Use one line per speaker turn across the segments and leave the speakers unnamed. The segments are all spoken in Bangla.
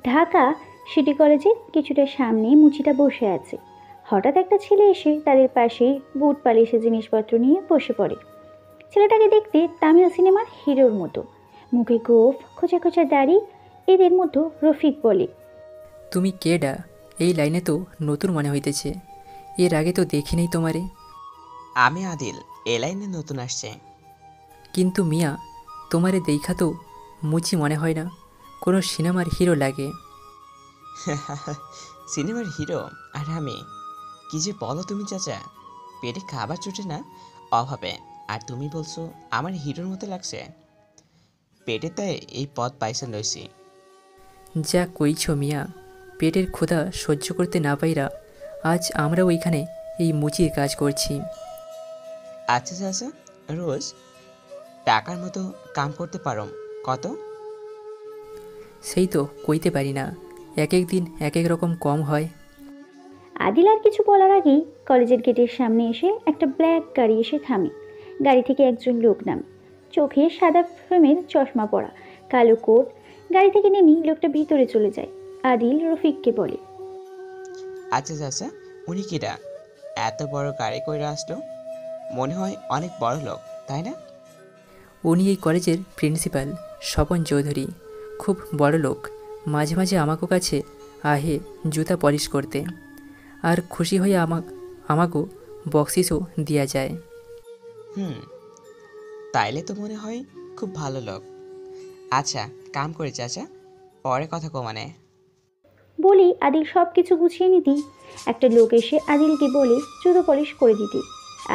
ঢাকা সিটি কলেজের কিছুটা সামনে মুচিটা বসে আছে। হঠাৎ একটা ছেলে এসে তাদের পাশেই বুট পালিশে জিনিসপত্র নিয়ে বসে পড়ে। ছেলেটাকে দেখতে তামিল সিনেমার হিরোর মতো, মুখে গোঁফ, খোঁচা খোঁচা দাড়ি। এদের মধ্যে রফিক বলে,
তুমি কেডা? এই লাইনে তো নতুন মনে হইতেছে, এর আগে তো দেখি নাই তোমারে।
আমি আদিল, এ লাইনে নতুন আসছে।
কিন্তু মিয়া, তোমারে দেইখা তো মুচি মনে হয় না, কোনো সিনেমার হিরো লাগে।
সিনেমার হিরো আর আমি? কি যে বলো তুমি চাচা, পেটে খাবার জোটে না অভাবে, আর তুমি বলছো আমার হিরোর মতো লাগছে। পেটে তাই এই পথ পাইসা লইছি।
যা কইছ মিয়া, পেটের ক্ষুধা সহ্য করতে না পাইরা আজ আমরা ওইখানে এই মুচির কাজ করছি।
আচ্ছা চাচা, রোজ টাকার মতো কাম করতে পারো কত?
সেই তো কইতে পারি না, এক এক দিন এক এক রকম কম হয়।
আদিল আর কিছু বলার আগেই কলেজের গেটের সামনে এসে একটা ব্ল্যাক গাড়ি এসে থামে। গাড়ি থেকে একজন লোক নামে, চোখে সাদা ফ্রেমের চশমা পরা, কালো কোট। গাড়ি থেকে নেমেই লোকটা ভিতরে চলে যায়। আদিল রফিককে বলে,
আচ্ছা চাচা, উনি কিরা? এত বড় গাড়ি কইরা আসলো, মনে হয় অনেক বড় লোক, তাই না?
উনি এই কলেজের প্রিন্সিপাল স্বপন চৌধুরী, খুব বড় লোক। মাঝে মাঝে আমাকে কাছে আহে জুতা পলিশ করতে, আর খুশি হয়ে আমাকেও বক্সিসও দিয়া যায়।
হুম, তাইলে তো মনে হয় খুব ভালো লোক। আচ্ছা, কাম করে চাচা, পরে কথা কমানে।
বলি আদিল সব কিছু গুছিয়ে নিতেই একটা লোক এসে আদিলকে বলে জুতো পলিশ করে দিতে।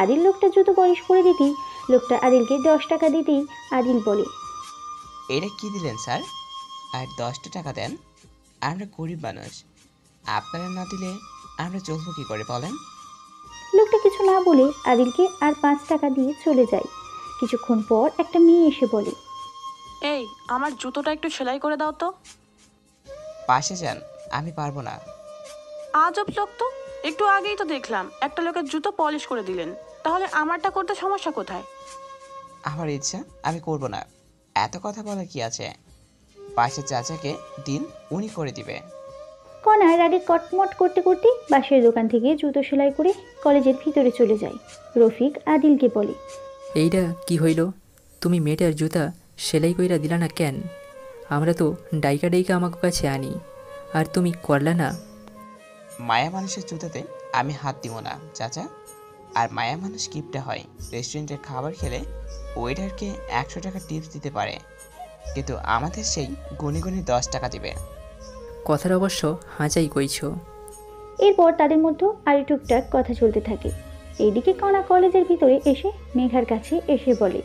আদিল লোকটা জুতো পলিশ করে দিতেই লোকটা আদিলকে 10 টাকা দিতেই আদিল বলে,
এটা কি দিলেন স্যার? আর 10টা টাকা দেন, আমরা গরিব মানুষ, আপনারা না দিলে আমরা চলবো কি করে বলেন?
লোকটা কিছু না বলে আদিলকে আর 5 টাকা দিয়ে চলে যায়। কিছুক্ষণ পর একটা মেয়ে এসে বলে,
এই, আমার জুতোটা একটু সেলাই করে দাও তো।
পাশে যান, আমি পারবো না।
আজব লোক তো, একটু আগেই তো দেখলাম একটা লোকের জুতো পলিশ করে দিলেন, তাহলে আমারটা করতে সমস্যা কোথায়?
আমার ইচ্ছা, আমি করব না। এত কথা বলার কি আছে? পাশে চাচাকে দিন, উনি করে দিবে।
কণা রাগে কটমট করতে করতে বাঁশের দোকান থেকে জুতো সেলাই করে কলেজের ভিতরে চলে যায়। রফিক আদিলকে বলে,
এইটা কি হইল? তুমি মেয়েটার জুতা সেলাই কইরা দিলা না কেন? আমরা তো ডাইকা ডাইকা আমাকে কাছে আনি, আর তুমি করলা না।
মায়া মানুষের জুতাতে আমি হাত দিব না চাচা। আর মায়া মানুষ কিপটা হয়, রেস্টুরেন্টের খাবার খেলে ওয়েটারকে 100 টাকা টিপস দিতে পারে, কিন্তু আমাদের সেই গুনি গুনি 10 টাকা দিবে।
কথার অবশ্য হাঁচাই কইছ।
এরপর তাদের মধ্যে আরও টুকটাক কথা চলতে থাকে। এইদিকে কণা কলেজের ভিতরে এসে মেঘার কাছে এসে বলে,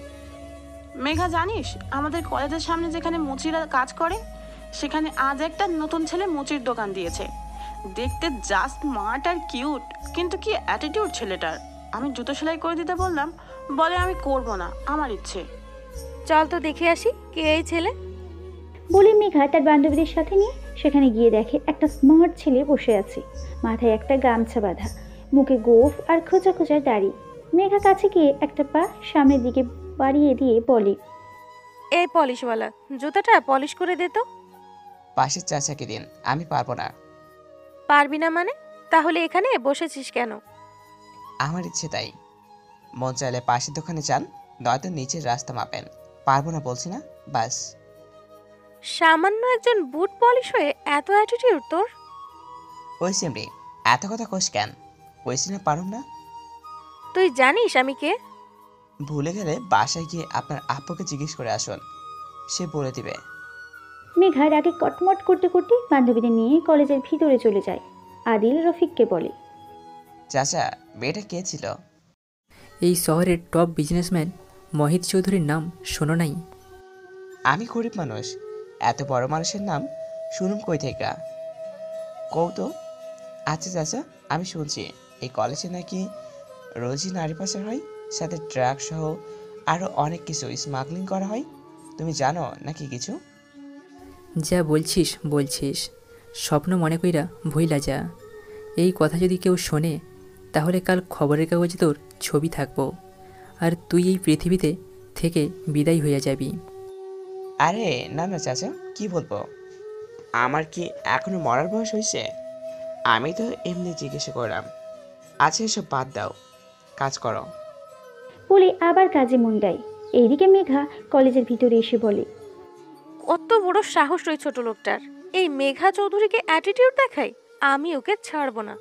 মেঘা, জানিস আমাদের কলেজের সামনে যেখানে মুচিরা কাজ করে সেখানে আজ একটা নতুন ছেলে মুচির দোকান দিয়েছে। দেখতে জাস্ট স্মার্ট আর কিউট, কিন্তু কি অ্যাটিটিউড ছেলেটার। আমি জুতো সেলাই করে দিতে বললাম, বলে আমি করব না, আমার ইচ্ছে।
চল তো দেখে আসি কে এই ছেলে।
বলে মেঘা তার বান্ধবীদের সাথে নিয়ে সেখানে গিয়ে দেখে একটা স্মার্ট ছেলে বসে আছে, মাথায় একটা গামছা বাঁধা, মুখে গোঁফ আর খোঁচা খোঁচা দাড়ি। মেঘা কাছে গিয়ে একটা পা সামনের দিকে বাড়িয়ে দিয়ে বলে,
এই পলিশওয়ালা, জুতাটা পলিশ করে দে তো।
পাশের চাচাকে দিন, আমি পারবো না।
পারবি না মানে? তাহলে এখানে বসেছিস কেন?
আমার ইচ্ছে তাই। মন চাইলে পাশের দোকানে যান, নয়তো নিচের রাস্তা মাপেন। পারবো না বলছি না, বাস।
সামান্য একজন বুট পলিশ হয়ে এত অ্যাটিটিউড তোর?
ওই সিমরি, এত কথা কোষ কেন? কইছি না পারুম না।
তুই জানিস আমি কে?
ভুলে গেলে বাসায় গিয়ে আপনার আব্বুকে জিজ্ঞেস করে আসুন, সে বলে দিবে।
মেঘা রাগে কটমট করতে করতে বান্ধবীদের নিয়ে কলেজের ভিতরে চলে যায়। আদিল রফিককে বলে,
চাচা, মেয়েটা কে ছিল?
এই শহরের টপ বিজনেসম্যান মহিত চৌধুরীর নাম শোনো নাই?
আমি গরিব মানুষ, এত বড় মানুষের নাম শুনুম কই থেকে? কৌ তো। আচ্ছা চাচা, আমি শুনছি এই কলেজে নাকি রোজই নারী পাচার হয়, সাথে ড্রাগ সহ আরও অনেক কিছু স্মাগলিং করা হয়। তুমি জানো নাকি কিছু?
যা বলছিস স্বপ্ন মনে কইরা ভইলা যা। এই কথা যদি কেউ শোনে তাহলে কাল খবরের কাগজে তোর ছবি থাকবো, আর তুই এই পৃথিবীতে থেকে বিদায় হইয়া যাবি।
আরে না না চাচা, কি বলবো? আমার কি এখনো মরার বয়স হয়েছে? আমি তো এমনি জিজ্ঞাসা করলাম। আচ্ছা, এসব বাদ দাও, কাজ করো।
বলে আবার কাজে মন দেয়। এইদিকে মেঘা কলেজের ভিতরে এসে বলে,
কত বড় সাহস ওই ছোট লোকটার! এই মেঘা চৌধুরীকে অ্যাটিটিউড দেখায়, আমি ওকে ছাড়বো না।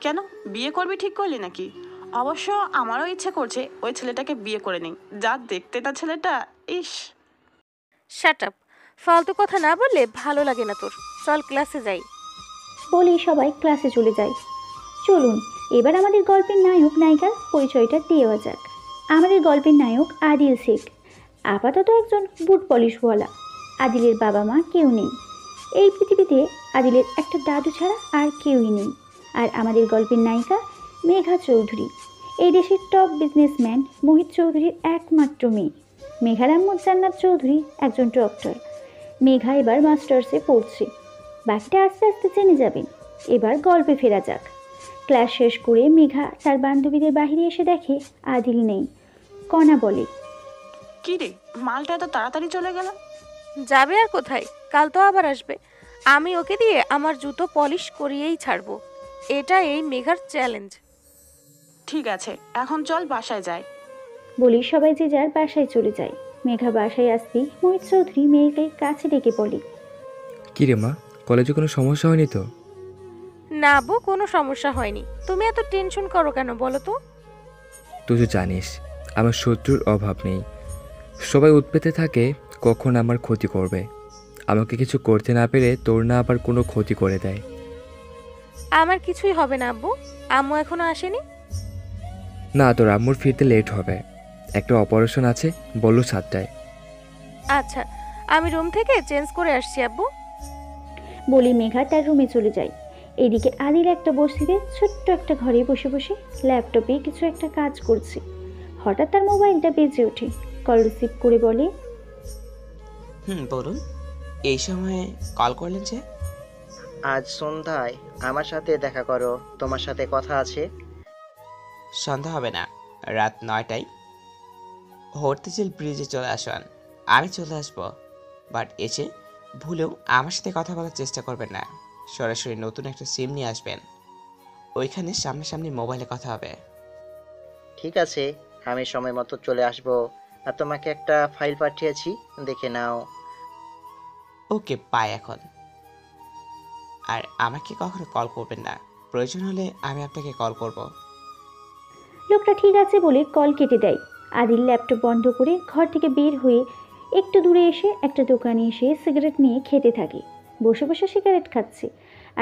কেন, বিয়ে করবি ঠিক করলি নাকি? অবশ্য আমারও ইচ্ছে করছে ওই ছেলেটাকে বিয়ে করে নেই, যা দেখতে না ছেলেটা, ইস।
Shut up! ফালতু কথা না বললে ভালো লাগে না তোর। চল ক্লাসে যাই।
বলেই সবাই ক্লাসে চলে যায়। চলুন এবার আমাদের গল্পের নায়ক নায়িকার পরিচয়টা দেওয়া যাক। আমাদের গল্পের নায়ক আদিল শেখ, আপাতত একজন বুট পলিশওয়ালা। আদিলের বাবা মা কেউ নেই। এই পৃথিবীতে আদিলের একটা দাদু ছাড়া আর কেউই নেই। আর আমাদের গল্পের নায়িকা মেঘা চৌধুরী, এই দেশের টপ বিজনেসম্যান মোহিত চৌধুরীর একমাত্র মেয়ে। মেঘার আম্মু জান্নাত চৌধুরী একজন ডক্টর। মেঘা এবার মাস্টার্সে পড়ছে। বাকিটা আস্তে আস্তে জেনে যাবেন। এবার গল্পে ফেরা যাক। ক্লাস শেষ করে মেঘা তার বান্ধবীদের বাহিরে এসে দেখে আদিল নেই। কণা বলে,
কি রে, মালটা এত তাড়াতাড়ি চলে গেল?
যাবে আর কোথায়, কাল তো আবার আসবে। আমি ওকে দিয়ে আমার জুতো পলিশ করিয়েই ছাড়বো। এটা এই মেঘার চ্যালেঞ্জ।
ঠিক আছে, এখন চল বাসায় যাই।
বলি সবাই যে যার বাসায় চলে যায়। মেঘা বাসায় আসতেই মোহিত চৌধুরী মেয়েকে কাছে ডেকে বলে,
কী রে মা, কলেজে কোনো সমস্যা হয়নি তো?
না আব্বু, কোনো সমস্যা হয়নি। তুমি এত টেনশন করো কেন বলো তো?
তুই তো জানিস আমার শত্রুর অভাব নেই। সবাই উৎপেতে থাকে কখন আমার ক্ষতি করবে। আমাকে কিছু করতে না পেরে তোর না আবার কোনো ক্ষতি করে দেয়।
আমার কিছুই হবে না আব্বু। আম্মু এখনো আসেনি?
না, তোর আম্মুর ফিরতে লেট হবে। একটা অপারেশন আছে, বললো 7টায়।
আচ্ছা, আমি রুম থেকে চেঞ্জ করে আসছি আব্বু।
বলি মেঘা তার রুমে চলে যায়। এদিকে আদিল একটা বস্তিতে ছোট্ট একটা ঘরে বসে বসে ল্যাপটপে কিছু একটা কাজ করছে। হঠাৎ তার মোবাইলটা বেজে ওঠে। কল রিসিভ করে বলে,
বলুন, এই সময়ে কল করলেন যে?
আজ সন্ধ্যায় আমার সাথে দেখা করো, তোমার সাথে কথা আছে।
সন্ধ্যা হবে না, রাত 9টায় হর্তিঝিল ব্রিজে চলে আসুন। আমি চলে আসবো, বাট এসে ভুলেও আমার সাথে কথা বলার চেষ্টা করবেন না। সরাসরি নতুন একটা সিম নিয়ে আসবেন, ওইখানে সামনাসামনি মোবাইলে কথা হবে।
ঠিক আছে, আমি সময় মতো চলে আসবো। আর তোমাকে একটা ফাইল পাঠিয়েছি, দেখে নাও।
ওকে, পাই এখন। আর আমাকে কখনো কল করবেন না, প্রয়োজন হলে আমি আপনাকে কল করব।
লোকটা ঠিক আছে বলে কল কেটে দেয়। আদিল ল্যাপটপ বন্ধ করে ঘর থেকে বের হয়ে একটু দূরে এসে একটা দোকানে এসে সিগারেট নিয়ে খেতে থাকে। বসে বসে সিগারেট খাচ্ছে।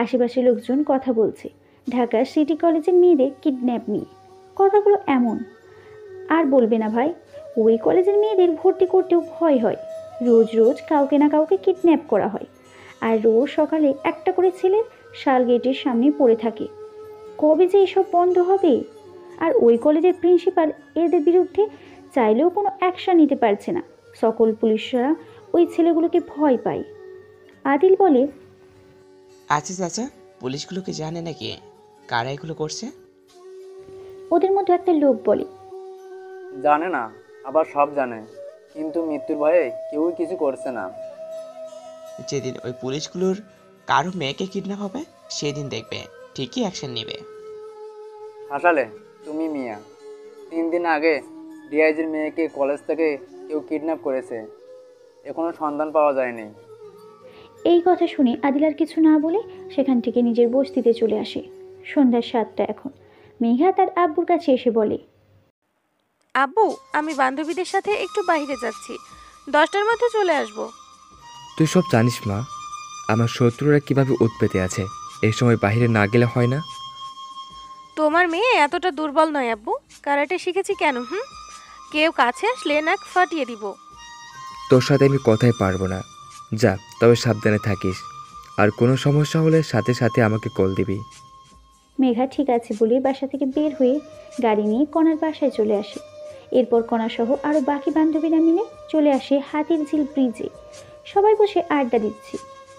আশেপাশে লোকজন কথা বলছে ঢাকা সিটি কলেজের মেয়েদের কিডন্যাপ নিয়ে। কথাগুলো এমন আর বলবে না ভাই, ওই কলেজের মেয়েদের ভর্তি করতেও ভয় হয়। রোজ রোজ কাউকে না কাউকে কিডন্যাপ করা হয়। আর রোজ সকালে একটা করে ছেলে শাল গেটের সামনে পড়ে থাকে। কবে যে এসব বন্ধ হবে? আর ওই কলেজের প্রিন্সিপাল এদের বিরুদ্ধে চাইলেও কোনো অ্যাকশন নিতে পারছে না। সকল পুলিশরা ওই ছেলেগুলোকে ভয় পায়। আদিল বলে,
আচ্ছা চাচা, পুলিশগুলোকে জানে নাকি কারা এগুলো করছে?
ওদের মধ্যে একটা লোক বলে,
জানে না, আবার সব জানে, কিন্তু মৃত্যুর ভয়ে কেউই কিছু করছে না।
যেদিন ওই পুলিশগুলোর কারো মেয়েকে কিডন্যাপ হবে সেদিন দেখবে ঠিকই অ্যাকশন নেবে।
হাসালে তুমি মিয়া। 3 দিন আগে ডিআইজির মেয়েকে কলেজ থেকে কেউ কিডন্যাপ করেছে, এখনো সন্ধান পাওয়া যায়নি।
এই কথা শুনে আদিল আর কিছু না বলে সেখান থেকে নিজের বস্তিতে চলে আসে। সন্ধ্যা 7টা এখন। মেঘা তার আব্বুর কাছে এসে বলে,
আব্বু, আমি বান্ধবীদের সাথে একটু বাইরে যাচ্ছি, 10টার মধ্যে চলে আসব।
তুই সব জানিস মা, আমার শত্রুরা কিভাবে উৎপেতে আছে। এই সময় বাইরে না গেলে হয় না।
তোমার মেয়ে এতটা দুর্বল নয় আব্বু। কারাটে শিখেছি কেন? কেউ কাছে আসলে নাক ফাটিয়ে দিব।
তোর সাথে আমি কথাই পারবো না। যা, তবে সাবধানে থাকিস। আর কোনো সমস্যা হলে সাথে সাথে আমাকে কল দিবি।
মেঘা ঠিক আছে বলে বাসা থেকে বের হয়ে গাড়ি নিয়ে কণার বাসায় চলে আসে। এরপর কণাসহ আরও বাকি বান্ধবীরা মিলে চলে আসে হাতিরঝিল ব্রিজে। সবাই বসে আড্ডা দিচ্ছে।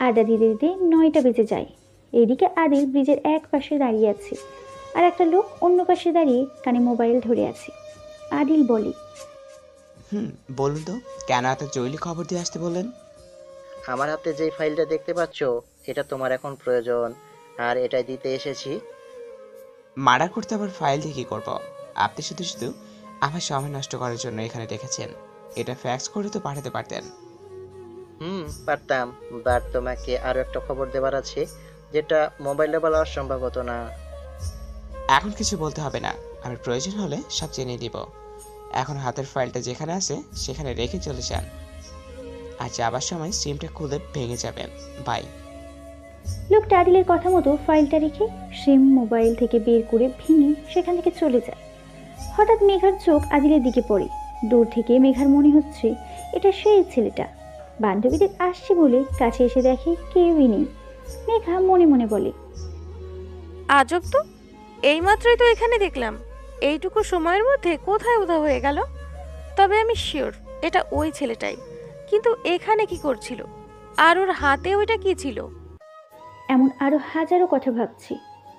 আড্ডা দিতে দিতে 9টা বেজে যায়। এইদিকে আদিল ব্রিজের এক পাশে দাঁড়িয়ে আছে, আর একটা লোক অন্য পাশে দাঁড়িয়ে কানে মোবাইল ধরে আছে। আদিল বলে,
বলুন তো, কেন এত জরুরি খবর দিয়ে আসতে বললেন?
আমার হাতে যেই ফাইলটা দেখতে পাচ্ছ, এটা তোমার এখন প্রয়োজন, আর এটাই দিতে এসেছি।
মার্ডার করতে আবার ফাইল দিয়ে কী করবো? আপনি শুধু শুধু আমার সময় নষ্ট করার জন্য এখানে রেখেছেন। এটা ফ্যাক্স করে তো পাঠাতে পারতেন।
পারতাম, বাট তোমাকে আরো একটা খবর দেওয়ার আছে, যেটা মোবাইলে বলা অসম্ভব হতো না।
এখন কিছু বলতে হবে না, আমি প্রয়োজন হলে সব জেনে দিব। এখন হাতের ফাইলটা যেখানে আছে সেখানে রেখে চলে যান, আর যাবার সময় সিমটা খুলে ভেঙে যাবেন। বাই।
লোকটা আদিলের কথা মতো ফাইলটা রেখে সিম মোবাইল থেকে বের করে ভেঙে সেখান থেকে চলে যায়। হঠাৎ মেঘার চোখ আদিলের দিকে পড়ে। দূর থেকে মেঘার মনে হচ্ছে এটা সেই ছেলেটা। বান্ধবীদের আসছে বলে কাছে এসে দেখে কেউই নেই। মেঘা মনে মনে বলে,
আজব তো, এইমাত্রই তো এখানে দেখলাম। এইটুকু সময়ের মধ্যে কোথায় উধাও হয়ে গেল? তবে আমি শিওর এটা ওই ছেলেটাই, কিন্তু এখানে কি করছিল? আর ওর হাতে ওইটা কি ছিল?
এমন আরো হাজারো কথা ভাবছি।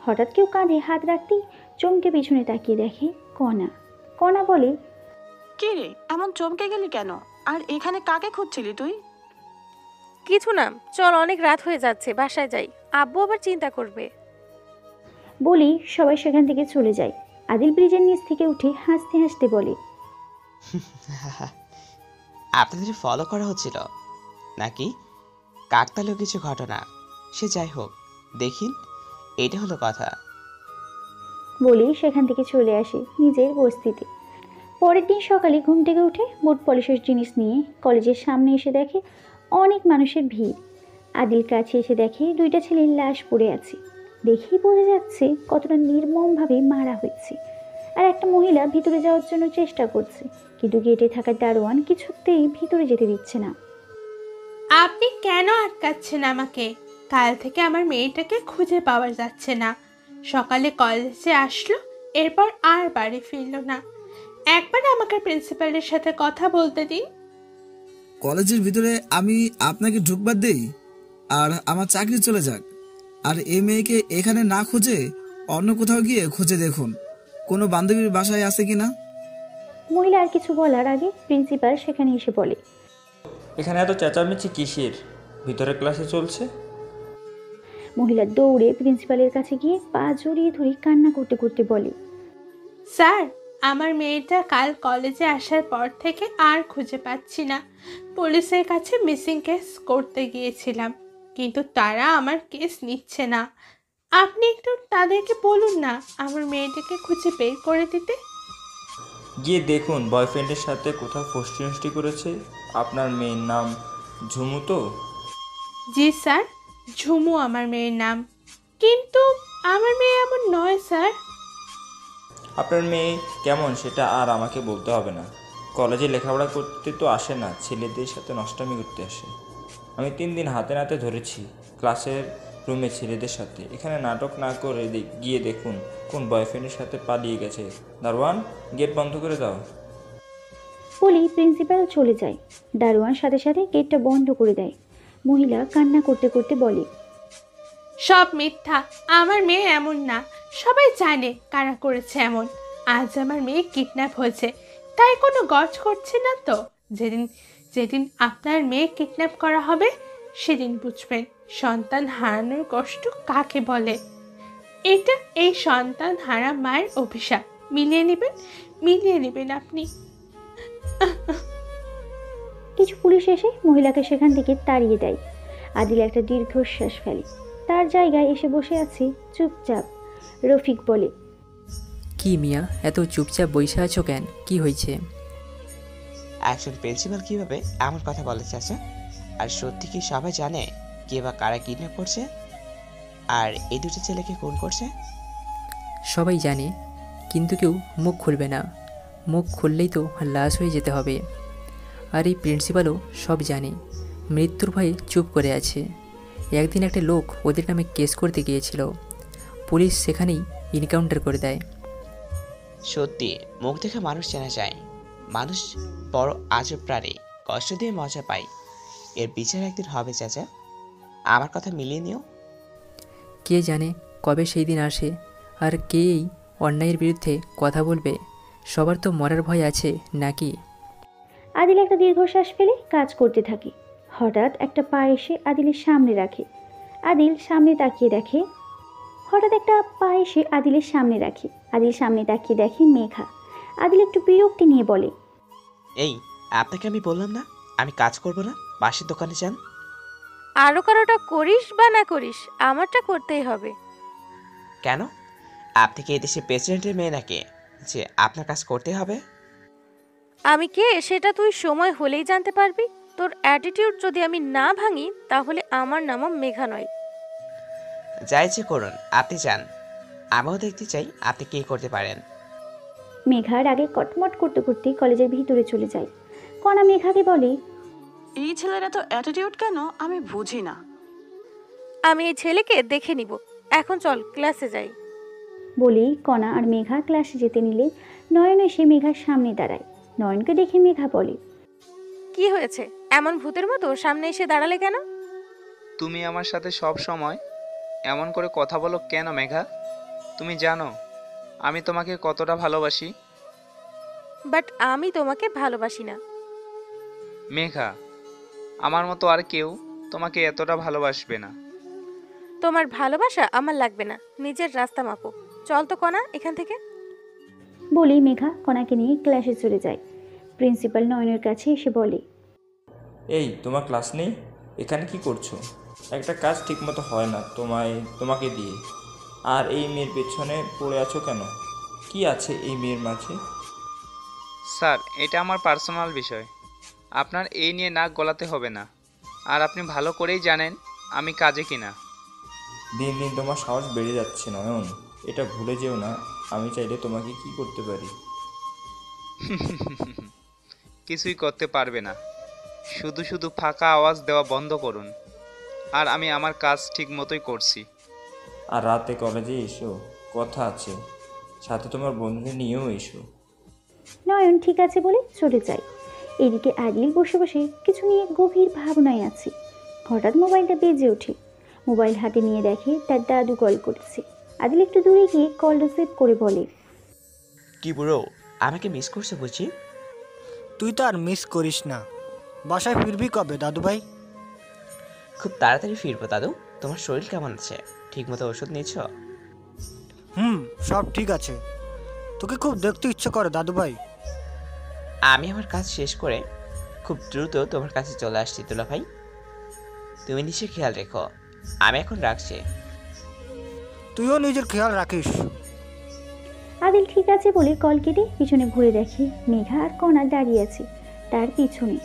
হঠাৎ কেউ কাঁধে হাত রাখতেই চমকে পিছনে তাকিয়ে দেখে কণা। কণা বলে,
কি রে, এমন চমকে গেলি কেন? আর এখানে কাকে খুঁজছিলি তুই?
কিছু না, চল, অনেক রাত হয়ে যাচ্ছে, বাসায় যাই, আব্বু আবার চিন্তা করবে।
বলি সবাই সেখান থেকে চলে যায়। আদিল ব্রিজের নিচ থেকে উঠে হাসতে হাসতে বলে,
আপনাদের ফলো করা হচ্ছিল নাকি কাকতালীয় কিছু ঘটনা? সে যাই হোক, দেখিন এইটা হলো কথা।
বলি সেখান থেকে চলে আসে নিজের বস্তিতে। পরের দিন সকালে ঘুম থেকে উঠে বুট পলিশের জিনিস নিয়ে কলেজের সামনে এসে দেখে অনেক মানুষের ভিড়। আদিল কাছে এসে দেখে দুইটা ছেলের লাশ পড়ে আছে। দেখেই বোঝা যাচ্ছে কতটা নির্মমভাবে মারা হয়েছে। আর একটা মহিলা ভিতরে যাওয়ার জন্য চেষ্টা করছে, কিন্তু গেটে থাকা দারোয়ান কিছুতেই ভিতরে যেতে দিচ্ছে না।
আপনি কেন আটকাচ্ছেন আমাকে? কাল থেকে আমার মেয়েটাকে খুঁজে পাওয়া যাচ্ছে না। সকালে কলেজে আসলো, এরপর আর বাড়ি ফিরলো না। একবার আমাকে প্রিন্সিপালের সাথে কথা বলতে দিন।
কলেজের ভিতরে আমি আপনাকে ঢুকবার দেই আর আমার চাকরি চলে যাক, আর এই মেয়েকে এখানে না খুঁজে অন্য কোথাও গিয়ে খুঁজে দেখুন কোনো বান্ধবীর বাসায় আছে কিনা।
মহিলা আর কিছু বলার আগে প্রিন্সিপাল সেখানে এসে বলে,
এখানে এত চেঁচামেচি কিসের? ভিতরে ক্লাসে চলছে।
মহিলা দৌড়ে প্রিন্সিপালের কাছে গিয়ে পা জড়িয়ে ধরে কান্না করতে করতে বলে,
স্যার, আমার মেয়েটা কাল কলেজে আসার পর থেকে আর খুঁজে পাচ্ছি না। পুলিশের কাছে মিসিং কেস করতে গিয়েছিলাম, কিন্তু তারা আমার কেস নিচ্ছে না। আপনি একটু তাদেরকে বলুন না আমার মেয়েটাকে খুঁজে বের করে দিতে।
গিয়ে দেখুন বয়ফ্রেন্ডের সাথে কোথাও ফষ্টি করেছে। আপনার মেয়ের নাম ঝুমু তো?
জি স্যার, ঝুমু আমার মেয়ের নাম, কিন্তু আমার মেয়ে এমন নয় স্যার।
আপনার মেয়ে কেমন সেটা আর আমাকে বলতে হবে না। কলেজে লেখাপড়া করতে তো আসে না, ছেলেদের সাথে নষ্টামি করতে আসে। আমি 3 দিন হাতে নাতে ধরেছি ক্লাসের রুমে ছেলেদের সাথে। এখানে নাটক না করে গিয়ে দেখুন কোন বয়ফ্রেন্ডের সাথে পালিয়ে গেছে। দারোয়ান, গেট বন্ধ করে দাও।
বলি প্রিন্সিপাল চলে যায়। দারোয়ান সাথে সাথে গেটটা বন্ধ করে দেয়। মহিলা কান্না করতে করতে বলে,
সব মিথ্যা, আমার মেয়ে এমন না। সবাই জানে কারা করেছে এমন। আজ আমার মেয়ে কিডন্যাপ হয়েছে, তাই কোনো গজ করছে না তো। যেদিন যেদিন আপনার মেয়ে কিডন্যাপ করা হবে সেদিন বুঝবেন সন্তান হারানোর কষ্ট কাকে বলে। এটা এই সন্তান হারা মায়ের অভিশাপ। মিলিয়ে নেবেন আপনি।
কিছু পুলিশ এসে মহিলাকে সেখান থেকে তাড়িয়ে দেয়। আদিল একটা দীর্ঘশ্বাস ফেলে। তার জায়গায় এসে বসে আছে চুপচাপ। রফিক বলে,
কি মিয়া, এত চুপচাপ বসে আছো কেন? কি হয়েছে?
একজন প্রিন্সিপাল কিভাবে এমন কথা বলে চাচা? আর সত্যি কি সবাই জানে কে বা কারা কিডন্যাপ করছে আর এই দুটো ছেলেকে খুন করছে?
সবাই জানে, কিন্তু কেউ মুখ খুলবে না। মুখ খুললেই তো লাশ হয়ে যেতে হবে। আর এই প্রিন্সিপালও সব জানে, মৃত্যুর ভয়ে চুপ করে আছে। একদিন একটা লোক ওদের নামে কেস করতে গিয়েছিল, পুলিশ সেখানেই এনকাউন্টার করে দেয়।
সত্যি মুখ দেখে মানুষ চেনা যায়। মানুষ বড় আজব প্রাণী, কষ্ট দিয়ে মজা পায়। এর বিচার একদিন হবে চাচা, আমার কথা মিলিয়ে নিও।
কে জানে কবে সেই দিন আসে, আর কে এই অন্যায়ের বিরুদ্ধে কথা বলবে। সবার তো মরার ভয় আছে নাকি?
আদিল একটা দীর্ঘশ্বাস ফেলে কাজ করতে থাকে। হঠাৎ একটা পা এসে আদিলের সামনে রাখে। আদিল সামনে তাকিয়ে দেখে আদিল সামনে তাকিয়ে দেখে মেঘা। আদিল একটু বিরক্তি নিয়ে বলে,
এই, আপনাকে আমি বললাম না আমি কাজ করব না, পাশের দোকানে যান।
আরও কারোটা করিস বা না করিস, আমারটা করতেই হবে।
কেন? আপনি কি এই দেশের প্রেসিডেন্টের মেয়ে নাকি যে আপনার কাজ করতে হবে?
আমি কে সেটা তুই সময় হলেই জানতে পারবি। তোর অ্যাটিটিউড যদি আমি না ভাঙি তাহলে আমার নামও মেঘা নয়।
যা ইচ্ছে করুন, আপনি যান। আমিও দেখতে চাই আপনি কী করতে পারেন।
মেঘার আগে কটমট করতে করতে কলেজের ভিতরে চলে যায়। কণা মেঘাকে বলে,
এই ছেলের এত অ্যাটিটিউড কেন আমি বুঝি না।
আমি এই ছেলেকে দেখে নিব, এখন চল ক্লাসে যাই।
বলেই কণা আর মেঘা ক্লাসে যেতে নিলে নয়ন এসে মেঘার সামনে দাঁড়ায়। নয়নকে দেখে মেঘা বলে,
কি হয়েছে, এমন ভূতের মতো সামনে এসে দাঁড়ালে কেন?
তুমি আমার সাথে সব সময় এমন করে কথা বলো কেন মেঘা? তুমি জানো আমি তোমাকে কতটা ভালোবাসি।
বাট আমি তোমাকে ভালোবাসি না।
মেঘা, আমার মতো আর কেউ তোমাকে এতটা ভালোবাসবে না।
তোমার ভালোবাসা আমার লাগবে না, নিজের রাস্তা মাপো। চল তো কণা এখান থেকে।
বলেই মেঘা কণাকে নিয়ে ক্লাসে চলে যায়। প্রিন্সিপাল নয়নের কাছে এসে বলে,
এই, তোমার ক্লাস নেই? এখানে কি করছো? একটা কাজ ঠিকমতো হয় না তোমাকে দিয়ে, আর এই মেয়ের পেছনে পড়ে আছো কেন? কি আছে এই মেয়ের মাঝে?
স্যার, এটা আমার পার্সোনাল বিষয়, আপনার এই নিয়ে নাক গলাতে হবে না। আর আপনি ভালো করেই জানেন আমি কাজে কিনা।
দিন দিন তোমার সাহস বেড়ে যাচ্ছে নয়ন, এটা ভুলে যেও না আমি চাইলে তোমাকে কি করতে পারি।
কিছুই করতে পারবে না, শুধু শুধু ফাঁকা আওয়াজ দেওয়া বন্ধ করুন। আর আমি আমার কাজ ঠিক মতোই করছি।
আর রাতে কলেজে এসো, কথা আছে, সাথে তোমার বন্ধুদের নিয়েও এসো।
নয়ন ঠিক আছে বলে চলে যায়। এদিকে আদিল বসে বসে কিছু নিয়ে গভীর ভাবনায় আছে। হঠাৎ মোবাইলটা বেজে ওঠে। মোবাইল হাতে নিয়ে দেখে তার দাদু কল করেছে। আদিল একটু দূরে গিয়ে কল রিসিভ করে বলে,
কি বুড়ো, আমাকে মিস করছে বুঝি?
তুই তো আর মিস করিস না। বাসায় ফিরবি কবে দাদু ভাই?
খুব তাড়াতাড়ি ফিরবো দাদু। তোমার শরীর কেমন আছে? ঠিকমতো ওষুধ নিয়েছ?
সব ঠিক আছে। তোকে খুব দেখতে ইচ্ছে করে দাদু ভাই।
আমি আমার কাজ শেষ করে খুব দ্রুত তোমার কাছে চলে আসছি দুলা ভাই। তুমি নিশ্চয়ই খেয়াল রেখো। আমি এখন রাখছি।
তুইও নিজের খেয়াল রাখিস।
আদিল ঠিক আছে বলে কল কেটে পিছনে ঘুরে দেখে মেঘা আর কণা দাঁড়িয়ে আছে তার পিছনে।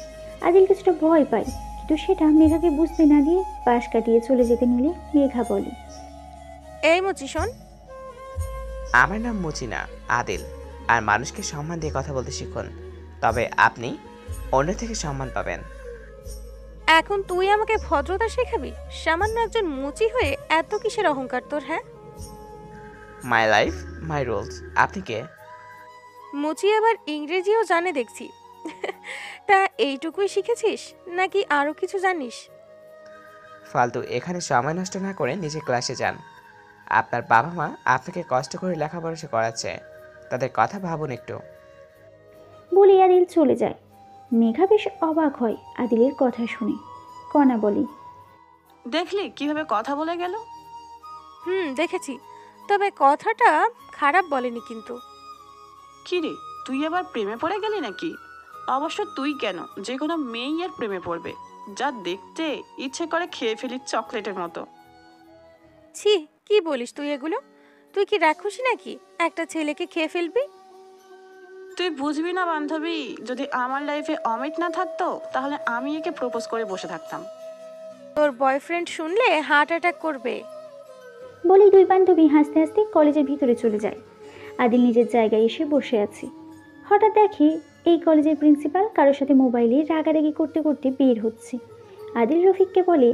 আদিল কিছুটা ভয় পায়, কিন্তু সেটা মেঘাকে বুঝতে না দিয়ে পাশ কাটিয়ে চলে যেতে নিলে মেঘা বলে,
এই মুচি শোন।
আমার নাম মুচিনা, আদিল। আর মানুষকে সম্মান দিয়ে কথা বলতে শিখুন, তবে আপনি অন্য থেকে সম্মান পাবেন।
এখন তুই আমাকে ভদ্রতা শেখাবি? সামান্য একজন মুচি হয়ে এত কিসের অহংকার তোর? হ্যাঁ,
মাই লাইফ মাই রুলস। আপনি কে?
মুচি আবার ইংরেজিও জানে দেখছি। তা এইটুকুই শিখেছিস নাকি আরো কিছু জানিস?
ফালতু এখানে সময় নষ্ট না করে নিজে ক্লাসে যান। আপনার বাবা মা আপনাকে কষ্ট করে লেখাপড়া করাচ্ছে, তাদের কথা ভাবুন একটু।
বলে আদিল চলে যায়। মেঘা বেশ অবাক হয় আদিলের কথা শুনে। কণা বলি,
দেখলি কিভাবে কথা বলে গেল?
দেখেছি, তবে কথাটা খারাপ বলেনি কিন্তু।
কি রে, তুই আবার প্রেমে পড়ে গেলি নাকি? অবশ্য তুই কেন, যে কোনো মেয়েই এর প্রেমে পড়বে। যা দেখতে ইচ্ছে করে খেয়ে ফেলি চকলেটের মতো।
ছি, কি বলিস তুই এগুলো? তুই কি রাক্ষসী নাকি একটা ছেলেকে খেয়ে ফেলবি?
তুই বুঝবি না বান্ধবী, যদি আমার লাইফে অমিত না থাকতো তাহলে আমি একে প্রপোজ করে বসে থাকতাম।
তোর বয়ফ্রেন্ড শুনলে হার্ট অ্যাটাক করবে।
বলেই দুই বান্ধবী হাসতে হাসতে কলেজের ভিতরে চলে যায়। আদিল নিজের জায়গায় এসে বসে আছে। হঠাৎ দেখে এই কলেজের প্রিন্সিপাল কারোর সাথে মোবাইলে রাগারাগি করতে করতে বের হচ্ছে। আদিল রফিককে বলে,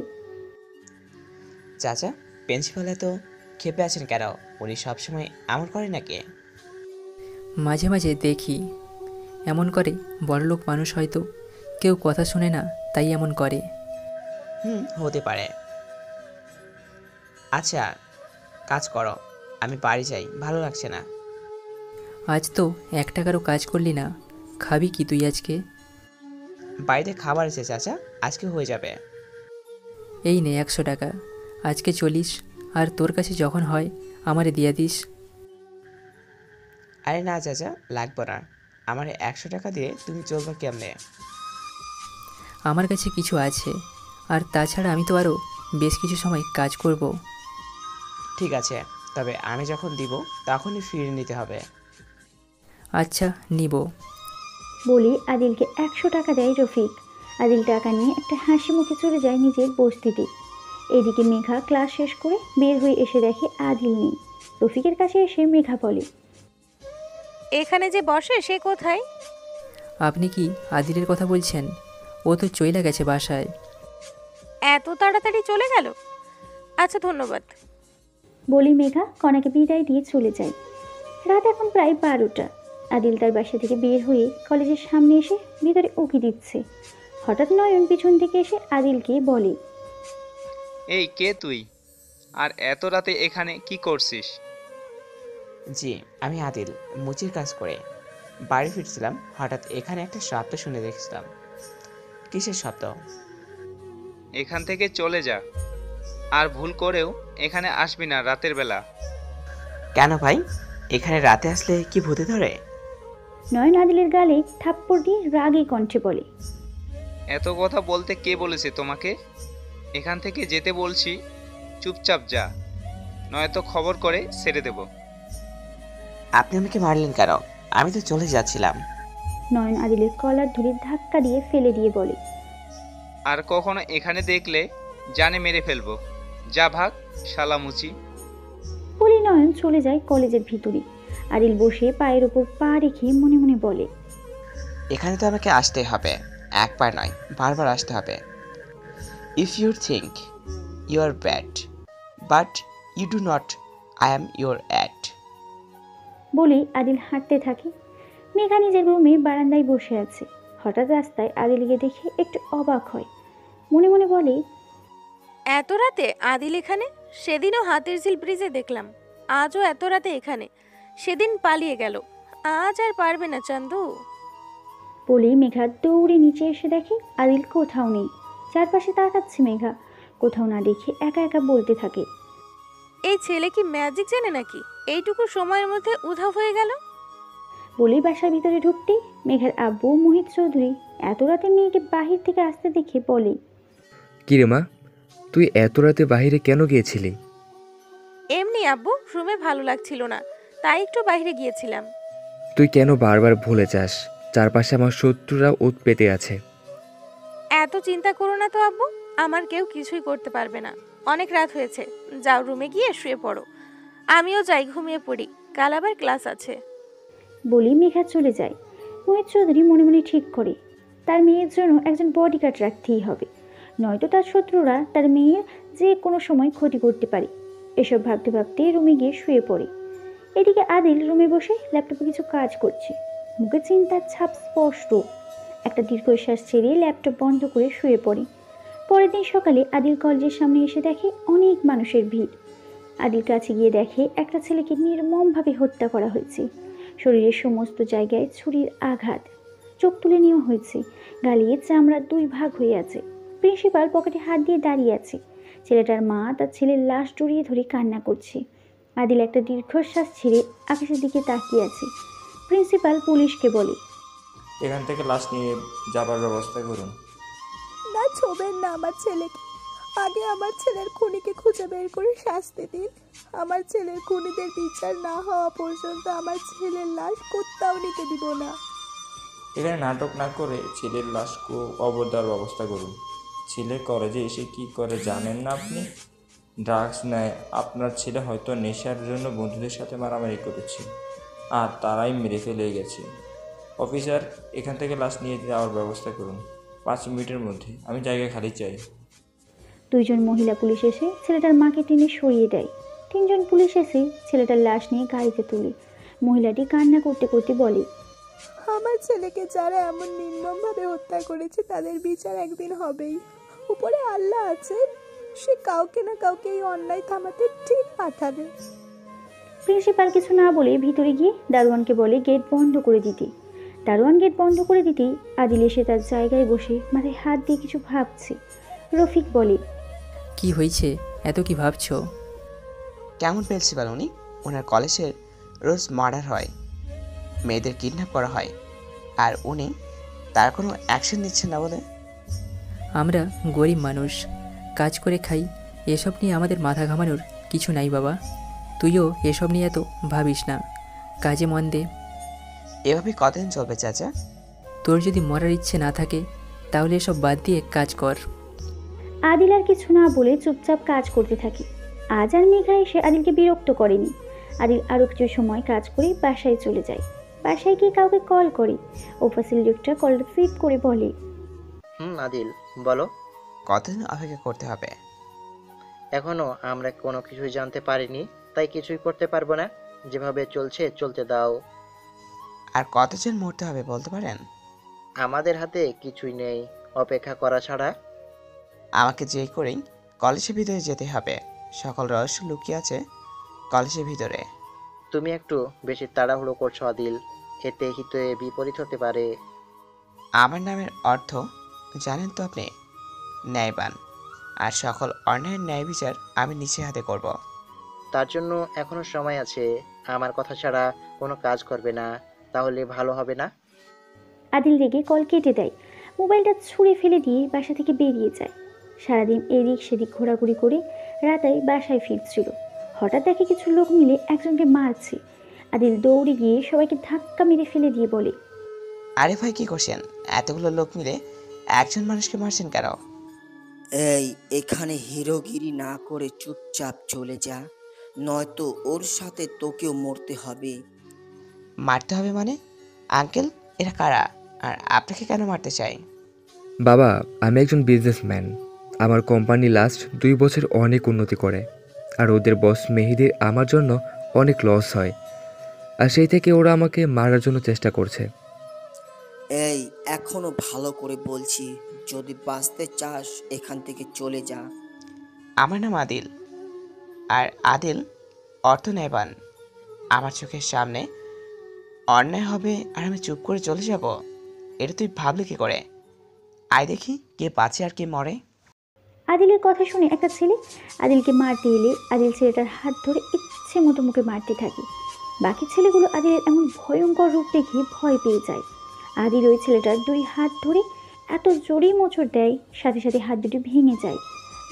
চাচা, প্রিন্সিপাল এত ক্ষেপে আছেন কেন? উনি সবসময় এমন করে নাকি?
মাঝে মাঝে দেখি এমন করে। বড়লোক মানুষ হয়তো, কেউ কথা শুনে না তাই এমন করে।
হতে পারে। আচ্ছা, কাজ করো, আমি বাড়ি যাই, ভালো লাগছে না।
আজ তো 1 টাকারও কাজ করলি না, খাবি কি তুই আজকে?
বাড়িতে খাবার আছে চাচা, আজকে হয়ে যাবে।
এই নে 100 টাকা, আজকে চলিস, আর তোর কাছে যখন হয় আমারে দিয়া দিস।
আরে না চাচা, লাগবে না। আমার 100 টাকা দিয়ে তুমি চলবে কেমনে?
আমার কাছে কিছু আছে, আর তাছাড়া আমি তো আরও বেশ কিছু সময় কাজ করব।
ঠিক আছে, তবে আমি যখন দিব তখনই ফিরিয়ে নিতে হবে।
আচ্ছা, নিব।
বলে আদিলকে 100 টাকা দেয় রফিক। আদিল টাকা নিয়ে একটা হাসি মুখে চলে যায় নিজের বস্তিতে। এদিকে মেঘা ক্লাস শেষ করে বের হয়ে এসে দেখে আদিল নেই। রফিকের কাছে এসে মেঘা বলে,
এখানে যে বসে সে কোথায়?
আপনি কি আদিলের কথা বলছেন? ও তো চইলা গেছে বাসায়।
এত তাড়াতাড়ি চলে গেল? আচ্ছা, ধন্যবাদ।
বলি মেঘা কনাকে বিদায় দিয়ে চলে যায়। রাত এখন প্রায় 12টা। আদিল তার বাসা থেকে বের হয়ে কলেজের সামনে এসে ভিতরে উকি দিচ্ছে। হঠাৎ নয়ন পিছন থেকে এসে আদিলকে বলে,
এই কে তুই? আর এত রাতে এখানে কি করছিস?
জি, আমি আদিল, মুচির কাজ করে বাড়ি ফিরছিলাম। হঠাৎ এখানে একটা শব্দ শুনে দেখছিলাম। কিসের শব্দ?
এখান থেকে চলে যা, আর ভুল করেও এখানে আসবি না রাতের বেলা।
কেন ভাই, এখানে রাতে আসলে কি ভূতে ধরে?
নয়ন আদিলের গালে থাপ্পড় দিয়ে রাগী কণ্ঠে বলে,
এত কথা বলতে কে বলেছে তোমাকে? এখান থেকে যেতে বলছি, চুপচাপ যা, নয়তো খবর করে ছেড়ে দেব।
আপনি আমাকে মারলেন কেন? আমি তো চলে যাচ্ছিলাম।
নয়ন আদিলের কলার ধরে ধাক্কা দিয়ে ফেলে দিয়ে বলে,
আর কখনো এখানে দেখলে জানে মেরে ফেলবো। যা ভাগ, শালা মুচি।
বলি নয়ন চলে যায় কলেজের ভিতরে। আদিল বসে পায়ের ওপর পা রেখে মনে মনে বলে,
এখানে তো আমাকে আসতে হবে, একবার নয় বারবার আসতে হবে। If you think you are bad but you do not, I am your ad.
বলে আদিল হাঁটতে থাকে। মেঘা নিজের রুমে বারান্দায় বসে আছে। হঠাৎ রাস্তায় আদিলকে দেখে একটু অবাক হয়। মনে মনে বলে,
এত রাতে আদিল এখানে? সেদিনও হাতির ঝিল ব্রিজে দেখলাম, আজও এত রাতে এখানে। সেদিন পালিয়ে গেল, আজ আর পারবে না চান্দু।
বলে মেঘা দৌড়ে নিচে এসে দেখে আদিল কোথাও নেই। চারপাশে তাকাচ্ছে মেঘা, কোথাও না দেখে একা একা বলতে থাকে,
এই ছেলে কি ম্যাজিক জানে নাকি? এইটুকু সময়ের মধ্যে উধাও হয়ে গেল।
বলেই বাসার ভিতরে ঢুকতেই মেঘার আব্বু মোহিত চৌধুরী এত রাতে মেয়েকে বাহির থেকে আসতে দেখে বলে,
কিরে মা, তুই এত রাতে বাইরে কেন গিয়েছিলি?
এমনি আব্বু, রুমে ভালো লাগছিল না, তাই একটু বাইরে গিয়েছিলাম।
তুই কেন বারবার ভুলে যাস চারপাশে আমার শত্রুরা ওত পেতে আছে?
এত চিন্তা করো না তো আব্বু, আমার কেউ কিছুই করতে পারবে না। অনেক রাত হয়েছে, যাও রুমে গিয়ে শুয়ে পড়ো। আমিও যাই, ঘুমিয়ে পড়ি, কাল আবার ক্লাস আছে।
বলি মেঘা চলে যায়। মোহিত চৌধুরী মনে মনে ঠিক করে, তার মেয়ের জন্য একজন বডিগার্ড রাখতেই হবে, নয়তো তার শত্রুরা তার মেয়ের যে কোনো সময় ক্ষতি করতে পারে। এসব ভাবতে ভাবতে রুমে গিয়ে শুয়ে পড়ে। এদিকে আদিল রুমে বসে ল্যাপটপে কিছু কাজ করছে। মুখে চিন্তার ছাপ স্পষ্ট। একটা দীর্ঘশ্বাস ছেড়ে ল্যাপটপ বন্ধ করে শুয়ে পড়ে। পরের দিন সকালে আদিল কলেজের সামনে এসে দেখে অনেক মানুষের ভিড়। আদিল কাছে গিয়ে দেখে একটা ছেলেকে নির্মমভাবে হত্যা করা হয়েছে। শরীরের সমস্ত জায়গায় ছুরির আঘাত, চোখ তুলে নেওয়া হয়েছে, গালিয়ে চামড়া 2 ভাগ হয়ে আছে। প্রিন্সিপাল পকেটে হাত দিয়ে দাঁড়িয়ে আছে। ছেলেটার মা তার ছেলের লাশ জড়িয়ে ধরে কান্না করছে। আদিল একটা দীর্ঘশ্বাস ছেড়ে আকাশের দিকে তাকিয়ে আছে। প্রিন্সিপাল পুলিশকে বলে,
এখান থেকে লাশ নিয়ে যাবার ব্যবস্থা করুন।
না, ছোবেন না আমার ছেলেকে। আগে আমার ছেলের খুনিকে খুঁজে বের করে শাস্তি দিন। আমার ছেলের খুনিদের বিচার না হওয়া পর্যন্ত আমার ছেলের লাশ কোথাও নিতে দিব না।
এখানে নাটক না করে ছেলের লাশ কবর দেওয়ার ব্যবস্থা করুন। ছেলে কলেজে এসে কি করে জানেন না আপনি? ড্রাগস নেয়। আপনার ছেলে হয়তো নেশার জন্য বন্ধুদের সাথে মারামারি করেছে, আর তারাই মেরে ফেলে গেছে। অফিসার, এখান থেকে লাশ নিয়ে যাওয়ার ব্যবস্থা করুন। 5 মিনিটের মধ্যে। আমি জায়গা খালি চাই।
2 জন মহিলা পুলিশ এসে ছেলেটার মাকে টেনে সরিয়ে দেয়। 3 জন পুলিশ এসে ছেলেটার লাশ নিয়ে গাড়িতে তুলে। মহিলাটি কান্না করতে করতে বলে,
আমার ছেলেকে যারা এমন নির্মমভাবে হত্যা করেছে তাদের বিচার একদিন হবেই। উপরে আল্লাহ আছেন, সে কাউকে না কাউকে এই অন্যায় থামাতে ঠিক পাঠাবে।
প্রিন্সিপাল কিছু না বলে ভিতরে গিয়ে দারোয়ানকে বলে গেট বন্ধ করে দিতে। দারোয়ান গেট বন্ধ করে দিতেই আদিল এসে তার জায়গায় বসে মাথায় হাত দিয়ে কিছু ভাবছে। রফিক বলে,
কি হয়েছে, এত কি ভাবছো?
কেমন প্রিন্সিপাল উনি? ওনার কলেজের রোজ মার্ডার হয়, মেয়েদের কিডন্যাপ করা হয়, আর উনি তার কোনো অ্যাকশন নিচ্ছেন না বলে?
আমরা গরিব মানুষ, কাজ করে খাই, এসব নিয়ে আমাদের মাথা ঘামানোর কিছু নাই বাবা। তুইও এসব নিয়ে এত ভাবিস না, কাজে মন দে।
এভাবে কতদিন চলবে চাচা?
তোর যদি মরার ইচ্ছে না থাকে তাহলে এসব বাদ দিয়ে কাজ কর।
আদিল আর কিছু না বলে চুপচাপ কাজ করতে থাকে। আজ আর মেঘা এসে আদিলকে বিরক্ত করেনি। আদিল আরও কিছু সময় কাজ করে বাসায় চলে যায়। বাসায় গিয়ে কাউকে কল করে। ওফাসিল লোকটা কল রিসিভ করে বলে,
আদিল বলো।
কতদিন অপেক্ষা করতে হবে?
এখনো আমরা কোনো কিছুই জানতে পারিনি, তাই কিছুই করতে পারবো না। যেভাবে চলছে চলতে দাও।
আর কতজন মরতে হবে বলতে পারেন?
আমাদের হাতে কিছুই নেই অপেক্ষা করা ছাড়া।
আমাকে যে করেই কলেজের ভিতরে যেতে হবে। সকল রহস্য লুকিয়ে আছে কলেজের ভিতরে।
তুমি একটু বেশি তাড়াহুড়ো করছো আদিল, এতে হিতে বিপরীত হতে পারে।
আমার নামের অর্থ জানেন তো আপনি? ন্যায়বান। আর সকল অন্যায়ের ন্যায় বিচার আমি নিচে হাতে করব।
তার জন্য এখনো সময় আছে। আমার কথা ছাড়া কোনো কাজ করবে না, তাহলে ভালো হবে না।
আদিল রেগে কল কেটে দেয়। মোবাইলটা ছুঁড়ে ফেলে দিয়ে বাসা থেকে বেরিয়ে যায়। সারাদিন এদিক সেদিক ঘোরাঘুরি করে রাতায় বাসায় ফিরছিল। হঠাৎ দেখে কিছু লোক মিলে একজনকে মারছে। আদিল দৌড়ে গিয়ে সবাইকে ধাক্কা মেরে ফেলে দিয়ে বলে,
আরে ভাই কি করছেন? এতগুলো লোক মিলে একজন মানুষকে মারছেন কেন?
এই এখানে হিরোগিরি না করে চুপচাপ চলে যা, নয়তো ওর সাথে তোকেও মরতে হবে।
মারতে হবে মানে? আঙ্কেল, এরা কারা? আর আপনাকে কেন মারতে চাই?
বাবা, আমি একজন বিজনেসম্যান। আমার কোম্পানি লাস্ট 2 বছর অনেক উন্নতি করে, আর ওদের বস মেহিদির আমার জন্য অনেক লস হয়, আর সেই থেকে ওরা আমাকে মারার জন্য চেষ্টা করছে।
এই এখনো ভালো করে বলছি, যদি বাঁচতে চাস এখান থেকে চলে যা।
আমার নাম আদিল, আর আদিল অর্থ ন্যায়বান। আমার চোখের সামনে অন্যায় হবে আর আমি চুপ করে চলে যাব? এটা তুই ভাবলি কি করে? আয় দেখি কে বাঁচে আর কে মরে।
আদিলের কথা শুনে একটা ছেলে আদিলকে মারতে এলে আদিল ছেলেটার হাত ধরে ইচ্ছে মতো মুখে মারতে থাকে। বাকি ছেলেগুলো আদিলের এমন ভয়ঙ্কর রূপ দেখে ভয় পেয়ে যায়। আদিল ওই ছেলেটার 2 হাত ধরে এত জোরে মোচড় দেয়, সাথে সাথে হাত দুটো ভেঙে যায়।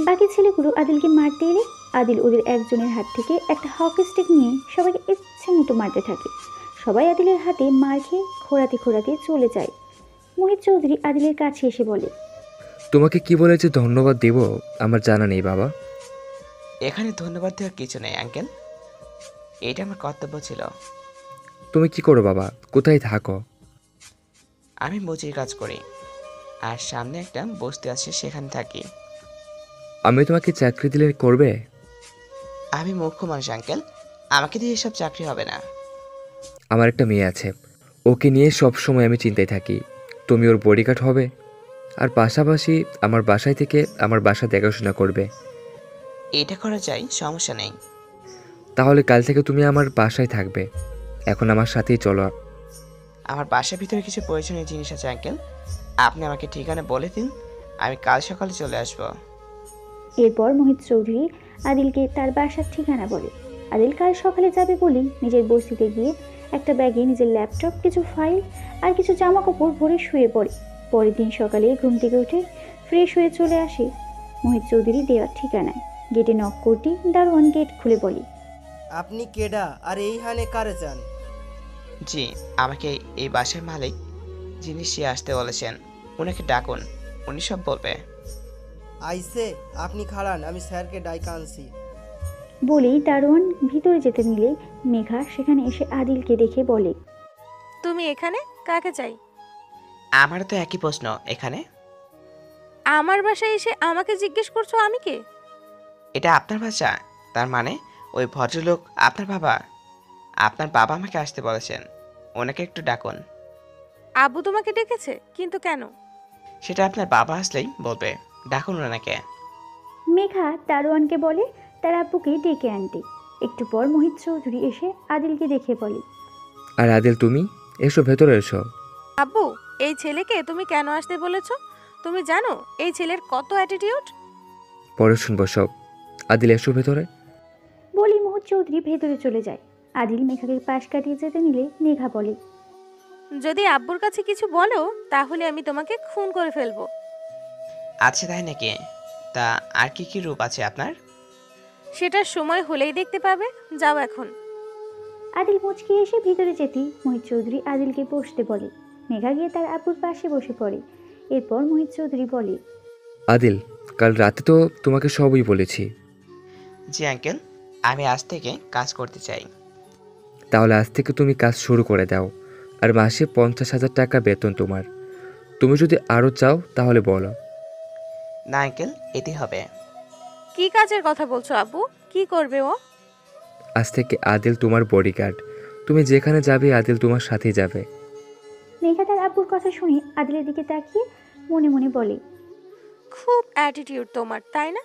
বাকি ছেলেগুলো আদিলকে মারতে এলে আদিল ওদের একজনের হাত থেকে একটা হকি স্টিক নিয়ে সবাইকে ইচ্ছে মতো মারতে থাকে। সবাই আদিলের হাতে মার খেয়ে খোঁড়াতে খোঁড়াতে চলে যায়। মোহিত চৌধুরী আদিলের কাছে এসে বলে,
তোমাকে কি বলে যে ধন্যবাদ দেব আমার জানা নেই বাবা।
এখানে ধন্যবাদ দেওয়ার কিছু নেই আঙ্কেল, এটা আমার কর্তব্য ছিল।
তুমি কি করো বাবা? কোথায় থাকো?
আমি মজুরি কাজ করি, আর সামনে একটা বস্তি আছে, সেখানে থাকি।
আমি তোমাকে চাকরি দিলে করবে?
আমি মূর্খ মানুষ আঙ্কেল, আমাকে দিয়ে এসব চাকরি হবে না।
আমার একটা মেয়ে আছে, ওকে নিয়ে সব সময় আমি চিন্তায় থাকি। তুমি ওর বডিগার্ড হবে, আর পাশাপাশি আমার বাসায় থেকে আমার বাসা দেখাশোনা করবে।
এটা করা যায়, সমস্যা নেই।
তাহলে কাল থেকে তুমি আমার বাসায় থাকবে। এখন আমার সাথেই চলো।
আমার বাসার ভিতরে কিছু প্রয়োজনীয় জিনিস আছে আঙ্কেল, আপনি আমাকে ঠিকানা বলে দিন, আমি কাল সকালে চলে আসব।
এরপর মোহিত চৌধুরী আদিলকে তার বাসার ঠিকানা বলে। আদিল কাল সকালে যাবে বলেই নিজের বস্তিতে গিয়ে একটা ব্যাগে নিজের ল্যাপটপ, কিছু ফাইল আর কিছু জামা কাপড় ভরে শুয়ে পড়ে। পরের দিন সকালে ঘুম থেকে উঠে ফ্রেশ হয়ে চলে আসে মোহিত চৌধুরী দেওয়ার ঠিকানায়। গেটে নক করতেই দারোয়ান গেট খুলে বলে,
আপনি কেডা আর এইখানে কারে চান?
জি, আমাকে এই বাসার মালিক যিনি সে আসতে বলেছেন, ওনাকে ডাকুন, উনি সব বলবে।
আইসে, আপনি খাড়ান, আমি স্যারকে ডাইকা আনছি।
বলেই দারোয়ান ভিতরে যেতে নিলে মেঘা সেখানে এসে আদিলকে দেখে বলে,
তুমি এখানে কাকে চাই?
আমারও তো একই প্রশ্ন। এখানে
আমার বাসায় এসে আমাকে জিজ্ঞেস করছো আমি কে?
এটা আপনার বাসা? তার মানে ওই ভদ্রলোক আপনার বাবা? আপনার বাবা আমাকে আসতে বলেছেন, ওনাকে একটু ডাকুন।
আব্বু তোমাকে ডেকেছে, কিন্তু কেন?
সেটা আপনার বাবা আসলেই বলবে, ডাকুন ওনাকে।
মেঘা দারোয়ানকে বলে তার আব্বুকে ডেকে আনতে। একটু পর মোহিত চৌধুরী এসে আদিলকে দেখে বলে,
আর আদিল তুমি এসো, ভেতরে এসো।
আব্বু, এই ছেলেকে তুমি কেন আসতে বলেছো? তুমি জানো এই ছেলের কত অ্যাটিটিউড?
পরে শুনবো সব। আদিল, এসো ভেতরে।
বলি মোহিত চৌধুরী ভেতরে চলে যায়। আদিল মেঘাকে পাশ কাটিয়ে যেতে নিলে মেঘা বলে,
যদি আব্বুর কাছে কিছু বলো তাহলে আমি তোমাকে খুন করে ফেলবো।
আচ্ছা, তাই নাকি? তা আর কি কি রূপ আছে আপনার?
সেটা সময় হলেই দেখতে পাবে। যাও এখন।
আদিল মুচকি এসে ভিতরে যেতেই মোহিত চৌধুরী আদিলকে বসতে বলে। মেঘা গিয়ে তার আব্বুর পাশে বসে পড়ে। এরপর মোহিত চৌধুরী বলে,
আদিল, কাল রাতে তো তোমাকে সবই বলেছি।
জি আঙ্কেল, আমি আজ থেকে কাজ করতে চাই।
তাহলে আজ থেকে তুমি কাজ শুরু করে দাও, আর মাসে 50,000 টাকা বেতন তোমার। তুমি যদি আরও চাও তাহলে বলো।
না আঙ্কেল, এটি হবে।
কি কাজের কথা বলছো আব্বু? কি করবে ও?
আজ থেকে আদিল তোমার বডিগার্ড। তুমি যেখানে যাবে আদিল তোমার সাথেই যাবে।
মেঘা তার আব্বুর কথা শুনে আদিলের দিকে তাকিয়ে মনে মনে বলে,
খুব অ্যাটিটিউড তোমার, তাই না?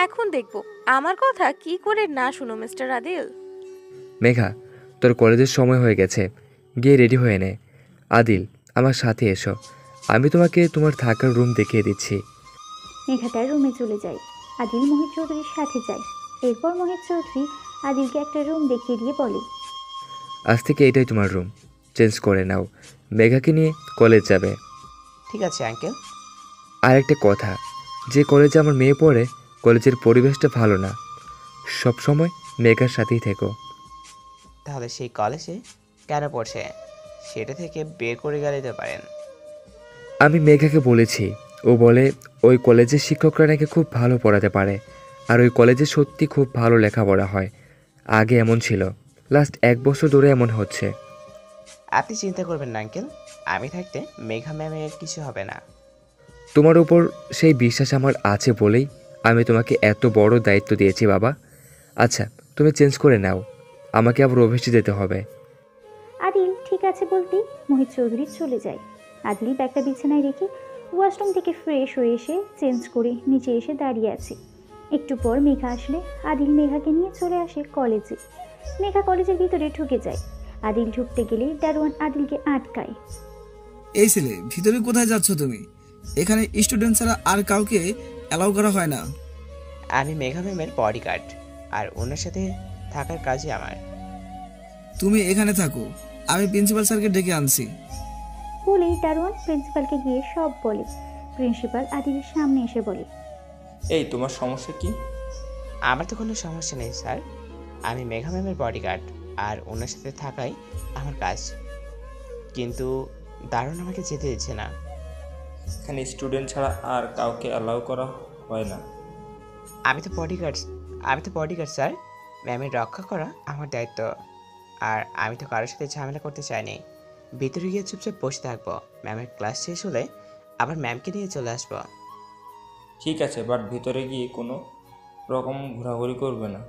এখন দেখবো আমার কথা কি করে না শুনো মিস্টার আদিল।
মেঘা, তোর কলেজের সময় হয়ে গেছে, গিয়ে রেডি হয়ে নে। আদিল, আমার সাথে এসো, আমি তোমাকে তোমার থাকার রুম দেখিয়ে দিচ্ছি।
মেঘা তার রুমে চলে যায়। আদিল মোহিত চৌধুরীর সাথে যায়। এরপর মোহিত চৌধুরী আদিলকে একটা রুম দেখিয়ে দিয়ে বলে,
আজ থেকে এটাই তোমার রুম, চেঞ্জ করে নাও। মেঘাকে নিয়ে কলেজ যাবে।
ঠিক আছে আঙ্কেল।
আর একটা কথা, যে কলেজে আমার মেয়ে পড়ে কলেজের পরিবেশটা ভালো না, সব সময় মেঘার সাথেই থেকো।
তাহলে সেই কলেজে কেন পড়ছে সেটা থেকে বের করে গেলে দিতে পারেন।
আমি মেঘাকে বলেছি, ও বলে ওই কলেজের শিক্ষকরা নাকি খুব ভালো পড়াতে পারে, আর ওই কলেজে সত্যি খুব ভালো লেখাপড়া হয়। আগে এমন ছিল, লাস্ট 1 বছর ধরে এমন হচ্ছে।
আপনি চিন্তা করবেন না আঙ্কেল, আমি থাকতে মেঘা ম্যামের কিছু হবে না।
তোমার উপর সেই বিশ্বাস আমার আছে বলেই আমি তোমাকে এত বড় দায়িত্ব দিয়েছি বাবা। আচ্ছা, তুমি চেঞ্জ করে নাও, আমাকে আবার অফিসে যেতে হবে।
আদিল ঠিক আছে বলতেই মোহিত চৌধুরী চলে যায়। আদিল ব্যাগটা বিছানায় রেখে ওয়াশরুম থেকে ফ্রেশ হয়ে এসে চেঞ্জ করে নিচে এসে দাঁড়িয়ে আছে। একটু পর মেঘা আসলে আদিল মেঘাকে নিয়ে চলে আসে কলেজে। মেঘা কলেজের ভিতরে ঢুকে যায়। আদিল ঢুকতে গেলে দারোয়ান আদিলকে আটকায়।
এই ছেলে, ভিতরে কোথায় যাচ্ছ তুমি? এখানে স্টুডেন্ট ছাড়া আর কাউকে অ্যালাউ করা হয় না।
আমি মেঘা ম্যামের বডিগার্ড, আর ওনার সাথে থাকার কাজই আমার।
তুমি এখানে থাকো, আমি প্রিন্সিপাল স্যারকে ডেকে আনছি।
বলেই দারোয়ান প্রিন্সিপালকে গিয়ে সব বলে। প্রিন্সিপাল আদিলের সামনে এসে বলে,
এই তোমার সমস্যা কি?
আমার তো কোনো সমস্যা নেই স্যার, আমি মেঘা ম্যামের বডিগার্ড, আর ওনার সাথে থাকাই আমার কাজ। কিন্তু দারুণ আমাকে যেতে দিচ্ছে না।
এখানে স্টুডেন্ট ছাড়া আর কাউকে অ্যালাউ করা হয় না।
আমি তো বডিগার্ড স্যার, ম্যামের রক্ষা করা আমার দায়িত্ব। আর আমি তো কারোর সাথে ঝামেলা করতে চাইনি। ভিতরে গিয়ে চুপচাপ বসে থাকবো, ম্যামের ক্লাস শেষ হলে আবার ম্যামকে নিয়ে চলে আসবো।
ঠিক আছে, বাট ভিতরে গিয়ে কোনো রকম ঘোরাঘুরি করবে না।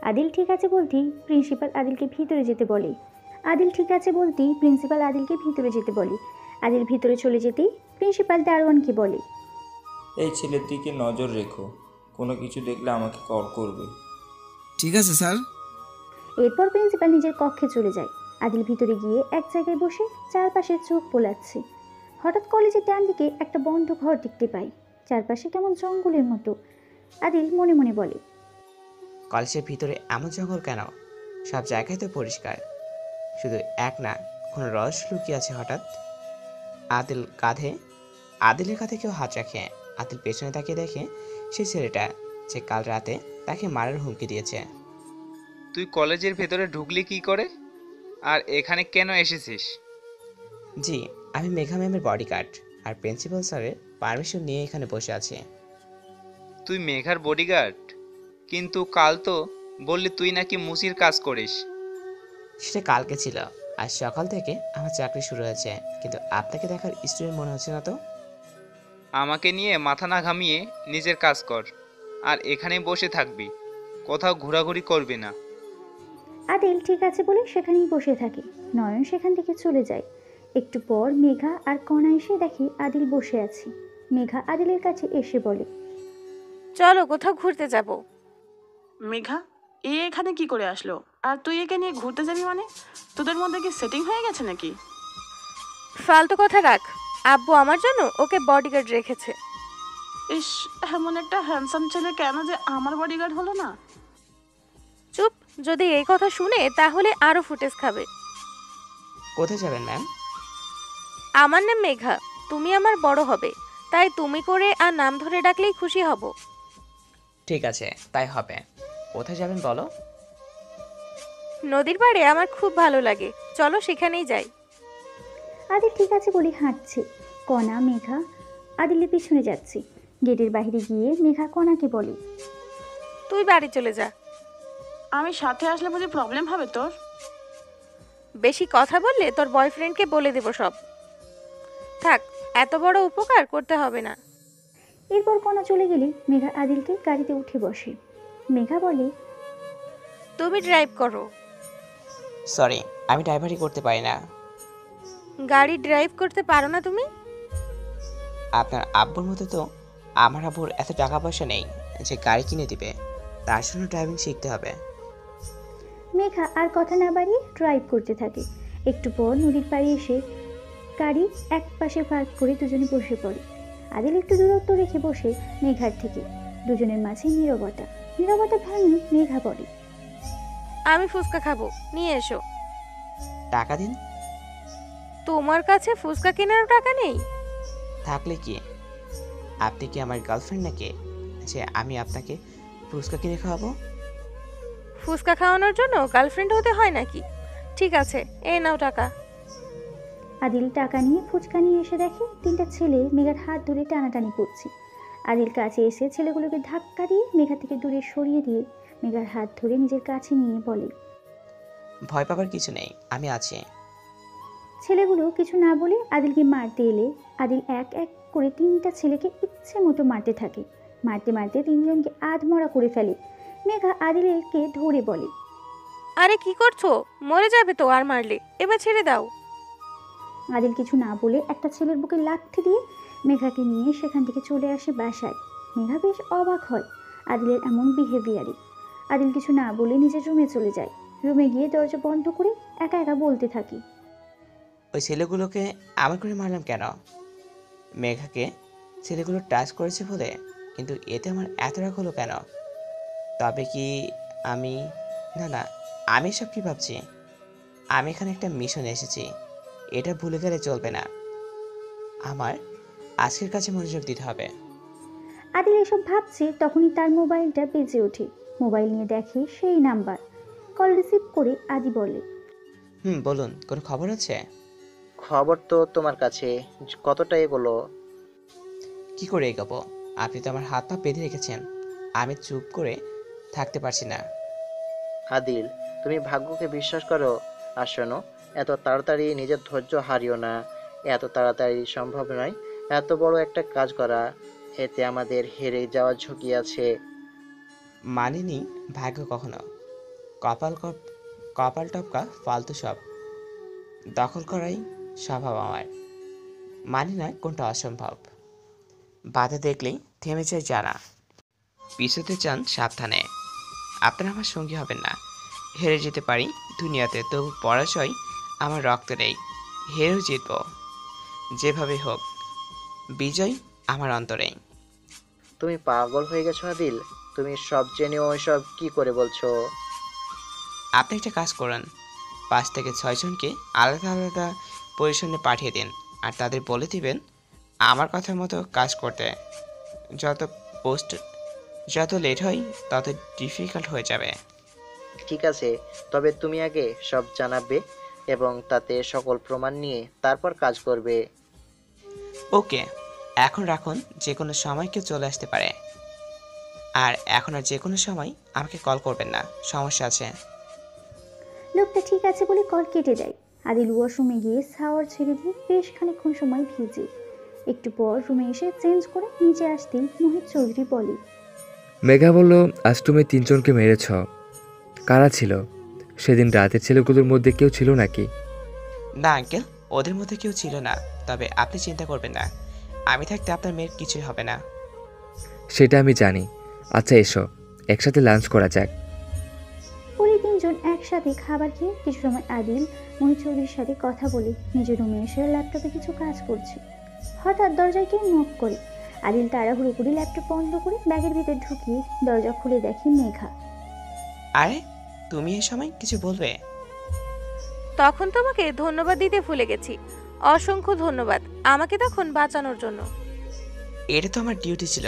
আদিল ঠিক আছে বলতেই প্রিন্সিপাল আদিলকে ভিতরে যেতে বলে। আদিল ভিতরে চলে যেতেই প্রিন্সিপাল দারোয়ানকে বলে,
এই ছেলের দিকে নজর রেখো, কোনো কিছু দেখলে আমাকে কল করবে।
ঠিক আছে স্যার।
এরপর প্রিন্সিপাল নিজের কক্ষে চলে যায়। আদিল ভিতরে গিয়ে এক জায়গায় বসে চারপাশে চোখ বোলাচ্ছে। হঠাৎ কলেজের ডান দিকে একটা বন্ধ ঘর দেখতে পায়। চারপাশে কেমন জঙ্গলের মতো। আদিল মনে মনে বলে,
কলেজের ভিতরে এমন জঙ্গল কেন? সব জায়গায় তো পরিষ্কার, শুধু এক না, কোনো রহস্য লুকিয়ে আছে। হঠাৎ আদিলের কাঁধে কেউ হাত রাখে। আদিল পেছনে তাকিয়ে দেখে সেই ছেলেটা যে কাল রাতে তাকে মারার হুমকি দিয়েছে।
তুই কলেজের ভেতরে ঢুকলি কি করে? আর এখানে কেন এসেছিস?
জি, আমি মেঘা ম্যামের বডিগার্ড, আর প্রিন্সিপাল স্যারের পারমিশন নিয়ে এখানে বসে আছি।
তুই মেঘার বডিগার্ড? কিন্তু কাল তো বললি তুই নাকি মুচির কাজ করিস।
সেটা কালকে ছিল, আজ সকাল থেকে আমার চাকরি শুরু হয়েছে। কিন্তু আপনাকে দেখার স্টুডেন্ট মনে হচ্ছে না তো।
আমাকে নিয়ে মাথা না ঘামিয়ে নিজের কাজ কর, আর এখানে বসে থাকবি, কোথাও ঘোরাঘুরি করবি না।
আদিল ঠিক আছে বলে সেখানেই বসে থাকে। নয়ন সেখান থেকে চলে যায়। একটু পর মেঘা আর কণা এসে দেখে আদিল বসে আছে। মেঘা আদিলের কাছে এসে বলে,
চলো কোথাও ঘুরতে যাব।
মেঘা, এখানে কি করে আসলো? আর তুই একে নিয়ে ঘুরতে যাবি মানে? তোদের মধ্যে কি সেটিং হয়ে গেছে নাকি?
ফালতু কথা রাখ। আব্বু আমার জন্য ওকে বডিগার্ড রেখেছে।
ইস, এমন একটা হ্যান্ডসাম ছেলে কেন যে আমার বডিগার্ড হলো না?
চুপ, যদি এই কথা শুনে তাহলে আরো ফুটেজ খাবে।
কোথায় যাবেন ম্যাম?
আমার নাম মেঘা, তুমি আমার বড় হবে, তাই তুমি করে আর নাম ধরে ডাকলেই খুশি হব।
ঠিক আছে, তাই হবে। কোথায় যাবেন বলো?
নদীর পাড়ে আমার খুব ভালো লাগে, চলো সেখানেই যাই।
আদিল ঠিক আছে বলে হাঁটছে। কণা, মেঘা আদিলের পিছনে যাচ্ছে। গেটের বাইরে গিয়ে মেঘা কণাকে বলে,
তুই বাড়ি চলে যা।
আমি সাথে আসলে বুঝি প্রবলেম হবে তোর?
বেশি কথা বললে তোর বয়ফ্রেন্ডকে বলে দেব সব। থাক, এত বড় উপকার করতে হবে না।
এরপর কণা চলে গেলে মেঘা আদিলকে গাড়িতে উঠে বসে। মেঘা বলে,
তুমি ড্রাইভ করো।
সরি, আমি ড্রাইভারি করতে পারি না।
গাড়ি ড্রাইভ করতে পারো না তুমি?
আপনার আব্বুর মতো তো আমার আব্বুর এত টাকা পয়সা নেই যে গাড়ি কিনে দিবে, তার জন্য ড্রাইভিং শিখতে হবে।
মেঘা আর কথা না বাড়িয়ে ড্রাইভ করতে থাকে। একটু পর নদীর পাড়ে এসে গাড়ি এক পাশে পার্ক করে দুজনে বসে পড়ে। আদিল একটু দূরত্ব রেখে বসে মেঘার থেকে। দুজনের মাঝে নীরবতা। নীরবতা ভাঙিয়ে মেঘা বলে,
আমি ফুচকা খাবো, নিয়ে এসো।
টাকা দিন।
তোমার কাছে ফুচকা কেনার টাকা নেই?
থাকলে কি, আপনি কি আমার গার্লফ্রেন্ড নাকি যে আমি আপনাকে ফুচকা কিনে খাওয়াবো?
ফুচকা খাওয়ানোর জন্য গার্লফ্রেন্ড হতে হয় নাকি? ঠিক আছে, এই নাও টাকা।
আদিল টাকা নিয়ে ফুচকা নিয়ে এসে দেখে তিনটা ছেলে মেঘার হাত ধরে টানাটানি করছে। আদিল কাছে এসে ছেলেগুলোকে ধাক্কা দিয়ে মেঘা থেকে দূরে সরিয়ে দিয়ে মেঘার হাত ধরে নিজের কাছে নিয়ে বলে,
ভয় পাবার কিছু নেই, আমি আছি।
ছেলেগুলো কিছু না বলে আদিলকে মারতে এলে আদিল এক এক করে তিনটা ছেলেকে ইচ্ছে মতো মারতে থাকে। মারতে মারতে তিনজনকে আধমরা করে ফেলে। মেঘা আদিলকে ধরে বলে,
আরে কি করছো? মরে যাবে তো আর মারলে, এবার ছেড়ে দাও।
আদিল কিছু না বলে একটা ছেলের বুকে লাথি দিয়ে মেঘাকে নিয়ে সেখান থেকে চলে আসে বাসায়। মেঘা বেশ অবাক হয় আদিলের এমন বিহেভিয়ারে। আদিল কিছু না বলে নিজের রুমে চলে যায়। রুমে গিয়ে দরজা বন্ধ করে একা একা বলতে থাকে,
ওই ছেলেগুলোকে আমার করে মারলাম কেন? মেঘাকে ছেলেগুলো টাচ করেছে বলে, কিন্তু এতে আমার এত রাগ হলো কেন? তবে কি আমি না, আমি সব কি ভাবছি? আমি এখানে একটা মিশনে এসেছি, এটা ভুলে গেলে চলবে না। আমার আজকের কাছে মনোযোগ দিতে হবে।
আদিল এসব ভাবছে তখনই তার মোবাইলটা বেজে ওঠে। মোবাইল নিয়ে দেখে সেই নাম্বার। কল রিসিভ করে আদি বলে,
বলুন, কোনো খবর আছে?
খবর তো তোমার কাছে, কতটা এগোলো?
কি করে এগোবো? আপনি তো আমার হাত পা বেঁধে রেখেছেন, আমি চুপ করে থাকতে পারছি না।
আদিল, তুমি ভাগ্যকে বিশ্বাস করো। আর শোনো, এত তাড়াতাড়ি নিজের ধৈর্য হারিও না। এত তাড়াতাড়ি সম্ভব নয় এত বড় একটা কাজ করা। এতে আমাদের হেরে যাওয়ার ঝুঁকি আছে।
মানিনি ভাগ্য কখনো। কপাল টপকা ফালতু সব দখল করাই স্বভাব আমার। মানি না কোনটা অসম্ভব। বাধা দেখলেই থেমে যায় জানা। পিছুতে চান সাবধানে। আপনারা আমার সঙ্গী হবেন না। হেরে যেতে পারি দুনিয়াতে, তবু পরাজয় আমার রক্ত নেই। হেরেও জিতব, যেভাবে হোক। বিজয় আমার অন্তরে।
তুমি পাগল হয়ে গেছো আদিল? তুমি সব জেনেও এসব কি করে বলছো?
আপনি একটা কাজ করুন, 5 থেকে 6 জনকে আলাদা আলাদা পজিশনে পাঠিয়ে দিন, আর তাদের বলে দিবেন আমার কথার মতো কাজ করতে। যত লেট হয় তত ডিফিকাল্ট হয়ে যাবে।
ঠিক আছে, তবে তুমি আগে সব জানাবে এবং তাতে সকল প্রমাণ নিয়ে তারপর কাজ করবে।
ওকে, এখন রাখুন। যে কোনো সময় কেউ চলে আসতে পারে, আর এখন আর যে কোনো সময় আমাকে কল করবেন না, সমস্যা আছে।
লোকটা ঠিক আছে বলে কল কেটে দেয়। আদিল ওয়াশরুমে গিয়ে শাওয়ার ছেড়ে দিয়ে বেশ খানিকক্ষণ সময় ভিজে। একটু পর রুমে এসে চেঞ্জ করে নিচে আসতেই মোহিত চৌধুরী বলে,
মেঘা বলল, আজ তুমি 3 জনকে মেরেছ। কারা ছিল? সেদিন রাতের ছেলেগুলোর মধ্যে কেউ ছিল নাকি?
না আঙ্কেল, ওদের মধ্যে কেউ ছিল না। তবে আপনি চিন্তা করবেন না, আমি থাকতে আপনার মেয়ের কিছুই হবে না।
সেটা আমি জানি। আচ্ছা এসো, একসাথে লাঞ্চ করা যাক।
পরে 3 জন এক একসাথে খাবার খেয়ে কিছু সময় আদিল মনির চৌধুরীর সাথে কথা বলে নিজের রুমে এসে ল্যাপটপে কিছু কাজ করছে। হঠাৎ দরজায় কেউ নক করে। আদিল তাড়াহুড়ো করে ল্যাপটপ বন্ধ করে ব্যাগের ভিতর ঢুকিয়ে দরজা খুলে দেখে মেঘা।
আরে তুমি এই সময় কিছু বলবে?
তখন তোমাকে ধন্যবাদ দিতে ভুলে গেছি। অসংখ্য ধন্যবাদ আমাকে তখন বাঁচানোর জন্য।
এটা তো আমার ডিউটি ছিল।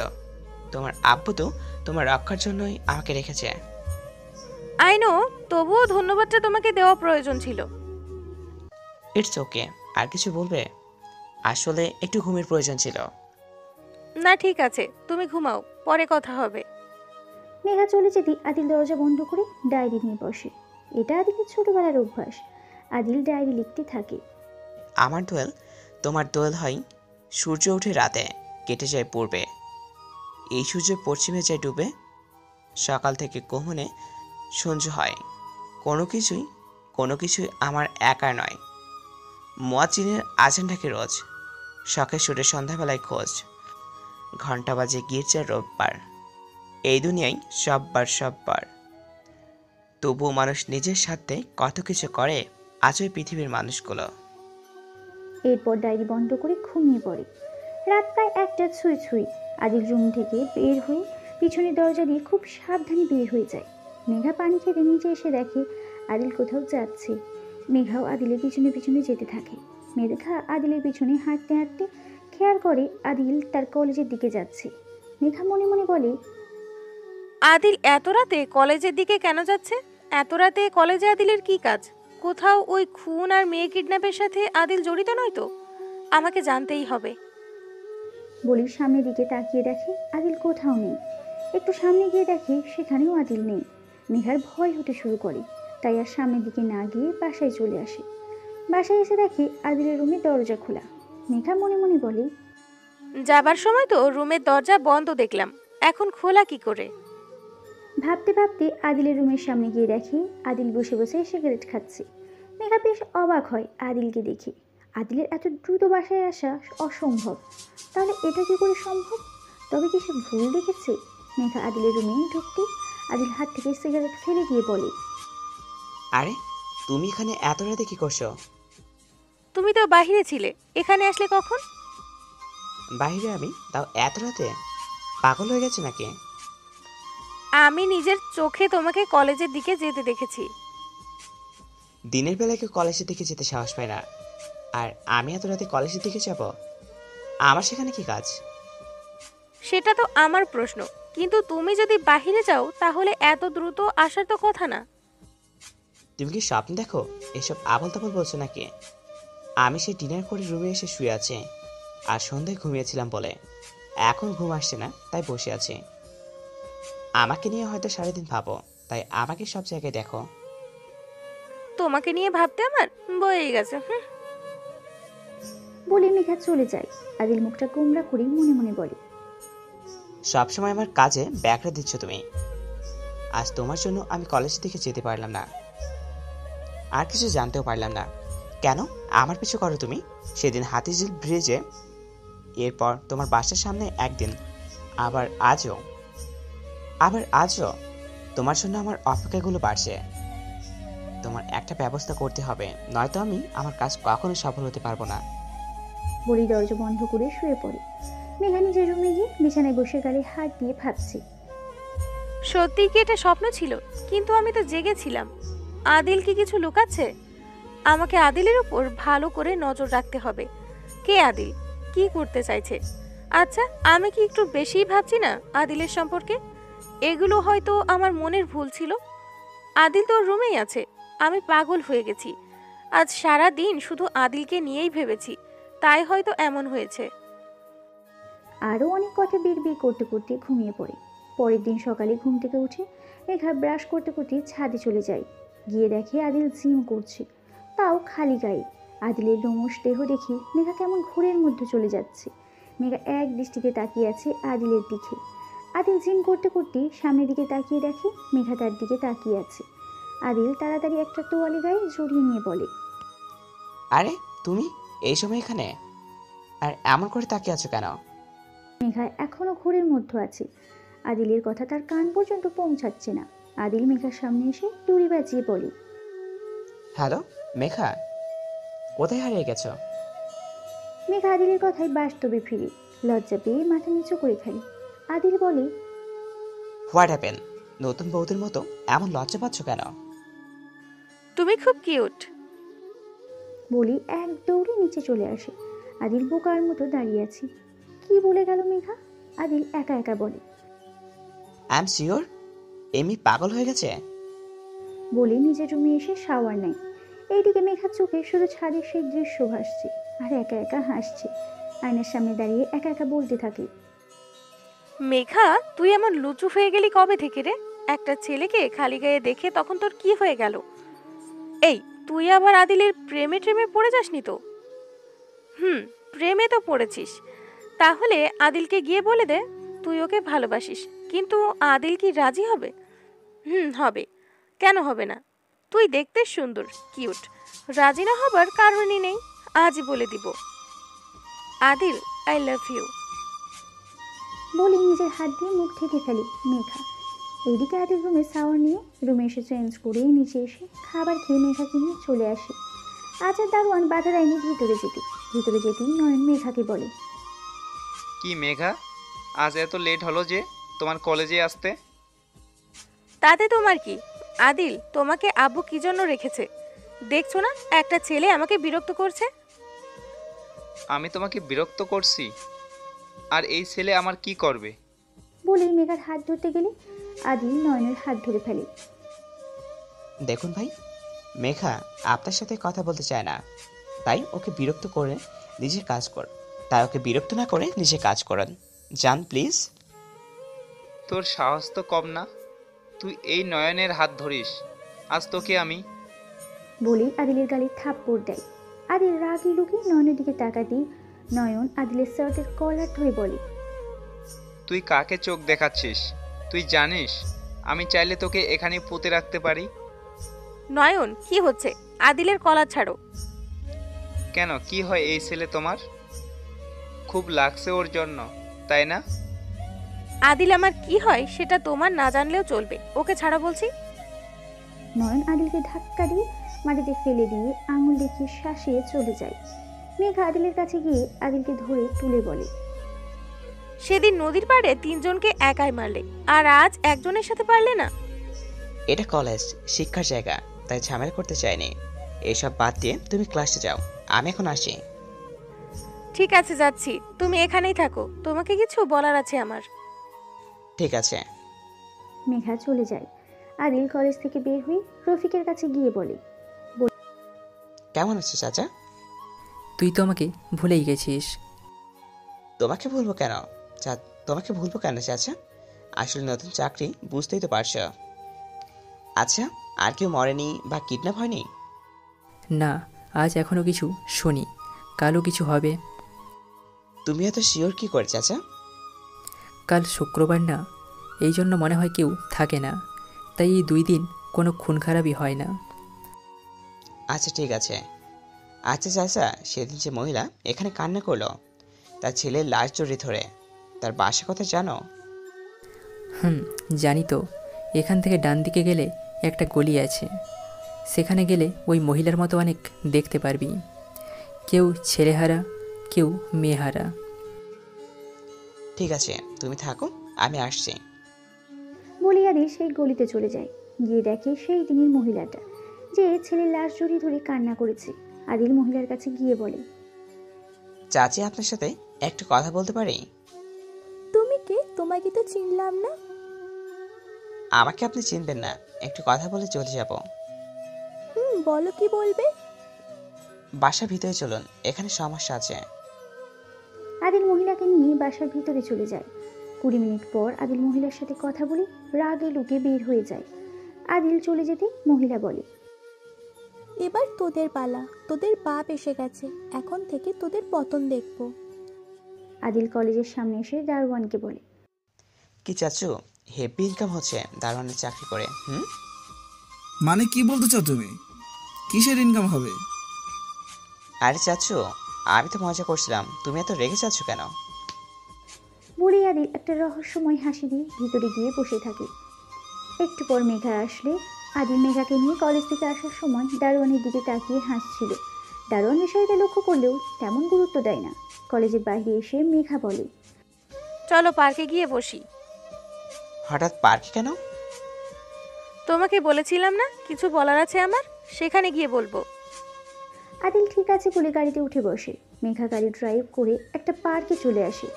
তোমার আব্বু তো তোমার রক্ষার জন্যই আমাকে রেখেছে।
আই নো, তবুও ধন্যবাদটা তোমাকে দেওয়া প্রয়োজন ছিল।
It's okay. আর কিছু বলবে? আসলে একটু ঘুমের প্রয়োজন ছিল।
না ঠিক আছে, তুমি ঘুমাও, পরে কথা হবে।
মেঘা চলে যেতে আদিল দরজা বন্ধ করে ডায়েরি নিয়ে বসে। এটা আদিলের ছোটবেলার অভ্যাস। আদিল ডায়েরি লিখতে থাকে।
আমার দোয়েল তোমার দোয়েল হয় সূর্য ওঠে রাতে, কেটে যায় পূর্বে। এই সূর্য পশ্চিমে যায় ডুবে, সকাল থেকে গহনে সঞ্জ হয়। কোনো কিছুই আমার একার নয়। মুয়াজ্জিনের আজান ডাকে রোজ, শখের সুরে সন্ধ্যাবেলায় খোঁজ। ঘণ্টা বাজে গির্জার রোববার, এই দুনিয়ায় সববার। তবুও মানুষ নিজের সাথে কত কিছু করে আজও পৃথিবীর মানুষগুলো।
এরপর ডায়েরি বন্ধ করে ঘুমিয়ে পড়ে। রাত প্রায় 1টা ছুঁই। আদিল রুম থেকে বের হয়ে পিছনের দরজা দিয়ে খুব সাবধানে বের হয়ে যায়। মেঘা পানি খেতে নিচে এসে দেখে আদিল কোথাও যাচ্ছে। মেঘাও আদিলের পিছনে যেতে থাকে। মেঘা আদিলের পিছনে হাঁটতে হাঁটতে খেয়াল করে আদিল তার কলেজের দিকে যাচ্ছে। মেঘা মনে মনে বলে,
আদিল এত রাতে কলেজের দিকে কেন যাচ্ছে? এত রাতে কলেজে আদিলের কি কাজ? কোথাও ওই খুন আর মেয়ে কিডন্যাপের সাথে আদিল জড়িত নয় তো? আমাকে জানতেই হবে।
বলির সামনের দিকে তাকিয়ে দেখে আদিল কোথাও নেই। একটু সামনে গিয়ে দেখে সেখানেও আদিল নেই। মেঘার ভয় হতে শুরু করে, তাই আর সামনের দিকে না গিয়ে বাসায় চলে আসে। বাসায় এসে দেখে আদিলের রুমে দরজা খোলা। মেঘা মনে মনে বলে,
যাবার সময় তো রুমের দরজা বন্ধ দেখলাম, এখন খোলা কি করে?
ভাবতে ভাবতে আদিলের রুমের সামনে গিয়ে দেখে আদিল বসে বসে সিগারেট খাচ্ছে। মেঘা বেশ অবাক হয় আদিলকে দেখে। আদিলের এত দ্রুত বাসায় আসা অসম্ভব। তাহলে এটা কি করে সম্ভব? তবে কি সে ভুল দেখেছে? মেঘা আদিলের রুমে ঢুকতে আদিল হাত থেকে সিগারেট ফেলে দিয়ে বলে,
আরে তুমি এখানে এত রাতে কি করছো?
তুমি তো বাইরে ছিলে, এখানে আসলে কখন?
বাইরে আমি, তাও এত রাতে? পাগল হয়ে গেছে নাকি?
আমি নিজের চোখে তোমাকে কলেজের দিকে যেতে দেখেছি।
দিনের বেলায় কেউ কলেজের দিকে যেতে সাহস পায় না, আর আমি এত রাতে কলেজের দিকে যাব? আমার সেখানে কি কাজ?
সেটা তো আমার প্রশ্ন, কিন্তু তুমি যদি বাইরে যাও তাহলে এত দ্রুত আসার তো কথা না।
তুমি কি স্বপ্ন দেখো? এসব আবল তাবল বলছো নাকি? আমি সে ডিনার করে রুমে এসে শুয়ে আছি, আর সন্ধ্যায় ঘুমিয়েছিলাম বলে এখন ঘুম আসছে না, তাই বসে আছি। আমাকে নিয়ে হয়তো সারাদিন ভাবো, তাই আমাকে সব জায়গায় দেখো।
তোমাকে নিয়ে ভাবতে আমার বয়ে গেছে।
বলে মেঘা চলে যায়। আদিল মুখটা গোমরা করে মনে মনে বলে,
সবসময় আমার কাজে ব্যাকরা দিচ্ছ তুমি। আজ তোমার জন্য আমি কলেজের দিকে যেতে পারলাম না, আর কিছু জানতেও পারলাম না। কেন আমার পিছু করো তুমি? সেদিন হাতিঝিল ব্রিজে, এরপর তোমার বাসার সামনে একদিন, আবার আজও তোমার জন্য আমার অপেক্ষাগুলো বাড়ছে। তোমার একটা ব্যবস্থা করতে হবে, নয়তো আমি আমার কাজ কখনো সফল হতে পারবো না।
বলি দরজা বন্ধ করে শুয়ে পড়ে। মেঘা নিজের রুমে গিয়ে বিছানায় বসে গালে হাত দিয়ে ভাবছে,
সত্যি কি এটা স্বপ্ন ছিল? কিন্তু আমি তো জেগেছিলাম। আদিল কি কিছু লুকাচ্ছে? আমাকে আদিলের উপর ভালো করে নজর রাখতে হবে। কে আদিল? কি করতে চাইছে? আচ্ছা, আমি কি একটু বেশিই ভাবছি না আদিলের সম্পর্কে? এগুলো হয়তো আমার মনের ভুল ছিল। আদিল তো রুমেই আছে, আমি পাগল হয়ে গেছি। আজ সারা দিন শুধু আদিলকে নিয়েই ভেবেছি, তাই হয়তো এমন হয়েছে।
আরও অনেক কথা বিড়বিড় করতে করতে ঘুমিয়ে পড়ে। পরের দিন সকালে ঘুম থেকে উঠে মেঘা ব্রাশ করতে করতে ছাদে চলে যায়। গিয়ে দেখে আদিল জিম করছে, তাও খালি গায়ে। আদিলের লোমশ দেহ দেখে মেঘা কেমন ঘোরের মধ্যে চলে যাচ্ছে। মেঘা এক দৃষ্টিতে তাকিয়ে আছে আদিলের দিকে। আদিল জিম করতে করতে সামনের দিকে তাকিয়ে দেখে মেঘা তার দিকে তাকিয়ে আছে। আদিল তাড়াতাড়ি একটা তোয়ালে গায়ে জড়িয়ে নিয়ে বলে,
আরে তুমি এই সময় এখানে? আর এমন করে তাকিয়ে আছো কেন?
মেঘা এখনো ঘোরের মধ্যে আছে। আদিলের কথা তার কান পর্যন্ত পৌঁছাচ্ছে না। আদিল মেঘার সামনে এসে দড়ি বাজিয়ে বলে,
হ্যালো মেঘা, কোথায় হারিয়ে গেছো?
মেঘা আদিলের কথায় বাস্তবে ফিরে লজ্জা পেয়ে মাথা নিচু করে ফেলে। আদিল বলে,
হোয়াট হ্যাপেন? নতুন বউদের মতো এমন লজ্জা পাচ্ছ কেন?
তুমি খুব কিউট।
বলি এক দৌড়ে নিচে চলে আসে। আদিল বোকার মতো দাঁড়িয়ে আছে। কি বলে গেল মেঘা? আদিল একা একা বলে,
আই এম শিওর এমনি পাগল হয়ে গেছে।
বলে নিজের রুমে এসে শাওয়ার নেয়। এইদিকে মেঘার চোখে শুধু ছাদের সেই দৃশ্য ভাসছে আর একা একা হাসছে। আয়নার সামনে দাঁড়িয়ে একা একা বলতে থাকে,
মেঘা, তুই এমন লুচু হয়ে গেলি কবে থেকে রে? একটা ছেলেকে খালি গায়ে দেখে তখন তোর কি হয়ে গেল? এই, তুই আবার আদিলের প্রেমে ট্রেমে পড়ে যাসনি তো? প্রেমে তো পড়েছিস। তাহলে আদিলকে গিয়ে বলে দে তুই ওকে ভালোবাসিস। কিন্তু আদিল কি রাজি হবে? হবে। কেন হবে না? তুই দেখতে সুন্দর, কিউট। রাজি না হবার কারণই নেই। আজই বলে দিব, আদিল আই লাভ ইউ।
বলে নিজের হাত দিয়ে মুখ ঢেকে ফেলে মেঘা। এইদিকে আদিল রুমে শাওয়ার নিয়ে রুমে এসে চেঞ্জ করে নিচে এসে খাবার খেয়ে মেঘাকে নিয়ে চলে আসে। আজ আর দারোয়ান বাধা দেয়নি ভিতরে যেতেই নয়ন মেঘাকে বলে,
কি মেঘা, আজ এত লেট হলো যে তোমার কলেজে আসতে?
তাতে তোমার কি? আদিল তোমাকে আব্বু কি জন্য রেখেছে দেখছো না? একটা ছেলে আমাকে বিরক্ত করছে।
আমি তোমাকে বিরক্ত করছি? আর এই ছেলে আমার কি করবে?
বলে মেঘার হাত ধরতে গেলে আদিল নয়নের হাত ধরে ফেলে।
দেখুন ভাই, মেঘা আপনার সাথে কথা বলতে চায় না, তাই ওকে বিরক্ত করে নিজের কাজ কর। তাই ওকে বিরক্ত না করে নিজে কাজ করেন। যান প্লিজ।
তোর সাহস তো কম না, তুই এই নয়নের হাত ধরিস? আজ তোকে আমি।
বলেই আদিলের গালে থাপ্পড় দেয়। আদিল রাগি লুকিয়ে নয়নের দিকে তাকাতেই নয়ন আদিলের শার্টের কলার ধরে বলে,
তুই কাকে চোখ দেখাচ্ছিস? তুই জানিস আমি চাইলে তোকে এখানে পুঁতে রাখতে পারি।
নয়ন, কি হচ্ছে? আদিলের কলার ছাড়ো।
কেন, কি হয় এই ছেলে তোমার? খুব লাগছে ওর জন্য, তাই না?
আদিল আমার কি হয় সেটা তোমার না জানলেও চলবে। ওকে ছাড়া বলছি।
নয়ন আদিলকে ধাক্কা দিয়ে মাটিতে ফেলে দিয়ে আঙুল দেখিয়ে শাসিয়ে চলে যায়। মেঘা আদিলের কাছে গিয়ে আদিলকে ধরে তুলে বলে,
সেদিন নদীর পাড়ে 3 জনকে একাই মারলে, আর আজ একজনের সাথে পারলে না।
এটা কলেজ, শিক্ষার জায়গা, তাই ঝামেলা করতে চাইনি। এসব বাদ দিয়ে তুমি ক্লাসে যাও, আমি এখন আসি।
ঠিক আছে, যাচ্ছি। তুমি এখানেই থাকো, তোমাকে কিছু বলার আছে আমার।
ঠিক আছে।
মেঘা চলে যায়। আদিল কলেজ থেকে বের হয়ে রফিকের কাছে গিয়ে বলে,
কেমন আছো চাচা?
তুই তো আমাকে ভুলেই গেছিস।
তোমাকে ভুলবো কেন চাচা? আসলে নতুন চাকরি, বুঝতেই তো পারছো। আচ্ছা, আর কেউ মরেনি বা কিডন্যাপ হয়নি?
না, আজ এখনো কিছু শুনি, কালও কিছু হবে।
তুমি এত শিওর কি করে চাচা?
কাল শুক্রবার না, এই জন্য মনে হয় কেউ থাকে না, তাই এই 2 দিন কোনো খুন খারাপই হয় না।
আচ্ছা ঠিক আছে। আচ্ছা চাচা, সেদিন যে মহিলা এখানে কান্না করলো, তার ছেলের লাশ জড়িয়ে ধরে, তার বাসা কথা জানো?
জানি তো। এখান থেকে ডান দিকে গেলে একটা গলি আছে, সেখানে গেলে ওই মহিলার মতো অনেক দেখতে পারবি। কেউ ছেলেহারা, কেউ মেয়েহারা।
ঠিক আছে, তুমি থাকো, আমি আসছি।
বলে আদিল সেই গলিতে চলে যায়। গিয়ে দেখে সেই দিনের মহিলাটা, যে ছেলের লাশ জড়িয়ে ধরে কান্না করেছে। আদিল মহিলার কাছে গিয়ে বলে,
চাচি আপনার সাথে একটু কথা বলতে পারি?
তুমি কে? তোমাকে তো চিনলাম না।
আমাকে আপনি চিনবেন না, একটু কথা বলে চলে যাব।
বলো, কি বলবে?
বাসার ভিতরে চলুন, এখানে সমস্যা আছে। আদিল মহিলাকে নিয়ে বাসার ভিতরে চলে যায়। 20 মিনিট পর আদিল মহিলার সাথে কথা বলে রাগে লুকে বের হয়ে যায়। আদিল চলে যেতে মহিলা বলে,
এবার তোদের পালা, তোদের বাপ এসে গেছে, এখন থেকে তোদের পতন দেখব।
আদিল কলেজের সামনে এসে দারোয়ানকে বলে,
কি চাচু, হেভি ইনকাম হচ্ছে দারোয়ানের চাকরি করে?
মানে কি বলতে চাও তুমি? কিসের ইনকাম হবে?
আরে চাচু, আমি তো মজা করছিলাম, তুমি এত রেগে যাচ্ছ কেন?
বলে আদিল একটা রহস্যময় হাসি দিয়ে ভিতরে গিয়ে বসে থাকে। একটু পর মেঘা আসলে আদিল মেঘাকে নিয়ে কলেজ থেকে আসার সময় দারোয়ানের দিকে তাকিয়ে হাসছিল। দারোয়ান বিষয়টা লক্ষ্য করলেও তেমন গুরুত্ব দেয় না। কলেজের বাইরে এসে মেঘা বলে,
চলো পার্কে গিয়ে বসি।
হঠাৎ পার্কে কেন?
তোমাকে বলেছিলাম না কিছু বলার আছে আমার, সেখানে গিয়ে বলবো।
আদিল ঠিক আছে বলে গাড়িতে উঠে বসে। মেঘা গাড়ি ড্রাইভ করে একটা পার্কে চলে আসে।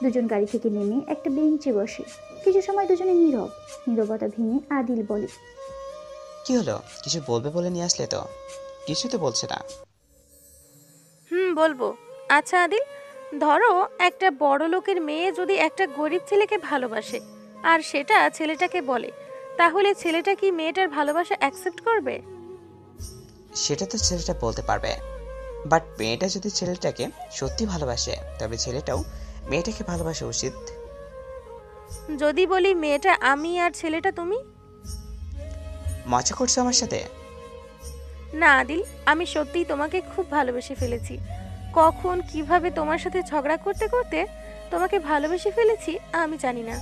দুজন গাড়ি থেকে নেমে একটা বেঞ্চে বসে। কিছু সময় দুজনে নীরব। নীরবতা ভেঙে আদিল বলে,
কি হলো, কিছু বলবে বলে নিয়ে আসলে তো? কিছু তো বলছে না।
বলবো। আচ্ছা আদিল, ধরো একটা বড় লোকের মেয়ে যদি একটা গরিব ছেলেকে ভালোবাসে আর সেটা ছেলেটাকে বলে, তাহলে ছেলেটা কি মেয়েটার ভালোবাসা অ্যাকসেপ্ট করবে?
সেটা তো ছেলেটা বলতে পারবে, বাট মেয়েটা যদি ছেলেটাকে সত্যি ভালোবাসে তবে ছেলেটাও মেয়েটাকে ভালোবাসা উচিত।
যদি বলি মেয়েটা আমি আর ছেলেটা তুমি?
মজা করছো আমার সাথে?
না আদিল, আমি সত্যিই তোমাকে খুব ভালোবেসে ফেলেছি। কখন কিভাবে তোমার সাথে ঝগড়া করতে করতে তোমাকে ভালোবেসে ফেলেছি আমি জানি না।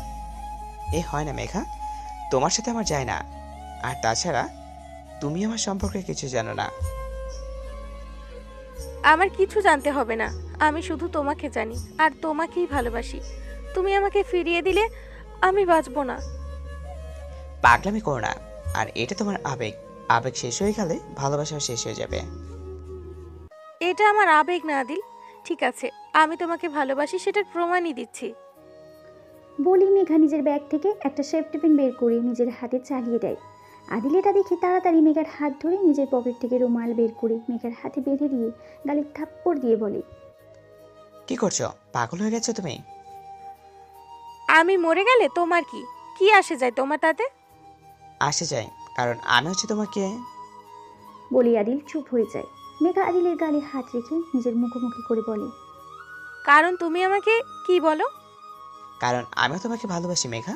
এ হয় না মেঘা, তোমার সাথে আমার যায় না। আর তাছাড়া তুমি আমার সম্পর্কে কিছু জানো না।
আমার কিছু জানতে হবে না, আমি শুধু তোমাকে জানি আর তোমাকেই ভালোবাসি। তুমি আমাকে ফিরিয়ে দিলে আমি বাঁচবো না।
পাগলামি করো না। আর এটা তোমার আবেগ, আবেগ শেষ হয়ে গেলে ভালোবাসা শেষ হয়ে যাবে।
এটা আমার আবেগ না আদিল। ঠিক আছে, আমি তোমাকে ভালোবাসি, সেটার প্রমাণই দিচ্ছি।
বলি মেঘা নিজের ব্যাগ থেকে একটা সেফটি পিন বের করে নিজের হাতে চালিয়ে দেয়। আদিল এটা দেখে তাড়াতাড়ি মেঘার হাত ধরে নিজের পকেট থেকে রুমাল বের করে মেঘার হাতে বেঁধে দিয়ে গালে থাপ্পড় দিয়ে বলে,
কি করছো? পাগল হয়ে গেছো তুমি?
আমি মরে গেলে তোমার কি কি আসে যায় তোমার তাতে?
আসে যায়, কারণ আমি হচ্ছে তোমাকে।
বলি আদিল চুপ হয়ে যায়। মেঘা আদিলের গালে হাত রেখে নিজের মুখোমুখি করে বলে,
কারণ তুমি আমাকে কি বলো?
কারণ আমিও তোমাকে ভালোবাসি মেঘা।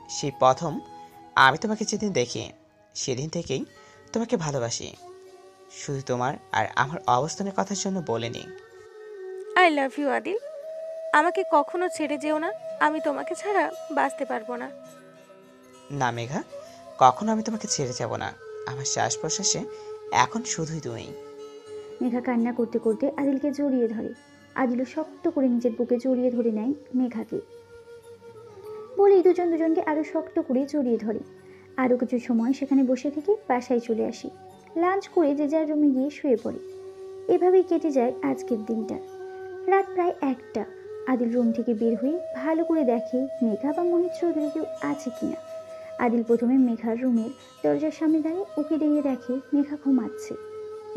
সেই প্রথম আমি তোমাকে যেদিন দেখি সেদিন থেকেই তোমাকে ভালোবাসি। শুধু তোমার আর আমার অবস্থানের কথার জন্য বলিনি।
আই লাভ ইউ আদিল, আমাকে কখনো ছেড়ে যেও না, আমি তোমাকে ছাড়া বাঁচতে পারবো না।
না মেঘা, কখনো আমি তোমাকে ছেড়ে যাব না। আমার শ্বাস প্রশ্বাসে এখন শুধুই তুমি।
মেঘা কান্না করতে করতে আদিলকে জড়িয়ে ধরে। আদিলও শক্ত করে নিজের বুকে জড়িয়ে ধরে নেয় মেঘাকে। বলি দুজন দুজনকে আরো শক্ত করে জড়িয়ে ধরে। আরো কিছু সময় সেখানে বসে থেকে বাসায় চলে আসি। লাঞ্চ করে যে যার রুমে গিয়ে শুয়ে পড়ে। এভাবেই কেটে যায় আজকের দিনটা। রাত প্রায় 1টা। আদিল রুম থেকে বের হয়ে ভালো করে দেখে মেঘা বা মোহিত চৌধুরী কেউ আছে কিনা। আদিল প্রথমে মেঘার রুমের দরজার সামনে দাঁড়িয়ে উকি দিয়ে দেখে মেঘা ঘুমাচ্ছে।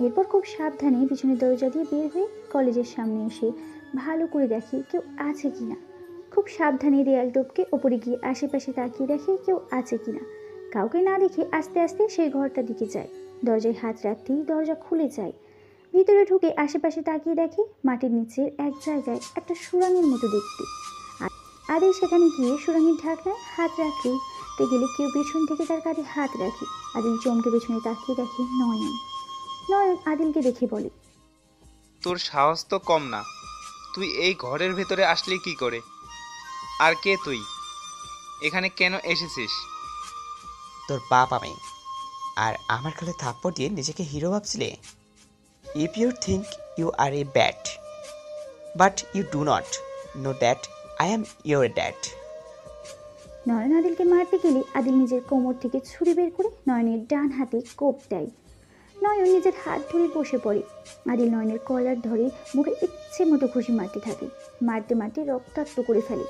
এরপর খুব সাবধানে পিছনের দরজা দিয়ে বের হয়ে কলেজের সামনে এসে ভালো করে দেখে কেউ আছে কিনা। খুব সাবধানে দেয়াল টপকে ওপরে গিয়ে আশেপাশে তাকিয়ে দেখে কেউ আছে কিনা। কাউকে না দেখে আস্তে আস্তে সেই ঘরটার দিকে যায়। দরজায় হাত রাখতেই দরজা খুলে যায়। ভিতরে ঢুকে আশেপাশে তাকিয়ে দেখে মাটির নিচের এক জায়গায় একটা সুড়ঙ্গের মতো দেখতে। আদিল সেখানে গিয়ে সুড়ঙ্গের ঢাকনায় হাত রাখতেই গেলে কেউ পেছন থেকে তার কাঁধে হাত রাখে। আদিল চমকে পেছনে তাকিয়ে দেখে নয়ন। নয়ন আদিলকে দেখে বলে,
তোর সাহস তো কম না, তুই এই ঘরের ভেতরে আসলি কি করে? আর কে তুই? এখানে কেন এসেছিস?
তোর বাপ আমি। আর আমার গালে থাপ্পড় দিয়ে নিজেকে হিরো ভাবছিলে? If you think you are a bat, but you do not know that I am your dad.
Nayan আদিলকে মারতে গেলে আদিল নিজের কোমর থেকে ছুরি বের করে নয়নের ডান হাতে কোপ দেয়। নয়ন নিজের হাত ধরে বসে পড়ে। আদিল নয়নের কলার ধরে মুখে ইচ্ছে মতো খুশি মারতে থাকে। মারতে মারতে রক্তাক্ত করে ফেলে।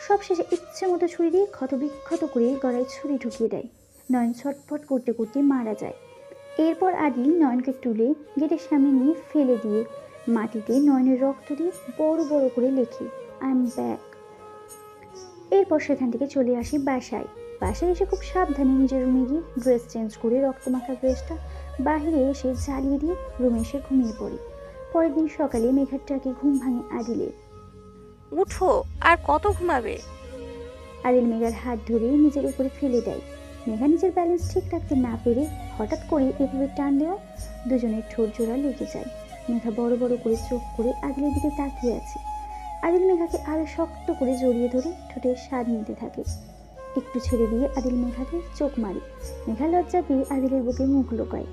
সবশেষে ইচ্ছে মতো ছুরি দিয়ে ক্ষতবিক্ষত করে গলায় ছুরি ঢুকিয়ে দেয়। নয়ন ছটফট করতে করতে মারা যায়। এরপর আদিল নয়নকে তুলে গেটের সামনে নিয়ে ফেলে দিয়ে মাটিতে নয়নের রক্ত দিয়ে বড় বড় করে লেখে আই এম ব্যাক। এরপর সেখান থেকে চলে আসি বাসায়। বাসায় এসে খুব সাবধানে নিজের রুমে গিয়ে ড্রেস চেঞ্জ করে রক্তমাখা ড্রেসটা বাহিরে এসে জ্বালিয়ে দিয়ে রুমে এসে ঘুমিয়ে পড়ি। পরের দিন সকালে মেঘার ট্রাকে ঘুম ভাঙে আদিলের।
উঠো, আর কত ঘুমাবে?
আদিল মেঘার হাত ধরে নিজের উপরে ফেলে দেয়। মেঘা নিজের ব্যালেন্স ঠিক রাখতে না পেরে হঠাৎ করে এভাবে টান দেওয়া দুজনের ঠোঁট জোড়া লেগে যায়। মেঘা বড় বড় করে চোখ করে আদিলের দিকে তাকিয়ে আছে। আদিল মেঘাকে আরো শক্ত করে জড়িয়ে ধরে ঠোঁটের স্বাদ নিতে থাকে। একটু ছেড়ে দিয়ে আদিল মেঘাকে চোখ মারে। মেঘা লজ্জা পেয়ে আদিলের বুকে মুখ লুকায়।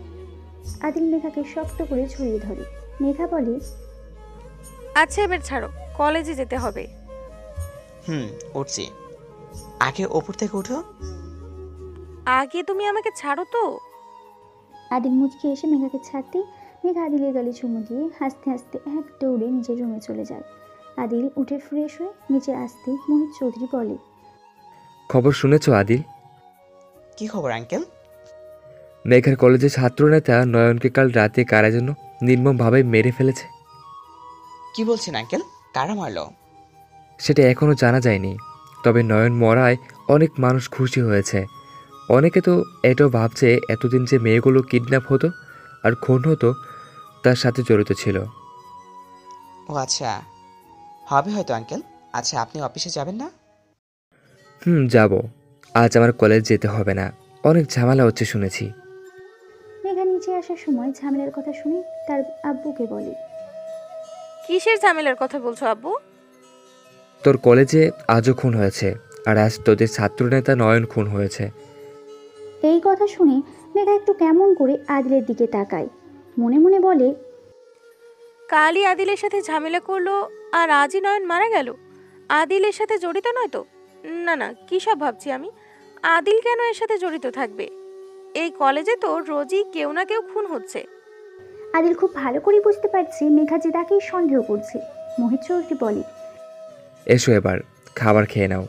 আদিল মেঘাকে শক্ত করে ছড়িয়ে ধরে। মেঘা বলে,
আচ্ছা এবার ছাড়ো, কলেজে যেতে হবে।
উঠছি। আগে ওপর থেকে উঠো।
আগে তুমি আমাকে ছাড়ো তো।
আদিল মুচকে এসে মেঘাকে ছাড়তে মেঘা আদিলের গালে চুমু দিয়ে হাসতে হাসতে এক দৌড়ে নিজের রুমে চলে যায়। আদিল উঠে ফ্রেশ হয়ে নিচে আসতে মোহিত চৌধুরী বলে,
খবর শুনেছ আদিল?
কি খবর আঙ্কেল?
মেঘার কলেজের ছাত্রনেতা নয়নকে কাল রাতে কারা যেন নির্মমভাবে মেরে ফেলেছে।
কি বলছেন আঙ্কেল? কারা মারলো?
সেটা এখনো জানা যায়নি, তবে নয়ন মরায় অনেক মানুষ খুশি হয়েছে। অনেকে তো এটাও ভাবছে এতদিন যে মেয়েগুলো কিডন্যাপ হতো আর খুন হতো তার সাথে জড়িত ছিল।
ও আচ্ছা, হবে হয়তো আঙ্কেল। আচ্ছা, আপনি অফিসে যাবেন না?
যাব। আজ আমার কলেজ যেতে হবে না, অনেক ঝামেলা হচ্ছে শুনেছি।
মেঘা নিচে আসার সময় ঝামেলার কথা শুনে তার আব্বুকে বলে,
কিসের ঝামেলার কথা বলছো আব্বু?
তোর কলেজে আজও খুন হয়েছে, আর আজ তোদের ছাত্রনেতা নয়ন খুন হয়েছে।
এই কথা শুনে মেঘা একটু কেমন করে আদিলের দিকে তাকায়। মনে মনে বলে,
কালই আদিলের সাথে ঝামেলা করলো আর আজই নয়ন মারা গেল। আদিলের সাথে জড়িত নয় তো? না না, কী সব ভাবছি আমি। আদিল কেন এর সাথে জড়িত থাকবে? এই কলেজে তো রোজই কেউ না কেউ খুন হচ্ছে।
আদিল খুব ভালো করে বুঝতে পারছে মেঘা যে তাকেই সন্দেহ করছে। মোহিত চৌধুরী বলে,
এসো এবার খাবার খেয়ে নাও।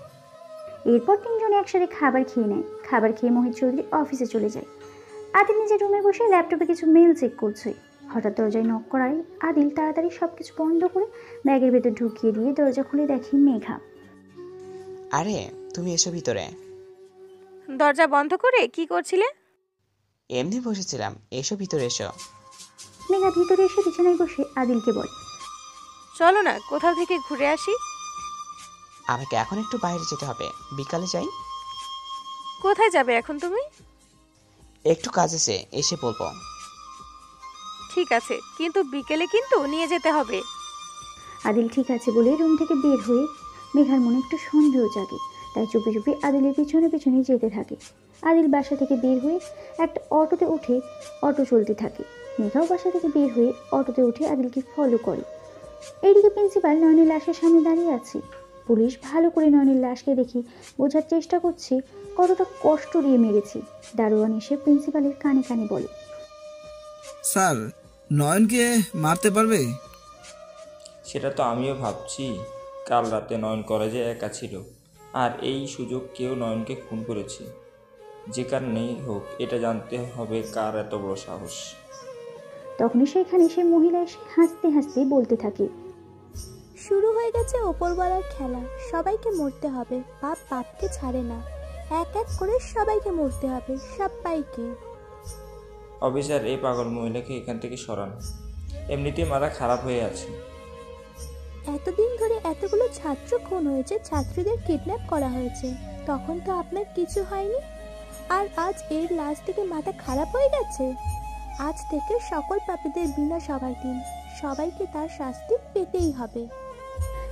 এরপর তিনজনে একসাথে খাবার খেয়ে নেয়। খাবার খেয়ে মোহিত চৌধুরী অফিসে চলে যায়। আদিল নিজের রুমে বসে ল্যাপটপে কিছু মেল চেক করছে। হঠাৎ দরজায় নক করায় আদিল তাড়াতাড়ি সব কিছু বন্ধ করে ব্যাগের ভেতর ঢুকিয়ে দিয়ে দরজা খুলে দেখে মেঘা।
আরে তুমি এসো ভিতরে।
দরজা বন্ধ করে কি করছিলে?
এমনি বসেছিলাম, এসো ভিতরে এসো।
মেঘা ভিতরে এসে বিছানায় বসে আদিলকে বলে,
চলো না কোথাও থেকে ঘুরে আসি।
আমাকে এখন একটু বাইরে যেতে হবে, বিকালে যাই।
কোথায় যাবে এখন তুমি?
একটু কাজ আছে, এসে বলবো।
ঠিক আছে, কিন্তু বিকেলে কিন্তু নিয়ে যেতে হবে।
আদিল ঠিক আছে বলে রুম থেকে বের হয়ে মেঘার মনে একটু সন্দেহ জাগে। তাই চুপি চুপি আদিলের পিছনে পিছনে যেতে থাকে। আদিল বাসা থেকে বের হয়ে একটা অটোতে উঠে অটো চলতে থাকে। মেঘাও বাসা থেকে বের হয়ে অটোতে উঠে আদিলকে ফলো করে। এইদিকে প্রিন্সিপাল নয়নের লাশের সামনে দাঁড়িয়ে আছে। পুলিশ ভালো করে নয়নের লাশকে দেখে বোঝার চেষ্টা করছে কতটা কষ্ট দিয়ে মেরেছে। দারোয়ান এসে প্রিন্সিপালের কানে কানে বলে,
স্যার, নয়নকে মারতে পারবে?
সেটা তো আমিও ভাবছি। কাল রাতে নয়ন কলেজে একা ছিল, আর এই সুযোগ কেউ নয়নকে খুন করেছে। যে কারণেই হোক, এটা জানতে হবে কার এত বড় সাহস।
তখনই সেখানে সে মহিলা এসে হাসতে হাসতে বলতে থাকে,
শুরু হয়ে গেছে ওপরওয়ালার খেলা। সবাইকে মরতে হবে, বাপ বাপকে ছাড়ে না। এক এক করে সবাইকে মরতে হবে, সবাইকে।
অফিসার, এই পাগল মহিলাকে এখান থেকে সরান। এমনিতেই মাথা খারাপ হয়ে আছে।
এতদিন ধরে এতগুলো ছাত্র খুন হয়েছে, ছাত্রীদের কিডন্যাপ করা হয়েছে, তখন তো আপনার কিছু হয়নি। আর আজ এর লাশ থেকে মাথা খারাপ হয়ে গেছে। আজ থেকে সকল পাপীদের বিনা সভায় দিন, সবাইকে তার শাস্তি পেতেই হবে।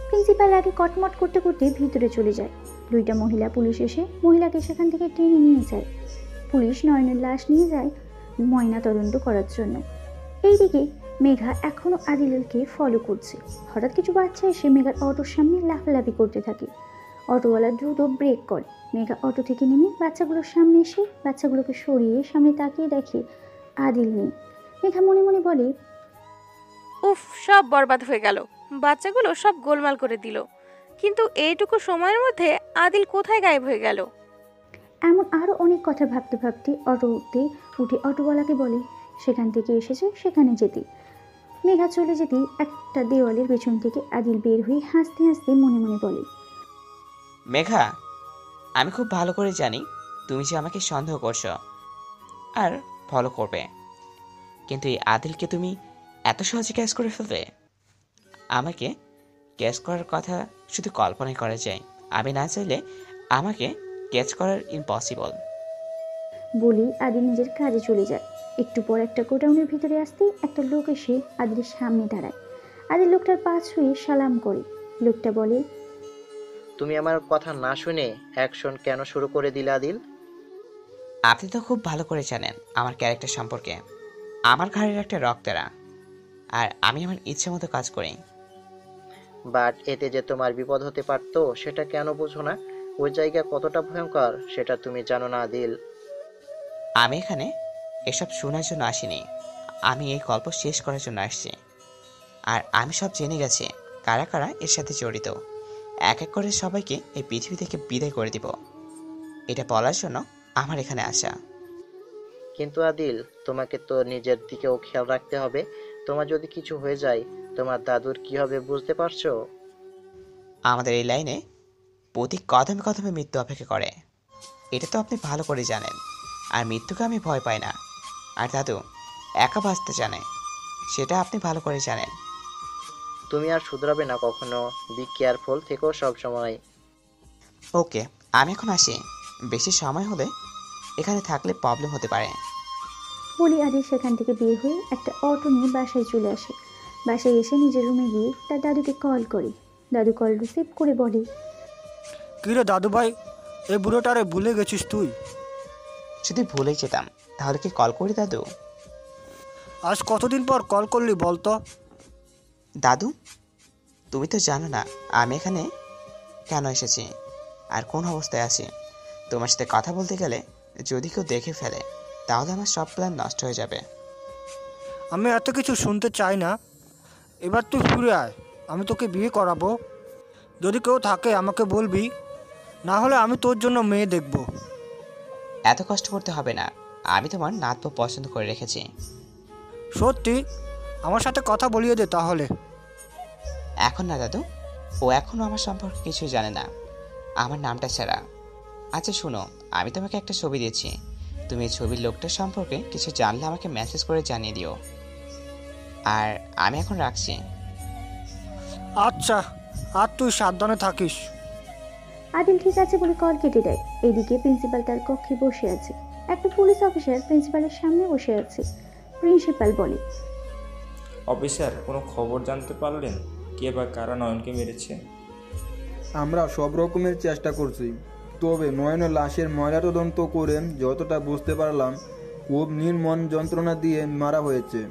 প্রিন্সিপাল আগে কটমট করতে করতে ভিতরে চলে যায়। দুইটা মহিলা পুলিশ এসে মহিলাকে সেখান থেকে টেনে নিয়ে যায়। পুলিশ নয়নের লাশ নিয়ে যায় ময়না তদন্ত করার জন্য। এইদিকে মেঘা এখনো আদিলকে ফলো করছে। হঠাৎ কিছু বাচ্চা এসে মেঘার অটোর সামনে লাফালাফি করতে থাকে। অটোওয়ালা দ্রুত ব্রেক করে। মেঘা অটো থেকে নেমে বাচ্চাগুলোর সামনে এসে বাচ্চাগুলোকে সরিয়ে সামনে তাকিয়ে দেখে আদিল নেই। মেঘা মনে মনে বলে,
উফ, সব বরবাদ হয়ে গেল। বাচ্চাগুলো সব গোলমাল করে দিল। কিন্তু এইটুকু সময়ের মধ্যে আদিল কোথায় গায়েব হয়ে গেল?
এমন আরও অনেক কথা ভাবতে ভাবতে অটোতে উঠে অটোওয়ালাকে বলে সেখান থেকে এসেছে সেখানে যেতে। মেঘা চলে যেতেই একটা দেওয়ালের পেছন থেকে আদিল বের হয়ে হাসতে হাসতে মনে মনে বলে,
মেঘা, আমি খুব ভালো করে জানি তুমি যে আমাকে সন্দেহ করছো আর ফলো করবে, কিন্তু এই আদিলকে তুমি এত সহজে ক্যাচ করে ফেলবে? আমাকে ক্যাচ করার কথা শুধু কল্পনাই করা যায়, আমি না চাইলে আমাকে ক্যাচ করার ইম্পসিবল।
বলেই আদিল নিজের কাজে চলে যায়। একটু পর একটা গোডাউনের ভিতরে আসতেই একটা লোক এসে আদিলের সামনে দাঁড়ায়। আদিল লোকটার পা ছুঁয়ে সালাম করে। লোকটা বলে,
তুমি আমার কথা না শুনে অ্যাকশন কেন শুরু করে দিলে আদিল?
আপনি তো খুব ভালো করে জানেন আমার ক্যারেক্টার সম্পর্কে। আমার ঘরের একটা রক্তেরা, আর আমি আমার ইচ্ছে মতো কাজ করি।
বাট এতে যে তোমার বিপদ হতে পারতো সেটা কেন বুঝো না? ওই জায়গা কতটা ভয়ঙ্কর সেটা তুমি জানো না আদিল?
আমি এখানে এসব শোনার জন্য আসিনি, আমি এই গল্প শেষ করার জন্য আসছি। আর আমি সব জেনে গেছি কারা কারা এর সাথে জড়িত। এক এক করে সবাইকে এই পৃথিবী থেকে বিদায় করে দিব, এটা বলার জন্য আমার এখানে আসা।
কিন্তু আদিল, তোমাকে তো নিজের দিকেও খেয়াল রাখতে হবে। তোমার যদি কিছু হয়ে যায় তোমার দাদুর কি হবে বুঝতে পারছো?
আমাদের এই লাইনে প্রতি কদমে কদমে মৃত্যু অপেক্ষা করে, এটা তো আপনি ভালো করে জানেন। আর মৃত্যুকে আমি ভয় পাই না, আর দাদু একা বাঁচতে জানে, সেটা আপনি ভালো করে জানেন।
তুমি আর শুধরাবে না কখনো। বি কেয়ারফুল থেকো সব সময়।
ওকে, আমি এখন আসি। বেশি সময় হলে এখানে থাকলে প্রবলেম হতে পারে।
বলি আদিল সেখান থেকে বের হয়ে একটা অটো নিয়ে বাসায় চলে আসে। বাসায় এসে নিজের রুমে গিয়ে তার দাদুকে কল করে। দাদু কল রিসিভ করে বলে,
কিরে দাদু ভাই, এই বুড়োটারে ভুলে গেছিস তুই?
যদি ভুলেই যেতাম তাহলে কি কল করি দাদু?
আজ কতদিন পর কল করলি বলতো?
দাদু, তুমি তো জানো না আমি এখানে কেন এসেছি আর কোন অবস্থায় আছি। তোমার সাথে কথা বলতে গেলে যদি কেউ দেখে ফেলে তাহলে আমার সব প্ল্যান নষ্ট হয়ে যাবে।
আমি এত কিছু শুনতে চাই না। এবার তুই ফিরে আয়, আমি তোকে বিয়ে করাবো। যদি কেউ থাকে আমাকে বলবি, না হলে আমি তোর জন্য মেয়ে দেখব।
এত কষ্ট করতে হবে না, আমি তোমার নাতবো পছন্দ করে রেখেছি।
সত্যি? আমার সাথে কথা বলিয়ে দে তাহলে।
এখন না দাদু, ও এখনো আমার সম্পর্কে কিছুই জানে না, আমার নামটা ছাড়া। আচ্ছা শোনো, আমি তোমাকে একটা ছবি দিয়েছি, তুমি এই ছবির লোকটার সম্পর্কে কিছু জানলে আমাকে মেসেজ করে জানিয়ে দিও। আর আমি এখন রাখছি।
আচ্ছা, আর তুই সাবধানে থাকিস।
আদিল ঠিক আছে বলে কল কেটে দেয়। এইদিকে প্রিন্সিপাল তার কক্ষে বসে আছে। একটা পুলিশ অফিসার প্রিন্সিপালের সামনে বসে আছে। প্রিন্সিপাল বলে,
অফিসার, কোনো খবর জানতে পারলেন কে বা কারা নয়নকে মেরেছে?
আমরা সব রকমের চেষ্টা করছি, তবে নয়নের লাশের ময়লা তদন্ত করে যতটা বুঝতে পারলাম খুব নির্মম যন্ত্রণা দিয়ে মারা হয়েছে।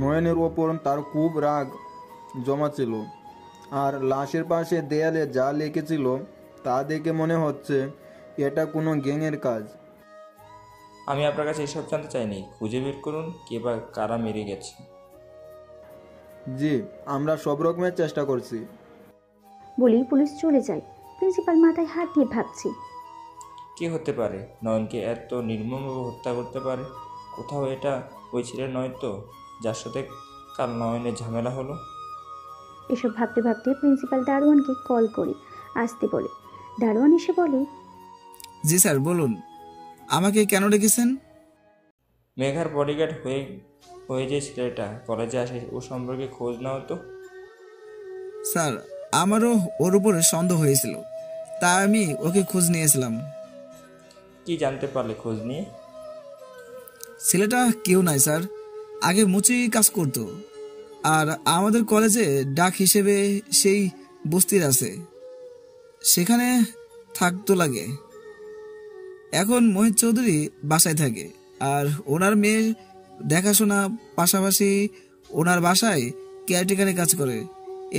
নয়নের ওপর তার খুব রাগ জমা ছিল, আর লাশের পাশে দেয়ালে যা লিখেছিল তা দেখে মনে হচ্ছে এটা কোনো গ্যাংয়ের কাজ।
আমি আপনার কাছে এসব জানতে চাইনি, খুঁজে বের করুন কে বা কারা মেরে গেছে।
জি, আমরা সব রকমের চেষ্টা করছি।
বলেই পুলিশ চলে যায়। প্রিন্সিপাল মাথায় হাত দিয়ে ভাবছে,
কে হতে পারে নয়নকে এত নির্মমভাবে হত্যা করতে পারে? কোথাও এটা ওই ছেলে নয় তো, যার সাথে কাল নয়নের ঝামেলা হলো?
এসব ভাবতে ভাবতে প্রিন্সিপাল দারোয়ানকে কল করে আসতে বলে। দারোয়ান এসে বলে,
জি স্যার বলুন, আমাকে কেন ডেকেছেন?
মেঘার বডিগার্ড হয়ে যে ছেলেটা কলেজে আসে ও সম্পর্কে খোঁজ নাও তো।
স্যার, আমারও ওর উপরে সন্দেহ হয়েছিল, তাই আমি ওকে খোঁজ নিয়েছিলাম।
কি জানতে পারলে খোঁজ নিয়ে?
ছেলেটা কেউ নাই স্যার, আগে মুচি কাজ করতো, আর আমাদের কলেজে ডাক হিসেবে সেই বস্তির আছে, সেখানে থাকতো লাগে। এখন মোহিত চৌধুরী বাসায় থাকে, আর ওনার মেয়ে দেখাশোনা, পাশাপাশি ওনার বাসায় কেয়ারটেকারে কাজ করে।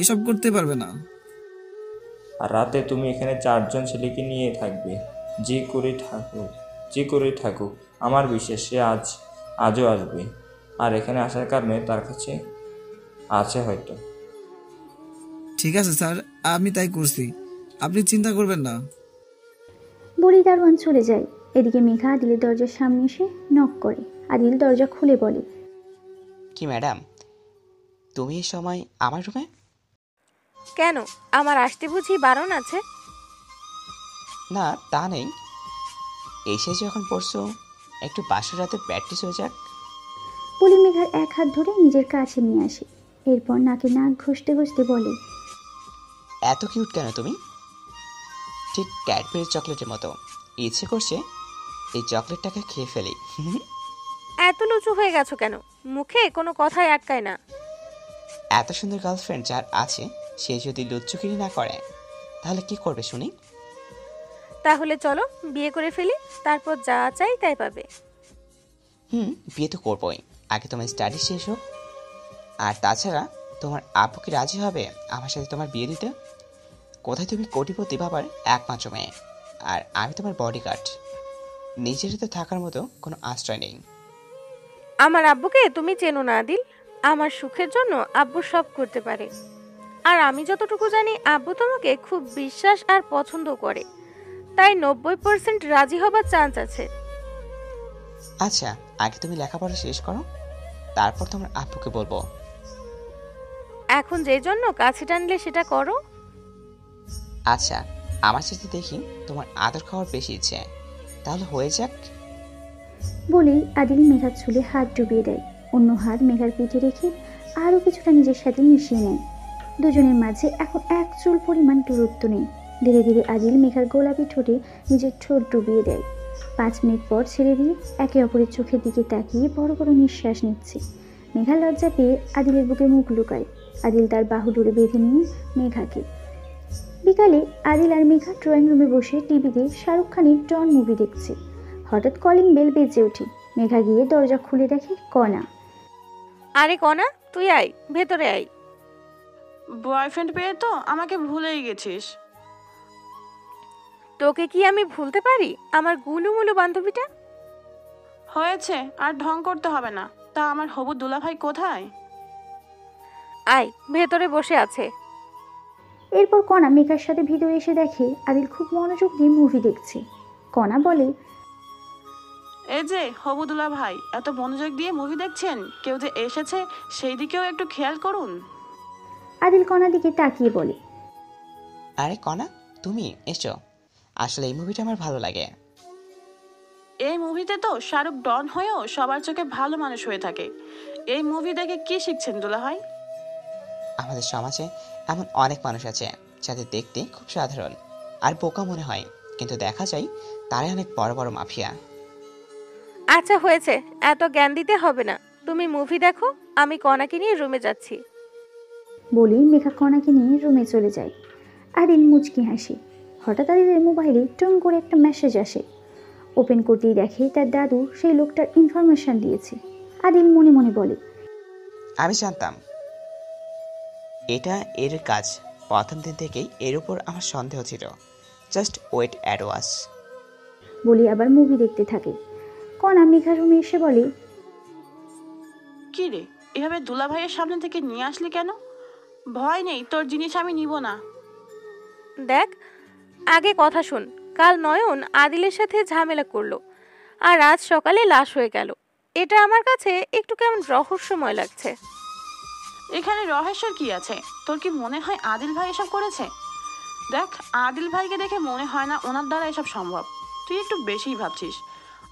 এসব করতে পারবে না।
আর রাতে তুমি এখানে 4 জন ছেলেকে নিয়ে থাকবে, যে করেই থাকুক আমার বিশ্বাস সে আজও আসবে। আর এখানে আসার কারণে তার কাছে আছে হয়তো।
ঠিক আছে স্যার, আমি তাই করছি, আপনি চিন্তা করবেন না।
বলি দারোয়ান চলে যায়। এদিকে মেঘা আদিলের দরজার সামনে এসে নক করে। আদিল দরজা খুলে বলে,
কি ম্যাডাম, তুমি এই সময় আমার রুমে?
কেন, আমার আসতে বুঝি বারণ আছে?
না তা নেই, এসে যখন পড়ছো একটু বাসর রাতে প্র্যাকটিস হয়ে যাক।
বলি মেঘার এক হাত ধরে নিজের কাছে নিয়ে আসে। এরপর নাকে নাক ঘষতে ঘষতে বলে,
এত কিউট কেন তুমি? ঠিক ক্যাডবেরি চকলেটের মতো, ইচ্ছে করছে এই চকলেটটাকে খেয়ে ফেলি।
এত লুচু হয়ে গেছো কেন? মুখে কোনো কথাই আটকায় না।
এত সুন্দর গার্লফ্রেন্ড যার আছে, সে যদি লুচ্চুগিরি না করে তাহলে কি করবে শুনি?
তাহলে চলো বিয়ে করে ফেলি, তারপর যা চাই তাই পাবে।
বিয়ে তো করবোই, আগে তোমার স্টাডি শেষ হোক। আর তাছাড়া তোমার আব্বু কি রাজি হবে আমার সাথে তোমার বিয়ে দিতে? কোথায় তুমি কোটিপতি বাবার একমাত্র মেয়ে, আর আমি তোমার বডিগার্ড। নিজের তো থাকার মতো কোনো আশ্রয় নেই।
আমার আব্বুকে তুমি চেনো না আদিল, আমার সুখের জন্য আব্বু সব করতে পারে। আর আমি যতটুকু জানি আব্বু তোমাকে খুব বিশ্বাস আর পছন্দ করে, তাই 90% রাজি হবার চান্স আছে।
আচ্ছা, আগে তুমি লেখাপড়া শেষ করো, তারপর তোমার আব্বুকে বলবো।
এখন যে জন্য কাছে টানলে সেটা করো।
আচ্ছা, আমার সাথে দেখি তোমার আদর খাওয়ার বেশি ইচ্ছে, তাহলে হয়ে যাক।
বলেই আদিল মেঘার চুলে হাত ডুবিয়ে দেয়, অন্য হাত মেঘার পিঠে রেখে আরও কিছুটা নিজের সাথে মিশিয়ে নেয়। দুজনের মাঝে এখন এক চুল পরিমাণ দূরত্ব নেই। ধীরে ধীরে আদিল মেঘার গোলাপি ঠোঁটে নিজের ঠোঁট ডুবিয়ে দেয়। 5 মিনিট পর ছেড়ে দিয়ে একে অপরের চোখের দিকে তাকিয়ে বড় বড় নিঃশ্বাস নিচ্ছে। মেঘা লজ্জা পেয়ে আদিলের বুকে মুখ লুকায়। আদিল তার বাহু ডোরে বেঁধে নিয়ে মেঘাকে। বিকালে আদিল আর মেঘা ড্রয়িং রুমে বসে টিভিতে শাহরুখ খানের ডন মুভি দেখছে। হঠাৎ কলিং বেল বেজে ওঠে। মেঘা গিয়ে দরজা খুলে দেখে কণা।
আরে কণা, তুই আয়, ভেতরে আয়।
বয়ফ্রেন্ড পেয়ে তো আমাকে ভুলেই গেছিস।
তোকে কি আমি ভুলতে পারি, আমার গুলুমুলু বান্ধবীটা?
হয়েছে, আর ঢং করতে হবে না। তা আমার হবু দুলাভাই কোথায়?
আয়, ভেতরে বসে আছে।
এরপর কণা মেঘার সাথে ভিতরে এসে দেখে আদিল খুব মনোযোগ দিয়ে মুভি দেখছে। কণা বলে,
এই যে হবু দুলাভাই, এত মনোযোগ দিয়ে মুভি দেখছেন, কেউ যে এসেছে সেই দিকেও একটু খেয়াল করুন।
আদিল কণার দিকে তাকিয়ে বলে,
আরে কণা, তুমি এসো, আসলে এই মুভিটা আমার ভালো লাগে।
এই মুভিতে তো শাহরুখ ডন হয়েও সবার চোখে ভালো মানুষ হয়ে থাকে। এই মুভি দেখে কি শিখছেন দুলাভাই?
আমাদের সমাজে এমন অনেক মানুষ আছে যাদের দেখতে খুব সাধারণ আর বোকা মনে হয়, কিন্তু দেখা যায় তারাই অনেক বড় বড় মাফিয়া।
আচ্ছা হয়েছে, এত জ্ঞান দিতে হবে না, তুমি মুভি দেখো, আমি কণাকে নিয়ে রুমে যাচ্ছি।
বলেই মেঘা কণাকে নিয়ে রুমে চলে যায়। আদিল মুচকি হাসে। হঠাৎ আদিলের মোবাইলে টং করে একটা মেসেজ আসে। ওপেন করতেই দেখে তার দাদু সেই লোকটার ইনফরমেশন দিয়েছে। আদিল মনে মনে বলে,
আমি জানতাম এটা এর কাজ, প্রথম দিন থেকেই এর উপর আমার সন্দেহ ছিল। জাস্ট ওয়েট অ্যাট ওয়াস।
বলে আবার মুভি দেখতে থাকে। কণা মেঘা রুমে এসে বলে,
কি রে, এভাবে দুলাভাইয়ের সামনে থেকে নিয়ে আসলি কেন? ভয় নেই, তোর জিনিস আমি নিব না।
দেখ, আগে কথা শোন। কাল নয়ন আদিলের সাথে ঝামেলা করলো, আর আজ সকালে লাশ হয়ে গেল। এটা আমার কাছে একটু কেমন রহস্যময় লাগছে।
এখানে রহস্যের কি আছে? তোর কি মনে হয় আদিল ভাই এসব করেছে? দেখ, আদিল ভাইকে দেখে মনে হয় না ওনার দ্বারা এসব সম্ভব। তুই একটু বেশিই ভাবছিস।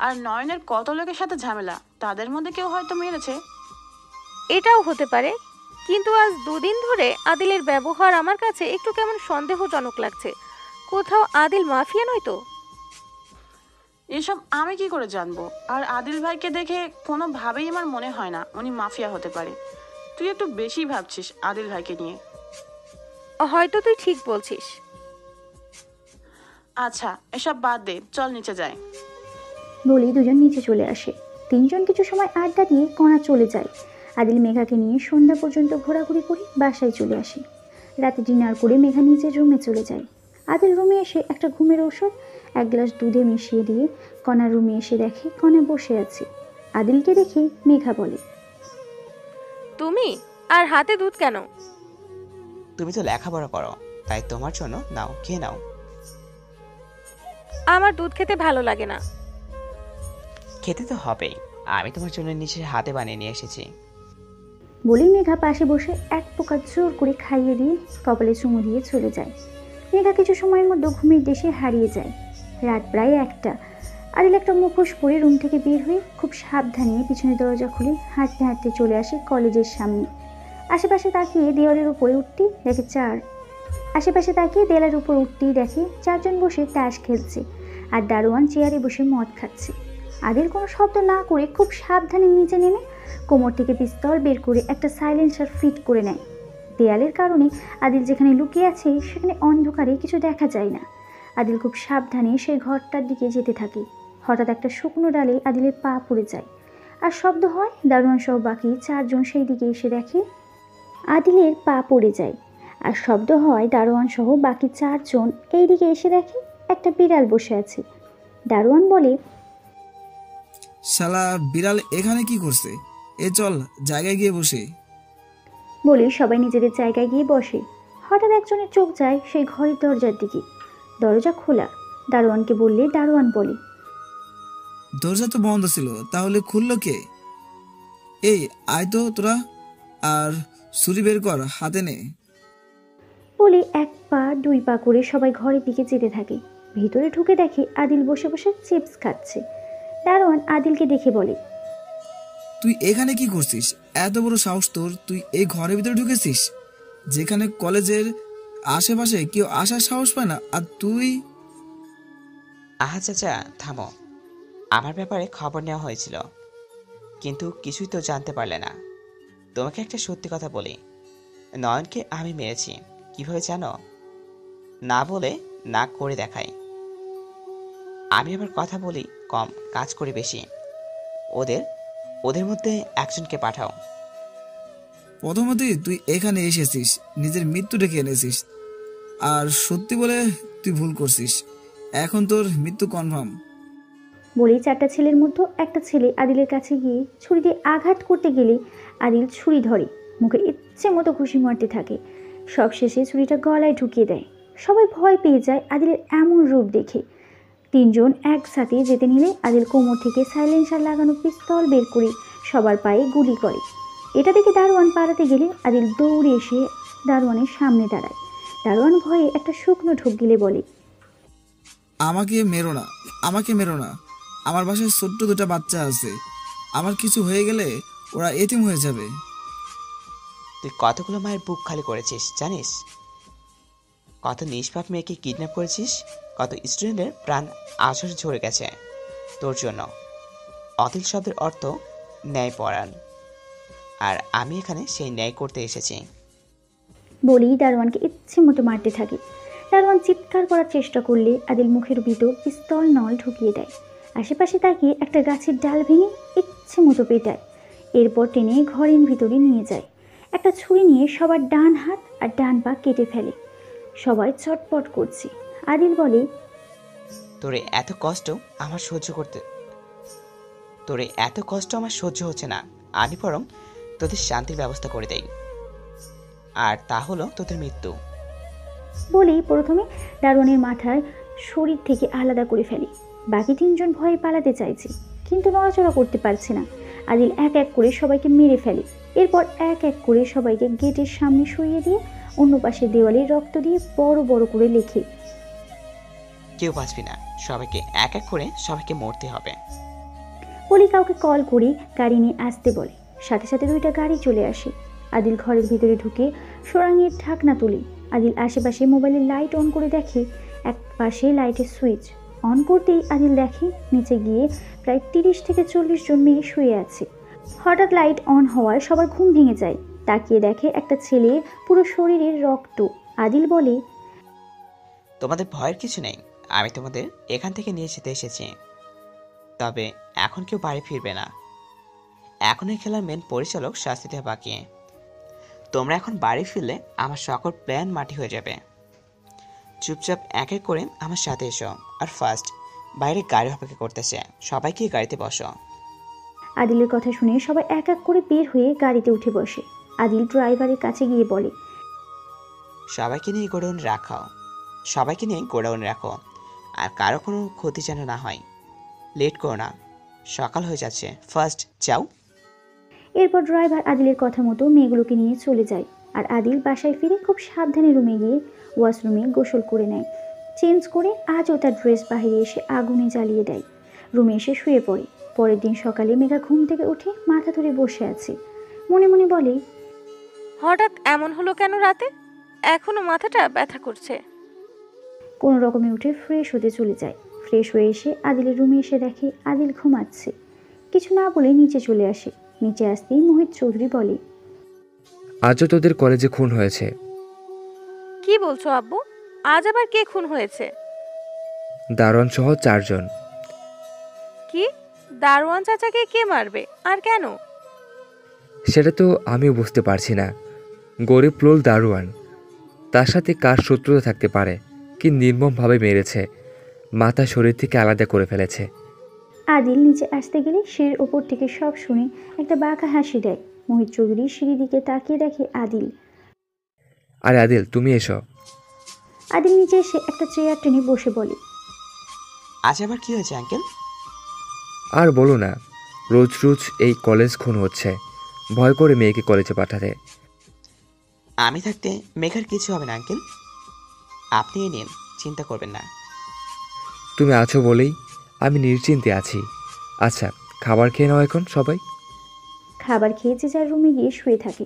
আর নয়নের কত লোকের সাথে ঝামেলা, তাদের মধ্যে কেউ হয়তো মেরেছে।
এটাও হতে পারে, কিন্তু আজ 2 দিন ধরে আদিলের ব্যবহার আমার কাছে একটু কেমন সন্দেহজনক লাগছে। কোথাও আদিল মাফিয়া নয় তো?
এসব আমি কি করে জানবো? আর আদিল ভাইকে দেখে কোনোভাবেই আমার মনে হয় না উনি মাফিয়া হতে পারে। তুই একটু বেশি ভাবছিস আদিল ভাইকে নিয়ে।
হয়তো তুই ঠিক বলছিস।
আচ্ছা, এসব বাদ দে, চল নিচে যাই।
বলেই দুজন নিচে চলে আসে। 3 জন কিছু সময় আড্ডা দিয়ে কণা চলে যায়। আদিল মেঘাকে নিয়ে সন্ধ্যা পর্যন্ত ঘোরাঘুরি করে বাসায় চলে আসে। রাতে ডিনার করে মেঘা নিজের রুমে চলে যায়। আদিল রুমে এসে একটা ঘুমের ঔষধ 1 গ্লাস দুধে মিশিয়ে দিয়ে কণা রুমে এসে দেখে কণা বসে আছে। আদিলকে দেখে মেঘা বলে,
তুমি আর হাতে দুধ কেন?
তুমি তো লেখাপড়া করো, তাই তোমার জন্য নাও, খেয়ে নাও।
আমার দুধ খেতে ভালো লাগে না।
খেতে তো হবেই, আমি তোমার জন্য নিজের হাতে বানিয়ে নিয়ে এসেছি।
বলেই মেঘা পাশে বসে এক প্রকার জোর করে খাইয়ে দিয়ে কপালে চুমু দিয়ে চলে যায়। মেঘা কিছু সময়ের মধ্যে ঘুমের দেশে হারিয়ে যায়। রাত প্রায় 1টা। আদিল একটা মুখোশ পরে রুম থেকে বের হয়ে খুব সাবধানে পিছনে দরজা খুলে হাঁটতে হাঁটতে চলে আসে কলেজের সামনে। আশেপাশে তাকিয়ে দেওয়ালের উপরে উঠতেই দেখে 4 জন বসে তাস খেলছে, আর দারোয়ান চেয়ারে বসে মদ খাচ্ছে। আদিল কোনো শব্দ না করে খুব সাবধানে নিচে নেমে কোমর থেকে পিস্তল বের করে একটা সাইলেন্সার ফিট করে নেয়। দেয়ালের কারণে আদিল যেখানে লুকিয়ে আছে সেখানে অন্ধকারে কিছু দেখা যায় না। আদিল খুব সাবধানে সেই ঘরটার দিকে যেতে থাকে। হঠাৎ একটা শুকনো ডালে আদিলের পা পড়ে যায় আর শব্দ হয়। দারোয়ান সহ বাকি 4 জন সেই দিকে এসে দেখে আদিলের পা পড়ে যায় আর শব্দ হয়। দারোয়ান সহ বাকি 4 জন এই দিকে এসে দেখে একটা বিড়াল বসে আছে। দারোয়ান বলে,
শালা বিড়াল এখানে কি করছে? এ চল জায়গায় গিয়ে বসে।
বলে সবাই নিজেদের জায়গায় গিয়ে বসে। হঠাৎ একজনের চোখ যায় সেই ঘরের দরজার দিকে। দরজা খোলা। দারোয়ানকে বললে দারোয়ান বলে,
দরজা তো বন্ধ ছিল, তাহলে খুললো কে? এই আয় তো তোরা, আর ছুরি বের কর, হাতে নে।
বলে 1 পা 2 পা করে সবাই ঘরের দিকে যেতে থাকে। ভিতরে ঢুকে দেখে আদিল বসে বসে চিপস খাচ্ছে। দারোয়ান আদিলকে দেখে বলে,
তুই এখানে কি করছিস? এত বড় সাহস তোর, তুই এই ঘরের ভিতরে ঢুকেছিস যেখানে কলেজের আশেপাশে কেউ আসার সাহস পায় না, আর তুই?
আহা চাচা থামো, আমার ব্যাপারে খবর নেওয়া হয়েছিল, কিন্তু কিছুই তো জানতে পারলে না। তোমাকে একটা সত্যি কথা বলি, নয়নকে আমি মেরেছি। কিভাবে জানো? না বলে না করে দেখাই। আমি আবার কথা বলি কম, কাজ করি বেশি। ওদের মধ্যে একজনকে পাঠাও।
প্রথমতই তুই এখানে এসেছিস নিজের মৃত্যু ডেকে এনেছিস, আর সত্যি বলে তুই ভুল করছিস। এখন তোর মৃত্যু কনফার্ম।
বলেই 4টা ছেলের মধ্যে একটা ছেলে আদিলের কাছে গিয়ে ছুরি দিয়ে আঘাত করতে গেলে আদিল ছুরি ধরে, মুখে ইচ্ছে মতো ঘুষি মারতে থাকে। সবশেষে ছুরিটা গলায় ঢুকিয়ে দেয়। সবাই ভয় পেয়ে যায় আদিলের এমন রূপ দেখে। 3 জন একসাথে যেতে নিলে আদিল কোমর থেকে সাইলেন্সার লাগানো পিস্তল বের করে সবার পায়ে গুলি করে। এটা দেখে দারোয়ান পালাতে গেলে আদিল দৌড়ে এসে দারোয়ানের সামনে দাঁড়ায়। দারোয়ান ভয়ে একটা শুকনো ঢোক গিলে বলে,
আমাকে মেরো না, আমাকে মেরো না। আমার বাসায় ছোট্ট 2টা বাচ্চা আছে, আমার কিছু হয়ে গেলে ওরা এতিম হয়ে যাবে।
তুই কতগুলো মায়ের বুক খালি করেছিস জানিস? কত নিষ্পাপ মেয়েকে কিডন্যাপ করেছিস, কত স্টুডেন্টের প্রাণ আছড়ে ঝরে গেছে তোর জন্য। অতিল শব্দের অর্থ ন্যায়পরায়ণ, আর আমি এখানে সেই ন্যায় করতে এসেছি।
বলেই দারোয়ানকে ইচ্ছে মতো মারতে থাকে। দারোয়ান চিৎকার করার চেষ্টা করলে আদিল মুখের ভিতর পিস্তল নল ঢুকিয়ে দেয়। আশেপাশে তাকিয়ে একটা গাছের ডাল ভেঙে ইচ্ছে মতো পেটায়। এরপর টেনে ঘরের ভিতরে নিয়ে যায়। একটা ছুরি নিয়ে সবার ডান হাত আর ডান পা কেটে ফেলে। সবাই চটপট করছে। আদিল বলে,
তোরে এত কষ্ট আমার সহ্য হচ্ছে না। আমি বরং তোদের শান্তির ব্যবস্থা করে দেই, আর তা হলো তোদের মৃত্যু।
বলেই প্রথমে দারোয়ানের মাথায় শরীর থেকে আলাদা করে ফেলে। বাকি 3 জন ভয়ে পালাতে চাইছে, কিন্তু নড়াচড়া করতে পারছে না। আদিল এক এক করে সবাইকে মেরে ফেলে। এরপর এক এক করে সবাইকে গেটের সামনে শুইয়ে দিয়ে অন্য পাশে দেওয়ালে রক্ত দিয়ে বড় বড় করে লেখে,
কেউ বাঁচবি না, সবাইকে এক এক করে সবাইকে মরতে হবে।
বলে কাউকে কল করে গাড়ি নিয়ে আসতে বলে। সাথে সাথে 2টা গাড়ি চলে আসে। আদিল ঘরের ভিতরে ঢুকে সোরাঙের ঢাকনা তুলে আদিল আশেপাশে মোবাইলের লাইট অন করে দেখে এক পাশে লাইটের সুইচ অন করতেই আদিল দেখে নিচে গিয়ে প্রায় 30 থেকে 40 জন মেয়ে শুয়ে আছে। হঠাৎ লাইট অন হওয়ায় সবার ঘুম ভেঙে যায়। তাকিয়ে দেখে একটা ছেলে পুরো শরীরের রক্ত। আদিল বলে,
তোমাদের ভয়ের কিছু নেই, আমি তোমাদের এখান থেকে নিয়ে যেতে এসেছি। তবে এখন কেউ বাড়ি ফিরবে না। এখন এই খেলার মেন পরিচালক শাস্তি দেওয়া বাকি। তোমরা এখন বাড়ি ফিরলে আমার সকল প্ল্যান মাটি হয়ে যাবে। চুপচাপ এক এক করে আমার সাথে এসো, আর ফার্স্ট বাইরে গাড়ি অপেক্ষা করতেছে, সবাইকে গাড়িতে বসো।
আদিলের কথা শুনে সবাই এক এক করে বের হয়ে গাড়িতে উঠে বসে। আদিল ড্রাইভারের কাছে গিয়ে বলে,
সবাইকে নিয়ে গোডাউনে রাখো, আর কারো কোনো ক্ষতি যেন না হয়। লেট করো না, সকাল হয়ে যাচ্ছে, ফার্স্ট যাও।
এরপর ড্রাইভার আদিলের কথা মতো মেয়েগুলোকে নিয়ে চলে যায়। আর আদিল বাসায় ফিরে খুব সাবধানে রুমে গিয়ে ওয়াশরুমে গোসল করে নেয়। চেঞ্জ করে আজও তার ড্রেস বাইরে এসে আগুনে জ্বালিয়ে দেয়। রুমে এসে শুয়ে পড়ে। পরের দিন সকালে মেঘা ঘুম থেকে উঠে মাথা ধরে বসে আছে। মনে মনে বলে,
হঠাৎ এমন হলো কেন রাতে? এখনো মাথাটা ব্যথা করছে।
কোনো রকমে উঠে ফ্রেশ হতে চলে যায়। ফ্রেশ হয়ে এসে আদিলের রুমে এসে দেখে আদিল ঘুমাচ্ছে। কিছু না বলে নিচে চলে আসে। নিচে আসতেই মোহিত চৌধুরী বলে,
আজও তোদের কলেজে খুন হয়েছে।
কি বলছো আব্বু? আজ আবার কে খুন হয়েছে?
দারোয়ান সহ 4 জন।
কি? দারোয়ান চাচাকে কে মারবে আর কেন?
সেটা তো আমিও বুঝতে পারছি না। গরিব লোল দারোয়ান, তার সাথে কার শত্রুতা থাকতে পারে? কি নির্মমভাবে মেরেছে, মাথা শরীর থেকে আলাদা করে ফেলেছে।
আদিল নিচে আসতে গেলে সিঁড়ির ওপর থেকে সব শুনে একটা বাঁকা হাসি দেয়। মোহিত চৌধুরী সিঁড়ির দিকে তাকিয়ে দেখে আদিল।
আরে আদিল, তুমি এসো।
আদিল নিচে এসে একটা চেয়ার টেনে বসে বলে,
আজ আবার কি হয়েছে আঙ্কেল?
আর বলো না, রোজ রোজ এই কলেজ খুন হচ্ছে। ভয় করে মেয়েকে কলেজে পাঠাতে।
আমি থাকতে মেঘার কিছু হবে না আঙ্কেল, আপনি নিন, চিন্তা করবেন না।
তুমি আছো বলেই আমি নিশ্চিন্তে আছি। আচ্ছা, খাবার খেয়ে নাও এখন সবাই।
খাবার খেয়ে যে যার রুমে গিয়ে শুয়ে থাকে।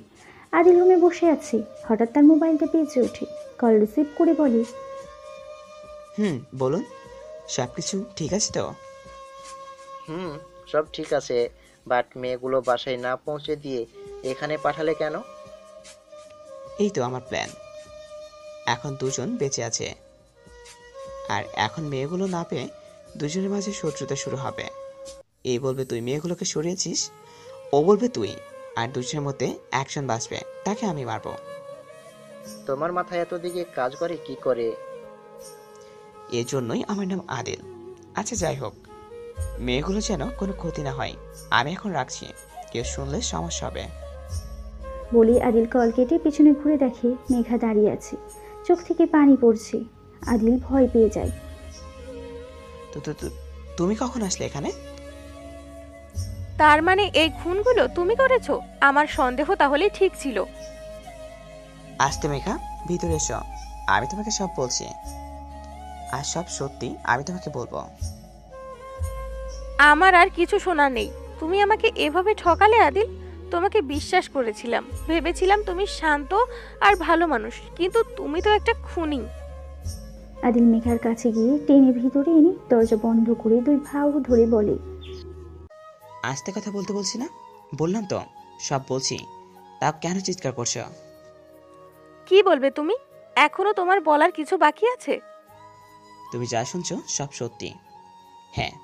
আদিল রুমে বসে আছে, হঠাৎ তার মোবাইলটা বেজে ওঠে। কল রিসিভ করে বলে,
বলুন, সব কিছু ঠিক আছে তো?
সব ঠিক আছে, বাট মেয়েগুলো বাসায় না পৌঁছে দিয়ে এখানে পাঠালে কেন?
এই তো আমার প্ল্যান। এখন 2 জন বেঁচে আছে, আর এখন মেয়েগুলো না পেয়ে দুজনের মাঝে শত্রুতা শুরু হবে। এই বলবে তুই মেয়েগুলোকে সরিয়েছিস, ও বলবে তুই, আর দুজনের মধ্যে একজন বাঁচবে, তাকে আমি মারবো।
তোমার মাথায় এত দিকে কাজ করে কি করে?
এই জন্যই আমার নাম আদিল। আচ্ছা যাই হোক, মেয়েগুলো যেন কোনো ক্ষতি না হয়। আমি এখন রাখছি, কেউ শুনলে সমস্যা হবে।
বলে আদিল কল কেটে পিছনে ঘুরে দেখে মেঘা দাঁড়িয়ে আছে, চোখ থেকে পানি পড়ছে। আদিল ভয় পেয়ে যায়।
তুমি কখন আসলে এখানে?
তার মানে এই খুনগুলো তুমি করেছো? আমার সন্দেহ তাহলে ঠিক ছিল।
আসতে মেঘা, ভিতরে এসো, আমি তোমাকে সব বলছি, আর সব সত্যি আমি তোমাকে বলবো।
আমার আর কিছু শোনার নেই। তুমি আমাকে এভাবে ঠকালে আদিল। তোমাকে বিশ্বাস করেছিলাম, ভেবেছিলাম তুমি শান্ত আর ভালো মানুষ, কিন্তু তুমি তো একটা খুনি।
আদিল মেঘার কাছে গিয়ে টেনে ভিতরে এনে দরজা বন্ধ করে 2 ভাউ ধরে বলে,
আস্তে কথা বলতে বলছি না? বললাম তো সব বলছি, তা কেন চিৎকার করছো?
কি বলবে তুমি? এখনো তোমার বলার কিছু বাকি আছে?
তুমি যা শুনছো সব সত্যি। হ্যাঁ,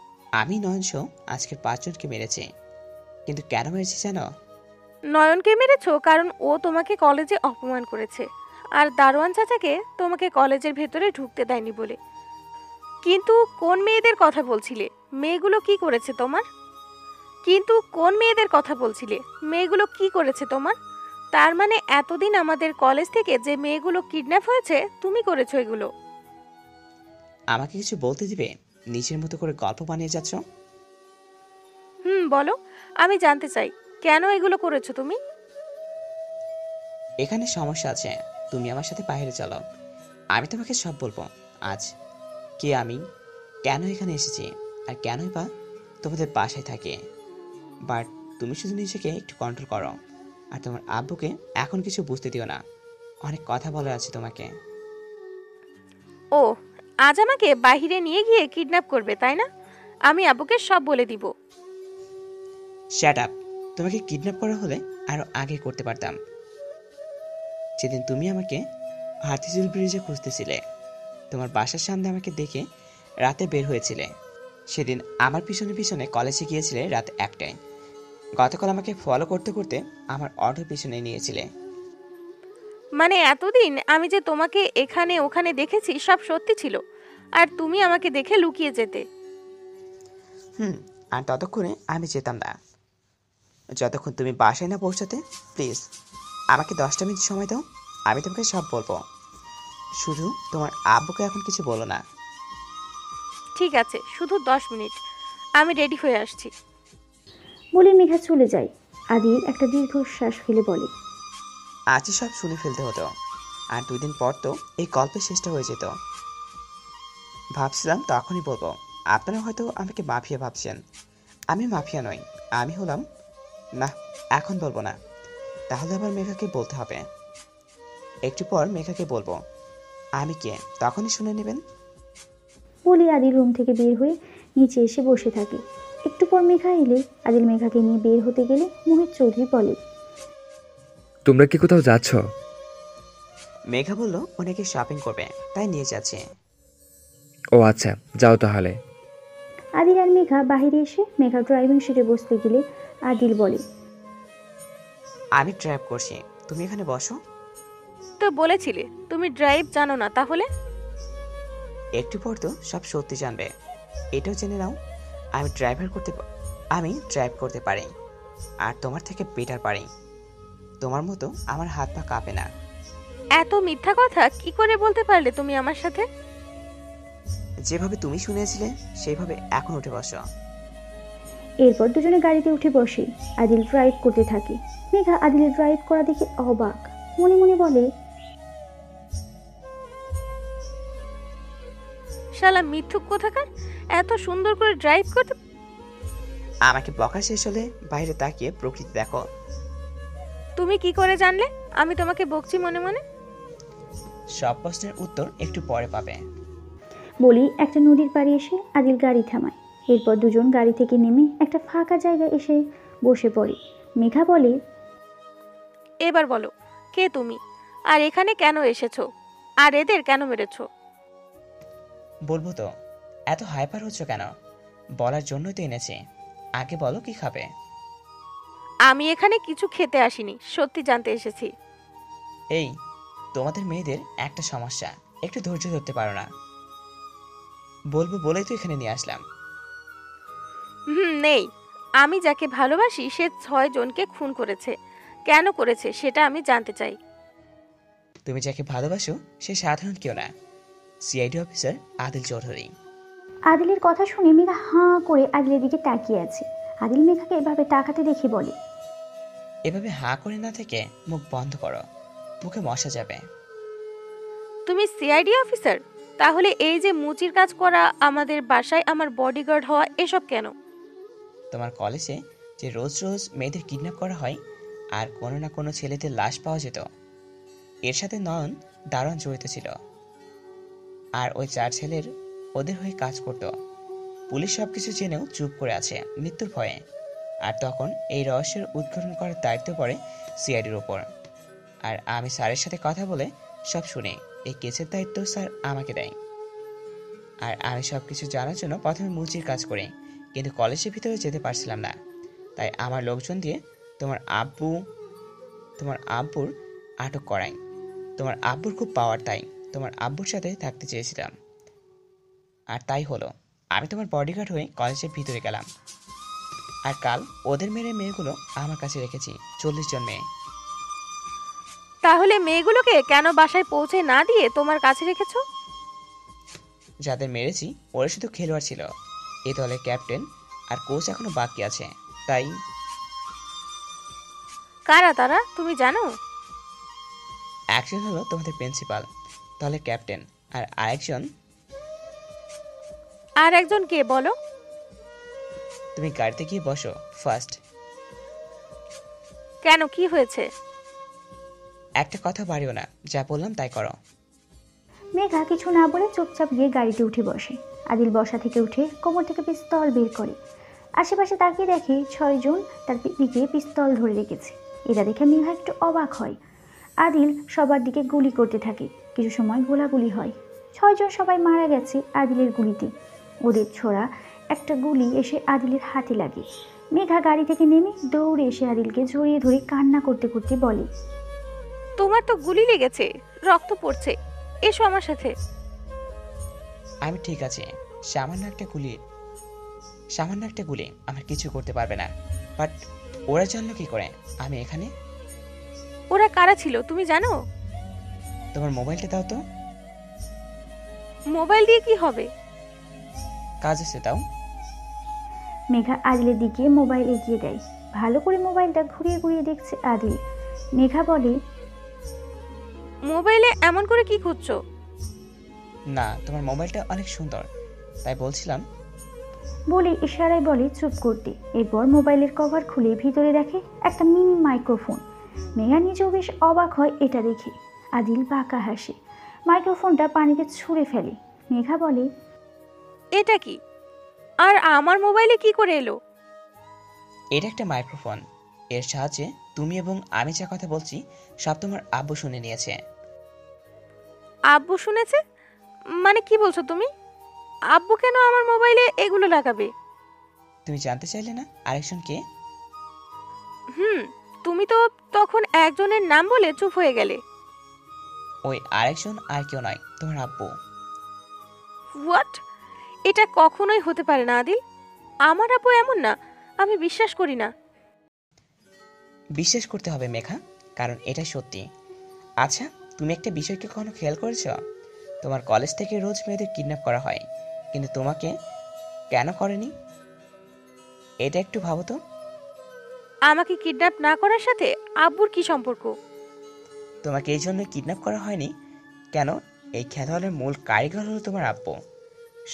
আমি নয়ন সহ আজকের 5 জনকে মেরেছি। কিন্তু কেন মেরেছি জানো?
নয়নকে মেরেছো কারণ ও তোমাকে কলেজে অপমান করেছে, আর দারোয়ান চাচাকে তোমাকে কলেজের ভেতরে ঢুকতে দেয়নি বলে। কিন্তু কোন মেয়েদের কথা বলছিলে? মেয়েগুলো কি করেছে তোমার? মেয়েগুলো কি করেছে তোমার? তার মানে এতদিন আমাদের কলেজ থেকে যে মেয়েগুলো কিডন্যাপ হয়েছে, তুমি করেছো এগুলো?
আমাকে কিছু বলতে দিবে? নিজের মতো করে গল্প বানিয়ে যাচ্ছ।
বলো, আমি জানতে চাই কেন এগুলো করেছো তুমি?
এখানে সমস্যা আছে, তুমি আমার সাথে বাইরে চলো, আমি তোমাকে সব বলবো। আজ কে আমি, কেন এখানে এসেছি, আর কেনই বা তোমাদের বাসায় থাকে। বাট তুমি শুধু নিজেকে একটু কন্ট্রোল করো, আর তোমার আব্বুকে এখন কিছু বুঝতে দিও না। অনেক কথা বলার আছে তোমাকে।
ও, আজ আমাকে বাইরে নিয়ে গিয়ে কিডন্যাপ করবে তাই না? আমি আব্বুকে সব বলে দিব।
Shut up. তোমাকে কিডন্যাপ করা হলে আরো আগে করতে পারতাম। যেদিন তুমি আমাকে হাতিঝিল ব্রিজে খুঁজতেছিলে, তোমার বাসার সামনে আমাকে দেখে রাতে বের হয়েছিলে। সেদিন আমার পিছনে পিছনে কলেজে গিয়েছিলে রাত 1টায়। গতকাল আমাকে ফলো করতে করতে আমার অটো পিছনে নিয়েছিলে।
মানে এতদিন আমি যে তোমাকে এখানে ওখানে দেখেছি সব সত্যি ছিল, আর তুমি আমাকে দেখে লুকিয়ে যেতে।
আর ততক্ষণে আমি যেতাম না, যতক্ষণ তুমি বাসায় না পৌঁছাতে। প্লিজ আমাকে 10টা মিনিট সময় দাও, আমি তোমাকে সব বলবো। শুধু তোমার আব্বুকে এখন কিছু বলো না।
ঠিক আছে, শুধু 10 মিনিট, আমি রেডি হয়ে আসছি।
বলে মেঘা চলে যায়। আদিল একটা দীর্ঘশ্বাস ফেলে বলে,
আজই সব শুনে ফেলতে হতো, আর 2 দিন পর তো এই গল্পের শেষটা হয়ে যেত। ভাবছিলাম তখনই বলবো, আপনারা হয়তো আমাকে মাফিয়া ভাবছেন। আমি মাফিয়া নই, আমি হলাম না। এখন বলবো না, তাহলে আবার মেঘাকে বলতে হবে। একটু পর মেঘাকে বলবো আমি কে, তখনই শুনে নেবেন।
বলে আদিল রুম থেকে বের হয়ে নিচে এসে বসে থাকে। একটু পর মেঘা এলে আদিল মেঘাকে নিয়ে বের হতে গেলে মোহিত চৌধুরী বলে,
তোমরা কি কোথাও যাচ্ছ?
মেঘা বলল ও নাকি শপিং করবে, তাই নিয়ে যাচ্ছে।
ও আচ্ছা, যাও তাহলে।
আদিল আর মেঘা বাহিরে এসে মেঘা ড্রাইভিং সিটে বসতে গেলে আদিল বলে,
আমি ড্রাইভ করছি, তুমি এখানে বসো।
তো বলেছিলে তুমি ড্রাইভ জানো না, তাহলে?
একটু পর তো সব সত্যি জানবে। এটাও জেনে নাও, আমি ড্রাইভ করতে পারি, আর তোমার থেকে বেটার পারি। তোমার মতো আমার হাত পা কাঁপে না।
এত মিথ্যা কথা কি করে বলতে পারলে তুমি আমার সাথে?
যেভাবে তুমি শুনেছিলে সেইভাবে এখন উঠে বসো।
এরপর দুজনে গাড়িতে উঠে বসে আদিল ড্রাইভ করতে থাকে। মেঘা আদিলের ড্রাইভ করা দেখে অবাক, মনে মনে বলে,
শালা মিথ্যুক কোথাকার, এত সুন্দর করে ড্রাইভ করতে।
আমাকে বকা শেষ হলে বাইরে তাকিয়ে প্রকৃতি দেখো।
তুমি কি করে জানলে আমি তোমাকে বকছি মনে মনে?
সব প্রশ্নের উত্তর একটু পরে পাবে।
বলি একটা নদীর পাড়ে এসে আদিল গাড়ি থামায়। এরপর দুজন গাড়ি থেকে নেমে একটা ফাঁকা জায়গায় এসে বসে পড়ে। মেঘা বলে,
এবার বলো কে তুমি, আর এখানে কেন এসেছো, আর এদের কেন মেরেছো?
বলবো তো, এত হাইপার হচ্ছ কেন? বলার জন্যই তো এনেছি, আগে বলো কি খাবে।
আমি এখানে কিছু খেতে আসিনি, সত্যি জানতে এসেছি।
এই, তোমাদের মেয়েদের একটা সমস্যা, একটু ধৈর্য ধরতে পারো না। বলবো বলেই তো এখানে নিয়ে আসলাম।
নেই। আমি যাকে ভালোবাসি সে 6 জনকে খুন করেছে, কেন করেছে সেটা আমি জানতে চাই।
তুমি যাকে ভালোবাসো সে সাধারণ কেউ না, সিআইডি অফিসার আদিল চৌধুরী।
আদিলের কথা শুনে মেঘা হাঁ করে আদিলের দিকে তাকিয়ে আছে। আদিল মেঘাকে এভাবে তাকাতে দেখে বলে,
এভাবে হাঁ করে না থেকে মুখ বন্ধ করো, মুখে মশা যাবে।
তুমি সিআইডি অফিসার? তাহলে এই যে মুচির কাজ করা, আমাদের বাসায় আমার বডিগার্ড হওয়া, এসব কেন?
তোমার কলেজে যে রোজ রোজ মেয়েদের কিডন্যাপ করা হয় আর কোনো না কোনো ছেলেদের লাশ পাওয়া যেত, এর সাথে নয়ন দারুণ জড়িত ছিল। আর ওই 4 ছেলের ওদের হয়ে কাজ করত। পুলিশ সবকিছু জেনেও চুপ করে আছে মৃত্যুর ভয়ে। আর তখন এই রহস্যের উদ্ঘাটন করার দায়িত্ব পড়ে সিআইডির ওপর। আর আমি স্যারের সাথে কথা বলে সব শুনে এই কেসের দায়িত্ব স্যার আমাকে দেয়। আর আমি সব কিছু জানার জন্য প্রথমে মুচির কাজ করি, কিন্তু কলেজের ভিতরে যেতে পারছিলাম না। তাই আমার লোকজন দিয়ে তোমার আব্বুর আটক করাই। তোমার আব্বুর খুব পাওয়ার, তাই তোমার আব্বুর সাথে থাকতে চেয়েছিলাম। আর তাই হলো, আমি তোমার বডিগার্ড হয়ে কলেজের ভিতরে গেলাম। আর কাল ওদের মেরে মেয়েগুলো আমার কাছে রেখেছি, 40 জন মেয়ে।
তাহলে মেয়েগুলোকে কেন বাসায় পৌঁছে না দিয়ে তোমার কাছে রেখেছো?
যাদের মেরেছি ওরা শুধু খেলোয়াড় ছিল, এই দলের ক্যাপ্টেন আর কোচ এখনো বাকি আছে। তাই
কারা তারা তুমি জানো?
একজন হলো তোমাদের প্রিন্সিপাল, দলের ক্যাপ্টেন, আর
একজন কে বলো?
তুমি গাড়িতে গিয়ে বসো ফার্স্ট।
কেন, কি হয়েছে?
একটা কথা বাড়িও না, যা বললাম তাই করো।
মেঘা কিছু না বলে চুপচাপ গিয়ে গাড়িতে উঠে বসে। আদিল বসা থেকে উঠে কোমর থেকে পিস্তল বের করে। আশেপাশে তাকিয়ে দেখে 6 জন তার দিকে পিস্তল ধরে রেখেছে। এটা দেখে মেঘা একটু অবাক হয়। আদিল সবার দিকে গুলি করতে থাকে। কিছু সময় গোলাগুলি হয়। 6 জন সবাই মারা গেছে আদিলের গুলিতে। ওদের ছোড়া একটা গুলি এসে আদিলের হাতে লাগে। মেঘা গাড়ি থেকে নেমে দৌড়ে এসে আদিলকে জড়িয়ে ধরে কান্না করতে করতে বলে,
তোমার তো গুলি লেগেছে, রক্ত পড়ছে, এসো আমার সাথে।
আমি ঠিক আছে, সামান্য একটা গুলি আমার কিছু করতে পারবে না। বাট ওরা জানলো কি করে আমি এখানে?
ওরা কারা ছিল তুমি জানো?
তোমার মোবাইলটা দাও তো।
মোবাইল দিয়ে কি হবে?
কাজ আছে, দাও।
মেঘা আদিলের দিকে মোবাইল এগিয়ে দেয়। ভালো করে মোবাইলটা ঘুরিয়ে ঘুরিয়ে দেখছে আদিল। মেঘা বলে,
মোবাইলে এমন করে কি খুঁজছো?
না, তোমার মোবাইলটা অনেক সুন্দর, তাই বলছিলাম।
বলে ইশারায় বলে চুপ করতে। এরপর মোবাইলের কভার খুলে ভিতরে দেখে একটা মিনি মাইক্রোফোন। মেঘা নিজেও বেশ অবাক হয় এটা দেখে। আদিল বাঁকা হাসে, মাইক্রোফোনটা পানিতে ছুঁড়ে ফেলে। মেঘা বলে,
এটা কি? আর আমার মোবাইলে কি করে এলো?
এটা একটা মাইক্রোফোন, এর সাহায্যে তুমি এবং আমি যা কথা বলছি সব তোমার আব্বু শুনে নিয়েছে।
আব্বু শুনেছে? মানে কি বলছো তুমি? আব্বু কেন আমার মোবাইলে এগুলো লাগাবে?
তুমি জানতে চাইলে না আরেকজন কে?
তুমি তো তখন একজনের নাম বলে চুপ হয়ে গেলে।
ওই আরেকজন আর কেউ নয়, তোমার আব্বু।
হোয়াট? এটা কখনোই হতে পারে না আদিল। আমার আব্বু এমন না, আমি বিশ্বাস করি না।
বিশ্বাস করতে হবে মেঘা, কারণ এটা সত্যি। আচ্ছা, তুমি একটা বিষয়কে কখনো খেয়াল করেছ? তোমার কলেজ থেকে রোজ মেয়েদের কিডন্যাপ করা হয়, কিন্তু তোমাকে কেন করেনি? এটা একটু ভাবো তো।
আমাকে কিডন্যাপ না করার সাথে আব্বুর কি সম্পর্ক?
তোমাকে এই জন্য কিডন্যাপ করা হয়নি কেন? এই খেলোয়াড়ের মূল কারিগর হলো তোমার আব্বু।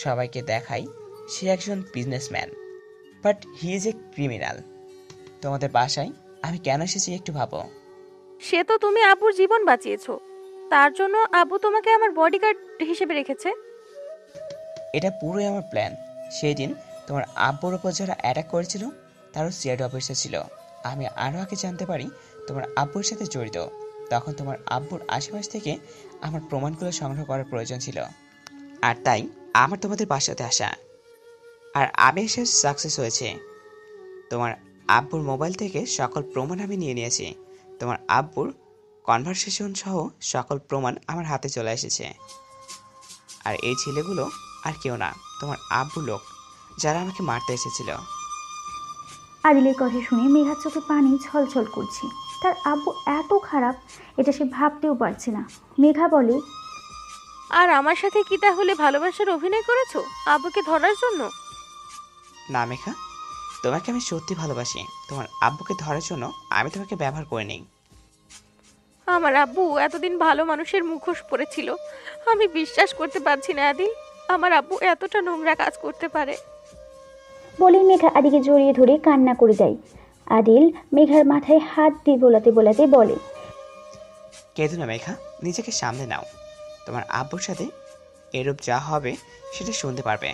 সবাইকে দেখাই সে একজন businessman, but he is a criminal. তোমাদের বাসায় আমি কেন এসেছি একটু ভাবো।
সে তো তুমি আব্বুর জীবন বাঁচিয়েছো, তার জন্য আব্বু তোমাকে আমার বডিগার্ড হিসেবে রেখেছে।
এটা পুরোই আমার প্ল্যান। সেই দিন তোমার আব্বুর উপর যারা অ্যাটাক করেছিল তারও সিআইডি অফিসার ছিল। আমি আরও আগে জানতে পারি তোমার আব্বুর সাথে জড়িত। তখন তোমার আব্বুর আশেপাশ থেকে আমার প্রমাণগুলো সংগ্রহ করার প্রয়োজন ছিল, আর তাই আমার তোমাদের বাসাতে আসা। আর আমি এসে সাকসেস হয়েছে। তোমার আব্বুর মোবাইল থেকে সকল প্রমাণ আমি নিয়ে নিয়েছি। তোমার আব্বুর কনভারসেশন সহ সকল প্রমাণ আমার হাতে চলে এসেছে। আর এই ছেলেগুলো আর কেউ না, তোমার আব্বু লোক যারা আমাকে মারতে এসেছিল।
আদিলের কথা শুনে মেঘার চোখে পানি ছলছল করছে। তার আব্বু এত খারাপ এটা সে ভাবতেও পারছে না। মেঘা বলে,
আর আমার সাথে কি তাহলে ভালোবাসার অভিনয় করেছো আব্বুকে ধরার জন্য?
না মেঘা, তোমাকে আমি সত্যি ভালোবাসি। তোমার আব্বুকে ধরার জন্য আমি তোমাকে ব্যবহার করে নিই।
আমার আব্বু এতদিন ভালো মানুষের মুখোশ পরেছিল, আমি বিশ্বাস করতে পারছি না আদিল আমার আব্বু এতটা নোংরা কাজ করতে পারে।
বলেই মেঘা আদিকে জড়িয়ে ধরে কান্না করে দেয়। আদিল মেঘার মাথায় হাত দিয়ে বোলাতে বোলাতে বলে,
কেঁদো না মেঘা, নিজেকে সামনে নাও। তোমার আব্বুর সাথে এরূপ যা হবে সেটা শুনতে পারবে।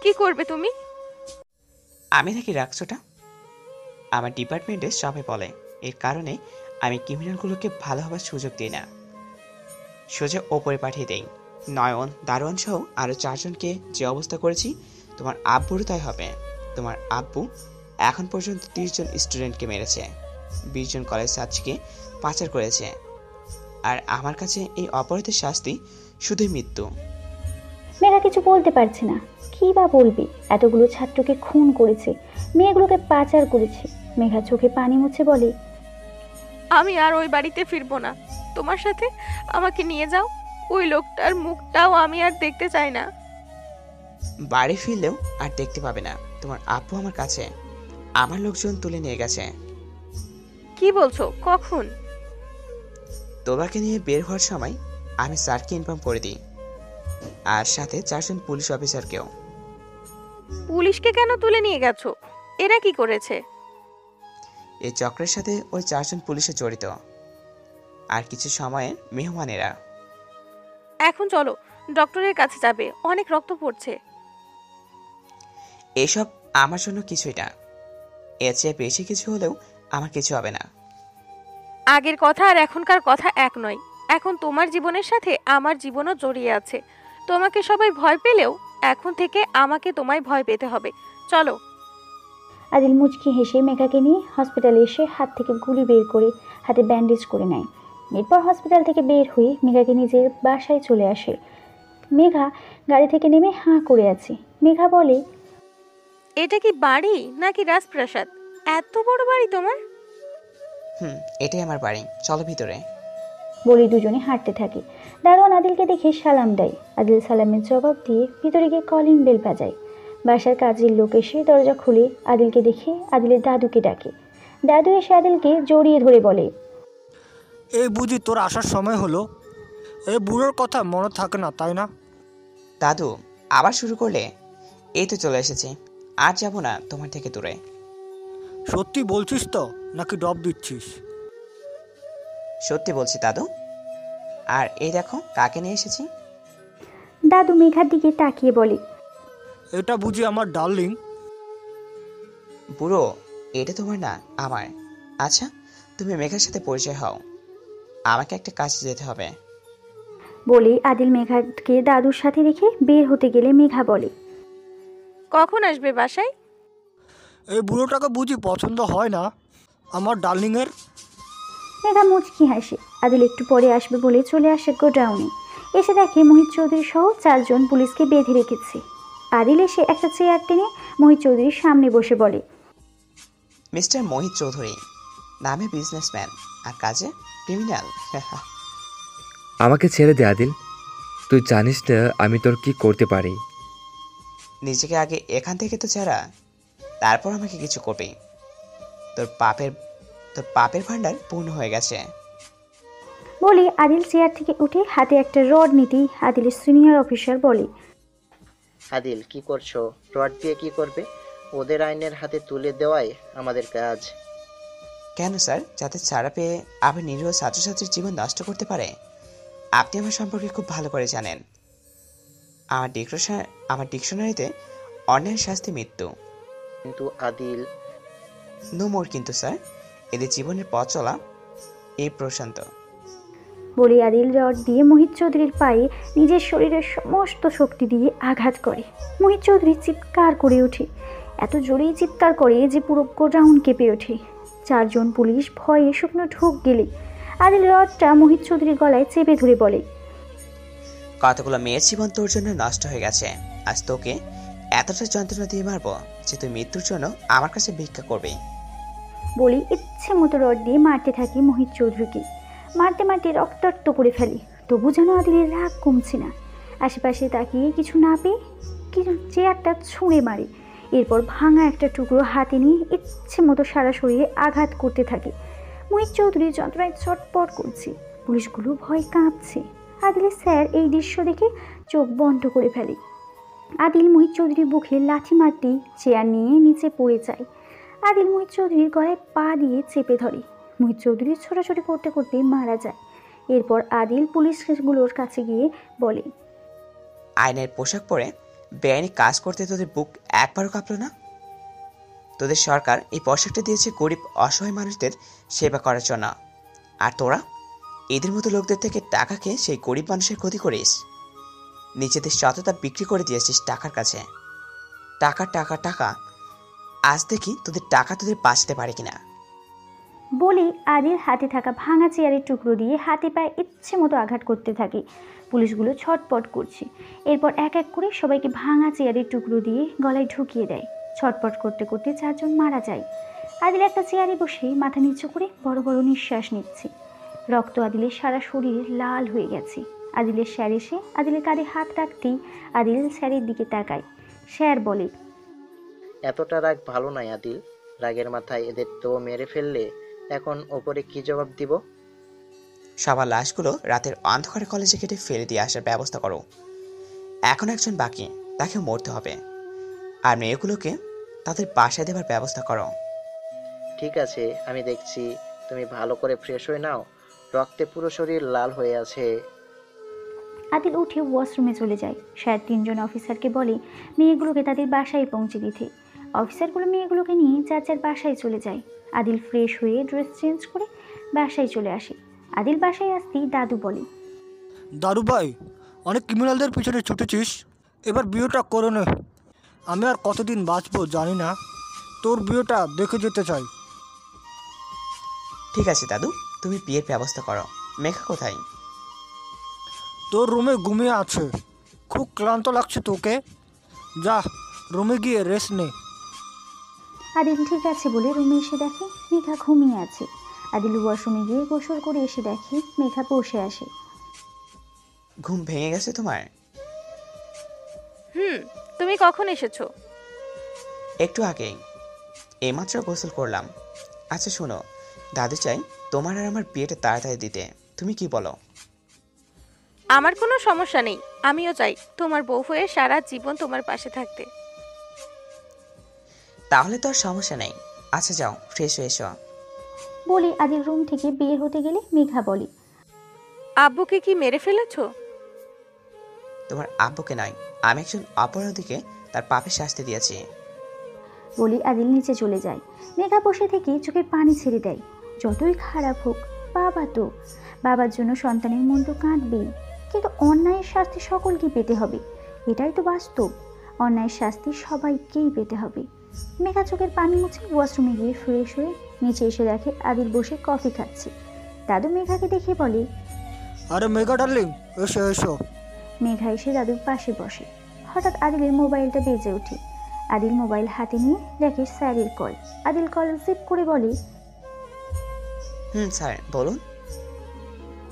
কি করবে তুমি?
আমি নাকি রাখছোটা? আমার ডিপার্টমেন্টে সবাই বলে এর কারণে আমি ক্রিমিনালগুলোকে ভালো হবার সুযোগ দিই না, সোজা ওপরে পাঠিয়ে দেই। নয়ন, দারোয়ান সহ আরও 4 জনকে যে অবস্থা করেছি তোমার আব্বুরও তাই হবে। তোমার আব্বু এখন পর্যন্ত 30 জন স্টুডেন্টকে মেরেছে, 20 জন কলেজ ছাত্রীকে পাচার করেছে। আর আমার কাছে এই অপরাধের শাস্তি শুধুই মৃত্যু।
মেঘা কিছু বলতে পারছে না, কি বা বলবে। এতগুলো ছাত্রকে খুন করেছে, মেয়েগুলোকে পাচার করেছে। মেঘা চোখে পানি মুছে বলে,
আমি আর ওই বাড়িতে ফিরবো না, তোমার সাথে আমাকে নিয়ে যাও। ওই লোকটার মুখটাও আমি আর দেখতে চাই না।
বাড়ি ফিরলেও আর দেখতে পাবে না। তোমার আব্বু আমার কাছে, আমার লোকজন তুলে নিয়ে গেছে।
কি বলছো? কখন?
তোমাকে নিয়ে বের হওয়ার সময় আমি স্যারকে ইনফর্ম করে দিই, আর সাথে 4 জন পুলিশ অফিসারকেও।
পুলিশকে কেন তুলে নিয়ে গেছো? এরা কি করেছে?
এই চক্রের সাথে ওই 4 জন পুলিশে জড়িত, আর কিছু সময়ের মেহমানেরা।
এখন চলো, ডক্টরের কাছে যাবে, অনেক রক্ত পড়ছে।
এসব আমার জন্য কিছুই না, এর চেয়ে বেশি কিছু হলেও আমার কিছু হবে না।
আগের কথা আর এখনকার কথা এক নয়। এখন তোমার জীবনের সাথে আমার জীবনও জড়িয়ে আছে। তোমাকে সবাই ভয় পেলেও এখন থেকে আমাকে তোমায় ভয় পেতে হবে। চলো।
আদিল মুচকি হেসে মেঘাকে নিয়ে হসপিটালে এসে হাত থেকে গুলি বের করে হাতে ব্যান্ডেজ করে নেয়। এরপর হসপিটাল থেকে বের হয়ে মেঘাকে নিজের বাসায় চলে আসে। মেঘা গাড়ি থেকে নেমে হাঁ করে আছে। মেঘা বলে,
এটা কি বাড়ি নাকি রাজপ্রাসাদ? এত বড় বাড়ি তোমার?
এটাই আমার বাড়ি, চলো ভিতরে।
বলে দুজনে হাঁটতে থাকে। দারোয়ান আদিলকে দেখে সালাম দেয়। আদিল সালামের জবাব দিয়ে ভিতরে গিয়ে কলিং বেল বাজায়। বাসার কাজের লোক এসে দরজা খুলে আদিলকে দেখে আদিলের দাদুকে ডাকে। দাদু এসে আদিলকে জড়িয়ে ধরে বলে,
এই বুঝি তোর আসার সময় হলো? এই বুড়োর কথা মনে থাকে না তাই না?
দাদু আবার শুরু করলে? এই তো চলে এসেছি, আর যাব না তোমার থেকে দূরে।
সত্যি বলছিস তো নাকি ডব দিচ্ছিস?
সত্যি বলছি দাদু। আর এই দেখো কাকে নিয়ে এসেছি।
দাদু মেঘার দিকে তাকিয়ে বলে,
এটা বুঝি আমার ডার্লিং?
বুড়ো, এটা তোমার না, আমার। আচ্ছা, তুমি মেঘার সাথে পরিচয় হও, আমাকে একটা কাজে যেতে হবে।
বলেই আদিল মেঘাকে দাদুর সাথে রেখে বের হতে গেলে মেঘা বলে,
কখন আসবে বাসায়?
এই বুড়োটাকে বুঝি পছন্দ হয় না আমার ডার্লিংয়ের।
মেঘা মুচকি হাসে। আদিল একটু পরে আসবে বলে চলে আসে গোডাউনে। এসে দেখে মোহিত চৌধুরী সহ 4 জন পুলিশকে বেঁধে রেখেছে। আদিল এসে একটা চেয়ার টেনে মোহিত চৌধুরীর সামনে বসে বলে,
মিস্টার মোহিত চৌধুরী, নামে বিজনেসম্যান আর কাজে ক্রিমিনাল।
আমাকে ছেড়ে দে আদিল, তুই জানিস না আমি তোর কি করতে পারি।
নিজেকে আগে এখান থেকে তো ছাড়া, তারপর আমাকে কিছু করবে। তোর পাপের ভান্ডার পূর্ণ হয়ে গেছে।
বলে আদিল চেয়ার থেকে উঠে হাতে একটা রড নিতেই আদিলের সিনিয়র অফিসার বলে,
আদিল কি করছো? রড দিয়ে কি করবে? ওদের আইনের হাতে তুলে দেওয়াই আমাদের কাজ।
কেন স্যার? যাতে ছাড়া পেয়ে আবার নিরীহ ছাত্রছাত্রীর জীবন নষ্ট করতে পারে? আপনি আমার সম্পর্কে খুব ভালো করে জানেন। আমার ডিকশনারিতে অন্যায়ের শাস্তি মৃত্যু।
কিন্তু আদিল,
নো মোর কিন্তু স্যার, এদের জীবনের পথ চলা এই প্রশান্ত।
বলে আদিল রড দিয়ে মোহিত চৌধুরীর পায়ে নিজের শরীরের সমস্ত শক্তি দিয়ে আঘাত করে। মোহিত চৌধুরী চিৎকার করে ওঠে। এত জোরেই চিৎকার করে যে পুরো গোডাউন কেঁপে ওঠে। 4 জন পুলিশ ভয়ে শুকনো ঢোক গেলে আদিল রডটা মোহিত চৌধুরীর গলায় চেপে ধরে বলে,
কতগুলো মেয়ের জীবন তোর জন্য নষ্ট হয়ে গেছে, আজ তোকে এতটা যন্ত্রণা দিয়ে মারবো যে তুই মৃত্যুর জন্য আমার কাছে ভিক্ষা করবি।
বলে ইচ্ছে মতো রড দিয়ে মারতে থাকে মোহিত চৌধুরীকে। মারতে মারতে রক্তাক্ত করে ফেলে। তবু যেন আদিলের রাগ কমছে না। আশেপাশে তাকিয়ে কিছু না পেয়ে কিছু চেয়ারটা ছুঁড়ে মারে। এরপর ভাঙা একটা টুকরো হাতে নিয়ে ইচ্ছে মতো সারা শরীরে আঘাত করতে থাকে। মোহিত চৌধুরী যন্ত্রণায় চটপট করছে। পুলিশগুলো ভয় কাঁপছে। আদিলের স্যার এই দৃশ্য দেখে চোখ বন্ধ করে ফেলে। আদিল মোহিত চৌধুরীর বুকে লাথি মারতেই চেয়ার নিয়ে নিচে পড়ে যায়। আদিল মোহিত চৌধুরীর গলায় পা দিয়ে চেপে ধরে। মোহিত চৌধুরী ছোটাছুটি করতে করতে মারা যায়। এরপর আদিল পুলিশগুলোর কাছে গিয়ে বলে,
আইনের পোশাক পরে বেআইনি কাজ করতে তোদের বুক একবারও কাঁপলো না? তোদের সরকার এই পোশাকটা দিয়েছে গরিব অসহায় মানুষদের সেবা করার জন্য, আর তোরা এদের মতো লোকদের থেকে টাকা খেয়ে সেই গরিব মানুষের ক্ষতি করিস। নিজেদের সততা বিক্রি করে দিয়েছিস টাকার কাছে। টাকা টাকা টাকা, আজ দেখি তোদের টাকা তোদের বাঁচতে পারে কিনা।
বলে আদিল হাতে থাকা ভাঙা চেয়ারের টুকরো দিয়ে হাতে পায়ে ইচ্ছে মতো আঘাত করতে থাকে। পুলিশগুলো ছটপট করছে। এরপর এক এক করে সবাইকে ভাঙা চেয়ারের টুকরো দিয়ে গলায় ঢুকিয়ে দেয়। ছটপট করতে করতে 4 জন মারা যায়। আদিল একটা চেয়ারে বসে মাথা নিচু করে বড় বড় নিঃশ্বাস নিচ্ছে। রক্ত আদিলের সারা শরীরে লাল হয়ে গেছে। আদিলের স্যার এসে আদিলের কাঁধে হাত রাখতেই আদিল স্যারের দিকে তাকায়। স্যার বলে,
এতটা রাগ ভালো নয় আদিল। রাগের মাথায় এদের তো মেরে ফেললে, এখন ওপরে কি জবাব দিব?
সবার লাশগুলো রাতের অন্ধকারে কলেজে কেটে ফেলে দিয়ে আসার ব্যবস্থা করো। এখন একজন বাকি, তাকে মরতে হবে। আর মেয়েগুলোকে তাদের বাসায় দেবার ব্যবস্থা করো।
ঠিক আছে, আমি দেখছি। তুমি ভালো করে ফ্রেশ হয়ে নাও, রক্তে পুরো শরীর লাল হয়ে আছে।
আদিল উঠে ওয়াশরুমে চলে যায়। স্যার 3 জন অফিসারকে বলে মেয়েগুলোকে তাদের বাসায় পৌঁছে দিতে। অফিসারগুলো মেয়েগুলোকে নিয়ে যার যার বাসায় চলে যায়। আদিল ফ্রেশ হয়ে ড্রেস চেঞ্জ করে বাসায় চলে আসে। আদিল বাসায় আসতেই দাদু বলে,
দাদু ভাই, অনেক ক্রিমিনালদের পিছনে ছুটেছিস, এবার বিয়েটা করে নে। আমি আর কতদিন বাঁচবো জানি না, তোর বিয়েটা দেখে যেতে চাই।
ঠিক আছে দাদু, তুমি বিয়ের ব্যবস্থা করো। মেঘা কোথায়?
তোর রুমে ঘুমিয়ে আছে। খুব ক্লান্ত লাগছে তোকে, যা রুমে গিয়ে রেস্ট নে।
আদিল ঠিক আছে বলে রুমে এসে দেখে মেঘা ঘুমিয়ে আছে। আদিল ওয়াশরুমে গিয়ে গোসল করে এসে দেখে মেঘা বসে আসে।
ঘুম ভেঙে গেছে তোমার?
তুমি কখন এসেছো?
একটু আগেই, এইমাত্র গোসল করলাম। আচ্ছা শোনো, দাদু চাই তোমার আর আমার বিয়েটা তাড়াতাড়ি দিতে, তুমি কি বলো?
আমার কোনো সমস্যা নেই, আমিও চাই তোমার বউ হয়ে সারা জীবন তোমার পাশে থাকতে।
তাহলে তো আর সমস্যা নেই। আচ্ছা যাও, ফ্রেশ হয়ে এসো।
বলে আদিল রুম থেকে বের হতে গেলে মেঘা বলে,
আব্বুকে কি মেরে ফেলেছো?
তোমার আব্বুকে নয়, আমি একজন অপরাধীকে তার পাপের শাস্তি দিয়েছি।
বলি আদিল নিচে চলে যায়। মেঘা বসে থেকে চোখের পানি ছেড়ে দেয়। যতই খারাপ হোক, বাবা তো, বাবার জন্য সন্তানের মন তো কাঁদবেই, কিন্তু অন্যায়ের শাস্তি সকলকে পেতে হবে, এটাই তো বাস্তব। অন্যায়ের শাস্তি সবাইকেই পেতে হবে। মেঘা চোখের পানি মুছে ওয়াশরুমে গিয়ে ফ্রেশ হয়ে নিচে এসে দেখে আদিল বসে কফি খাচ্ছে। দাদু মেঘাকে দেখে বলে,
আরে মেঘা ডার্লিং, এসো এসো।
মেঘা এসে দাদুর পাশে বসে। হঠাৎ আদিলের মোবাইলটা বেজে ওঠে। আদিল মোবাইল হাতে নিয়ে দেখে স্যারের কল। আদিল কল রিসিভ করে বলে,
স্যার বলুন।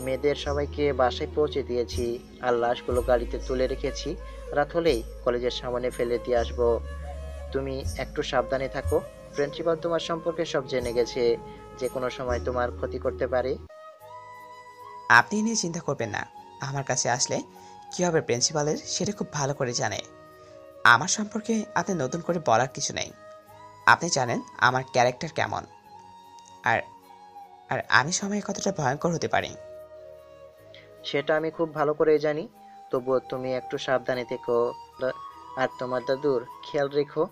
মেয়েদের সবাইকে বাসায় পৌঁছে দিয়েছি, আর লাশগুলো গাড়িতে তুলে রেখেছি। রাত হলেই কলেজের সামনে ফেলে দিয়ে আসবো। তুমি একটু সাবধানে থাকো। প্রিন্সিপাল তোমার সম্পর্কে সব জেনে গেছে, যে কোনো সময় তোমার ক্ষতি করতে পারে।
আপনি নিয়ে চিন্তা করবেন না, আমার কাছে আসলে কী হবে প্রিন্সিপালের সেটা খুব ভালো করে জানে। আমার সম্পর্কে আপনি নতুন করে বলার কিছু নেই। আপনি জানেন আমার ক্যারেক্টার কেমন, আর আর আমি সময়ে কতটা ভয়ঙ্কর হতে পারি।
সেটা আমি খুব ভালো করেই জানি, তবুও তুমি একটু সাবধানে থেকো, আর তোমার দাদুর খেয়াল রেখো।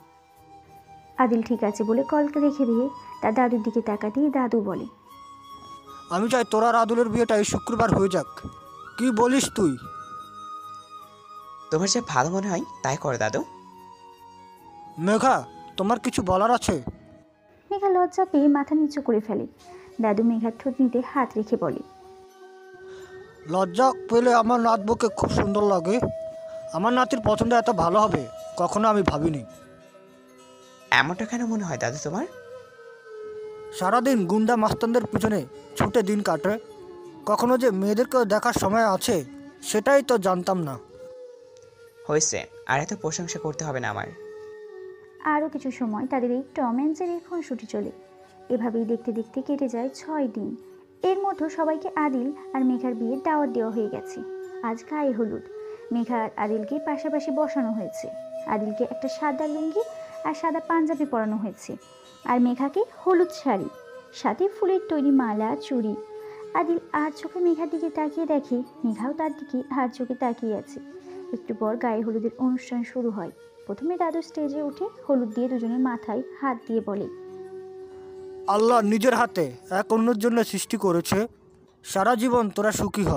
আদিল ঠিক আছে বলে কলকে রেখে দিয়ে তার দাদুর দিকে তাকাতেই দাদু বলে,
আমি চাই তোর আর আদুলের বিয়েটা এই শুক্রবার হয়ে যাক। কি বলিস তুই?
তোমার যে ভালো মনে হয় তাই করো দাদু।
মেঘা, তোমার কিছু বলার আছে?
মেঘা লজ্জা পেয়ে মাথা নিচু করে ফেলে। দাদু মেঘার থুতনিতে হাত রেখে বলে,
লজ্জা পেলে আমার নাতবুকে খুব সুন্দর লাগে। আমার নাতির পছন্দ এত ভালো হবে কখনো আমি ভাবিনি।
এমনটা কেন মনে হয় দাদু তোমার?
সারাদিন গুন্ডা মাস্তানদের পিছনে ছুটে দিন কাটে, কখনো যে মেয়েদেরকে দেখার সময় আছে সেটাই তো জানতাম না।
হয়েছে, আর এত প্রশংসা করতে হবে না আমার।
আরও কিছু সময় তাদের এই টম অ্যান্ড জেরির খুনসুটি চলে। এভাবেই দেখতে দেখতে কেটে যায় 6 দিন। এর মধ্যে সবাইকে আদিল আর মেঘার বিয়ের দাওয়াত দেওয়া হয়ে গেছে। আজ গায়ে হলুদ। মেঘা আর আদিলকে পাশাপাশি বসানো হয়েছে। আদিলকে একটা সাদা লুঙ্গি আর সাদা পাঞ্জাবি পরানো হয়েছে, আর মেঘাকে হলুদ শাড়ি, সাথে ফুলের তৈরি মালা, চুড়ি। আদিল আর চোখে মেঘার দিকে তাকিয়ে দেখে মেঘাও তার দিকে আর চোখে তাকিয়ে আছে। একটু পর গায়ে হলুদের অনুষ্ঠান শুরু হয়। প্রথমে দাদু স্টেজে উঠে হলুদ দিয়ে দুজনের মাথায় হাত দিয়ে বলে,
আল্লাহ নিজের হাতে এক অন্যের জন্য সৃষ্টি করেছে, সারা জীবন তোরা সুখী হ।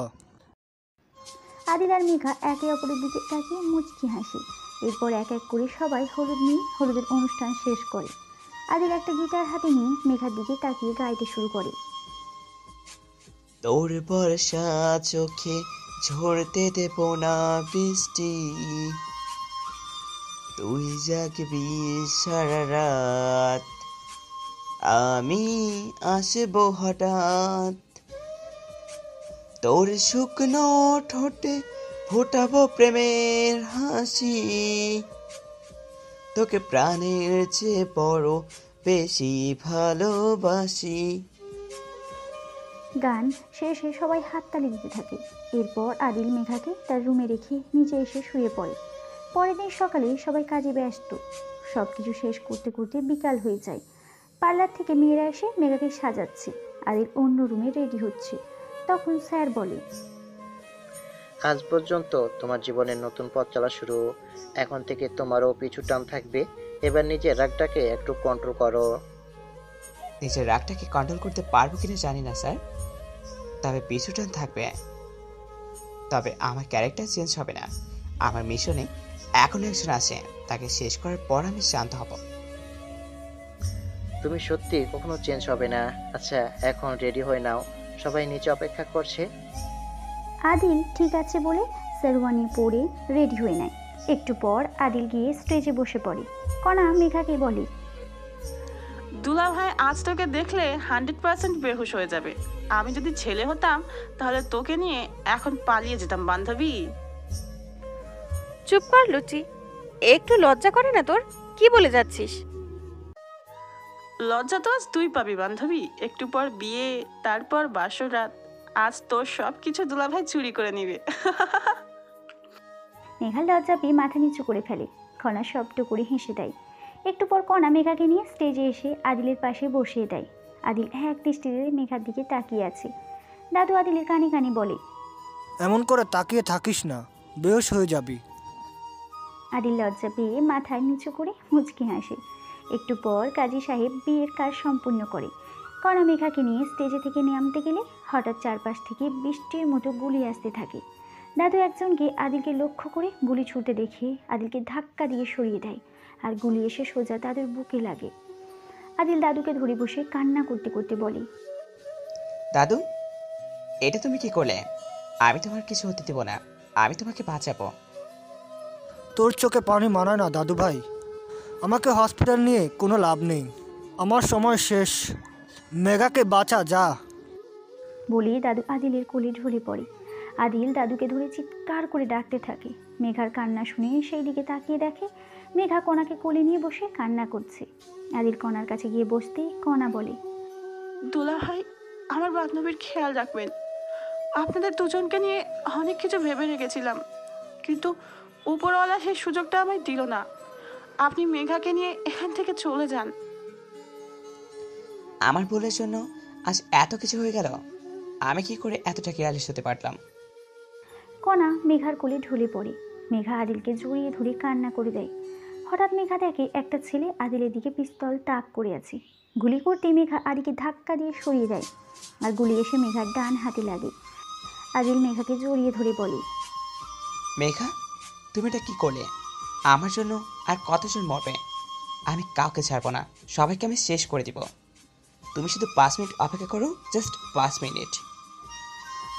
আদিল আর মেঘা একে অপরের দিকে তাকিয়ে মুচকি হাসি। এরপর এক এক করে সবাই হলুদ নিয়ে হলুদের অনুষ্ঠান শেষ করে। আদিল একটা গিটার হাতে নিয়ে মেঘার দিকে তাকিয়ে গাইতে শুরু করে,
তোর বর্ষা চোখে ঝরতে দেব না বৃষ্টি, তুই জাগবি সারা রাত, আমি আসবো হঠাৎ, তোর শুকনো ঠোঁটে ফোটাবো প্রেমের হাসি, তোকে প্রাণের চেয়ে বড় বেশি ভালোবাসি।
গান শেষে সবাই হাততালি দিতে থাকে। এরপর আদিল মেঘাকে তার রুমে রেখে নিচে এসে শুয়ে পড়ে। পরের দিন সকালে সবাই কাজে ব্যস্ত। সব কিছু শেষ করতে করতে বিকাল হয়ে যায়। পার্লার থেকে মেয়েরা এসে মেঘাকে সাজাচ্ছে। আদিল অন্য রুমে রেডি হচ্ছে। তখন স্যার বলে,
আজ পর্যন্ত তোমার জীবনের নতুন পথ চলা শুরু। এখন থেকে তোমারও পিছু টান থাকবে। এবার নিজের রাগটাকে একটু কন্ট্রোল করো।
নিজের রাগটাকে কন্ট্রোল করতে পারবো কিনা জানি না স্যার, তবে পিছু টান থাকবে। তবে আমার ক্যারেক্টার চেঞ্জ হবে না। আমার মিশনে এখনো একজন আছে, তাকে শেষ করার পর আমি শান্ত হব।
তুমি সত্যি কখনো চেঞ্জ হবে না। আচ্ছা, এখন রেডি হয়ে নাও, সবাই নিচে অপেক্ষা করছে।
আদিল ঠিক আছে বলে শেরওয়ানি পরে রেডি হয়ে নেয়। একটু পর আদিল গিয়ে স্টেজে বসে পড়ে। কণা মেঘাকে বলে,
দুলা ভাই আজ তোকে দেখলে 100% বেহুশ হয়ে যাবে। আমি যদি ছেলে হতাম তাহলে তোকে নিয়ে এখন পালিয়ে যেতাম বান্ধবী।
চুপ কর লুচি, একটু লজ্জা করে না তোর? কি বলে যাচ্ছিস?
লজ্জা তো আজ তুই পাবি বান্ধবী। একটু পর বিয়ে, তারপর বাসর রাত। আজ তোর সব কিছু দুলা ভাই চুরি করে নিবে।
মেঘা লজ্জা পেয়ে মাথা নিচু করে ফেলে। কণা শব্দ করে হেসে দেয়। একটু পর কণা মেঘাকে নিয়ে স্টেজে এসে আদিলের পাশে বসিয়ে দেয়। আদিল এক দৃষ্টিতে মেঘার দিকে তাকিয়ে আছে। দাদু আদিলের কানে কানে বলে,
এমন করে তাকিয়ে থাকিস না, বেহুশ হয়ে যাবি।
আদিল লজ্জা পেয়ে মাথায় নিচু করে মুচকি হাসে। একটু পর কাজী সাহেব বিয়ের কাজ সম্পূর্ণ করে। কণা মেঘাকে নিয়ে স্টেজে থেকে নামতে গেলে হঠাৎ চারপাশ থেকে বৃষ্টির মতো গুলি আসতে থাকে। দাদু একজনকে আদিলকে লক্ষ্য করে গুলি ছুটতে দেখে আদিলকে ধাক্কা দিয়ে সরিয়ে দেয়, আর গুলি এসে সোজা দাদুর বুকে লাগে। আদিল দাদুকে ধরে বসে কান্না করতে করতে বলে,
দাদু, এটা তুমি কি করলে? আমি তোমার কিছু হতে দেব না, আমি তোমাকে বাঁচাবো।
তোর চোখে পানি মানায় না দাদু ভাই। আমাকে হসপিটাল নিয়ে কোনো লাভ নেই, আমার সময় শেষ। মেঘাকে বাঁচা যা।
বলে দাদু আদিলের কোলে ঢলে পড়ে। আদিল দাদুকে ধরে চিৎকার করে ডাকতে থাকে। মেঘার কান্না শুনে সেই দিকে তাকিয়ে দেখে মেঘা কণাকে কোলে নিয়ে বসে কান্না করছে। আদিল কণার কাছে গিয়ে বসতেই কণা বলে,
দুলা ভাই, আমার বান্ধবীর খেয়াল রাখবেন। আপনাদের দুজনকে নিয়ে অনেক কিছু ভেবে রেখেছিলাম, কিন্তু উপরওয়ালা সেই সুযোগটা আমায় দিল না। আপনি মেঘাকে নিয়ে এখান থেকে চলে যান।
আমার ভুলের জন্য আজ এত কিছু হয়ে গেল। আমি কি করে এতটা কেয়ারলেস হতে পারলাম?
কণা মেঘার কোলে ঢলে পড়ে। মেঘা আদিলকে জড়িয়ে ধরে কান্না করে দেয়। হঠাৎ মেঘা দেখে একটা ছেলে আদিলের দিকে পিস্তল তাক করে আছে। গুলি করতে মেঘা আদিলকে ধাক্কা দিয়ে সরিয়ে দেয়, আর গুলি এসে মেঘার ডান হাতে লাগে। আদিল মেঘাকে জড়িয়ে ধরে বলে,
মেঘা, তুমি এটা কি করলে? আমার জন্য আর কতজন মরবে? আমি কাউকে ছাড়বো না, সবাইকে আমি শেষ করে দিব। তুমি শুধু 5 মিনিট অপেক্ষা করো, জাস্ট 5 মিনিট।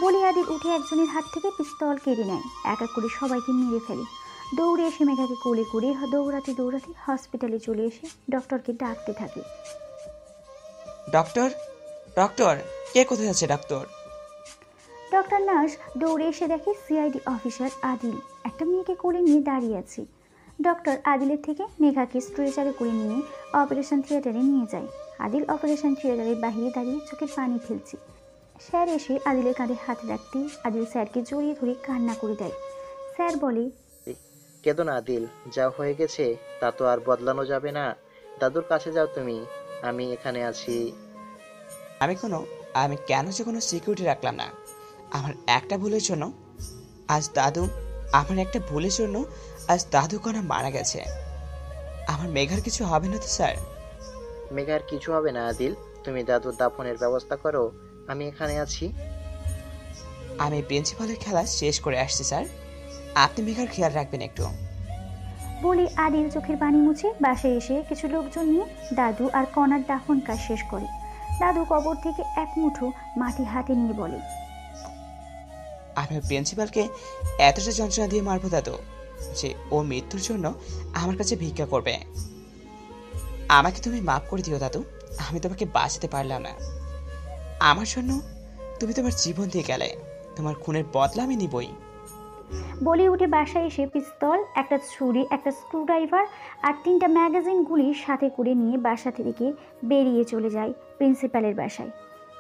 বলে আদিল উঠে একজনের হাত থেকে পিস্তল কেড়ে নেয়, এক এক করে সবাইকে মেরে ফেলে। দৌড়ে এসে মেঘাকে কোলে করে দৌড়াতে দৌড়াতে হসপিটালে চলে এসে ডক্টরকে ডাকতে থাকে।
ডক্টর, ডক্টর, কে কোথায় আছে? ডক্টর।
ডক্টর নার্স দৌড়ে এসে দেখে সিআইডি অফিসার আদিল একটা মেয়েকে কোলে নিয়ে দাঁড়িয়ে আছে। ডক্টর আদিলের থেকে মেঘাকে স্ট্রেচারে করে নিয়ে অপারেশন থিয়েটারে নিয়ে যায়। আদিল অপারেশন থিয়েটারের বাহিরে দাঁড়িয়ে চোখের পানি ফেলছে। স্যার এসে আদিলের কাঁধে হাত রাখতেই আদিল স্যারকে জড়িয়ে ধরে কান্না করে দেয়। স্যার বলে,
কেঁদো না আদিল, যা হয়ে গেছে তা তো আর বদলানো যাবে না। দাদুর কাছে যাও তুমি, আমি এখানে আছি।
আমি কেন যে কোনো সিকিউরিটি রাখলাম না? আমার একটা ভুলের জন্য আজ দাদু কণা মারা গেছে। আমার মেঘার কিছু হবে না তো স্যার?
মেঘার কিছু হবে না আদিল, তুমি দাদুর দাফনের ব্যবস্থা করো, আমি এখানে আছি।
আমি প্রিন্সিপালের খেলা শেষ করে আসছি স্যার, আপনি মেঘার খেয়াল রাখবেন একটু।
বলে আদিল চোখের পানি মুছে বাসায় এসে কিছু লোকজন নিয়ে দাদু আর কণার দাফন কাজ শেষ করে। দাদু কবর থেকে এক মুঠো মাটি হাতে নিয়ে বলে,
আমি প্রিন্সিপালকে এতটা যন্ত্রণা দিয়ে মারবো দাদু যে ও মৃত্যুর জন্য আমার কাছে ভিক্ষা করবে। আমাকে তুমি মাফ করে দিও দাদু, আমি তোমাকে বাঁচাতে পারলাম না। আমার জন্য তুমি তোমার জীবন দিয়ে গেলে, তোমার খুনের বদলা আমি নিবই।
বলে উঠে বাসায় এসে পিস্তল, একটা ছুরি, একটা স্ক্রুড্রাইভার আর 3টা ম্যাগাজিন গুলির সাথে করে নিয়ে বাসা থেকে বেরিয়ে চলে যায় প্রিন্সিপালের বাসায়।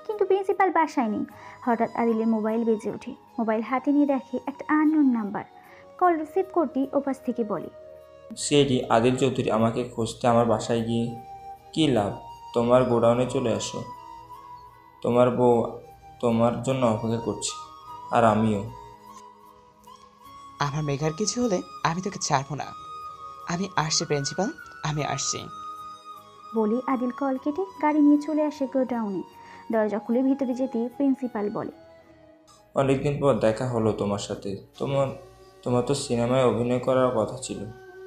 কিন্তু প্রিন্সিপাল বাসায় নেই। হঠাৎ আদিলের মোবাইল বেজে ওঠে। মোবাইল হাতে নিয়ে দেখে একটা আননোন নাম্বার। কল রিসিভ করতেই ওপাশ থেকে বলে,
সেটি আদিল চৌধুরী। আমাকে খুঁজতে আমার বাসায় গিয়ে কী লাভ? তোমার গোডাউনে চলে আসো, তোমার বউ তোমার জন্য অপেক্ষা করছে, আর আমিও।
আমার মেঘার কিছু হলে আমি তোকে ছাড়বো না। আমি আসছি প্রিন্সিপাল, আমি আসছি।
বলে আদিল কল কেটে গাড়ি নিয়ে চলে আসে গোডাউনে। দরজা খুলে ভিতরে যেতে প্রিন্সিপাল বলে,
অনেকদিন পর দেখা হলো তোমার সাথে। তোমার তো সিনেমায় অভিনয় করার কথা ছিল।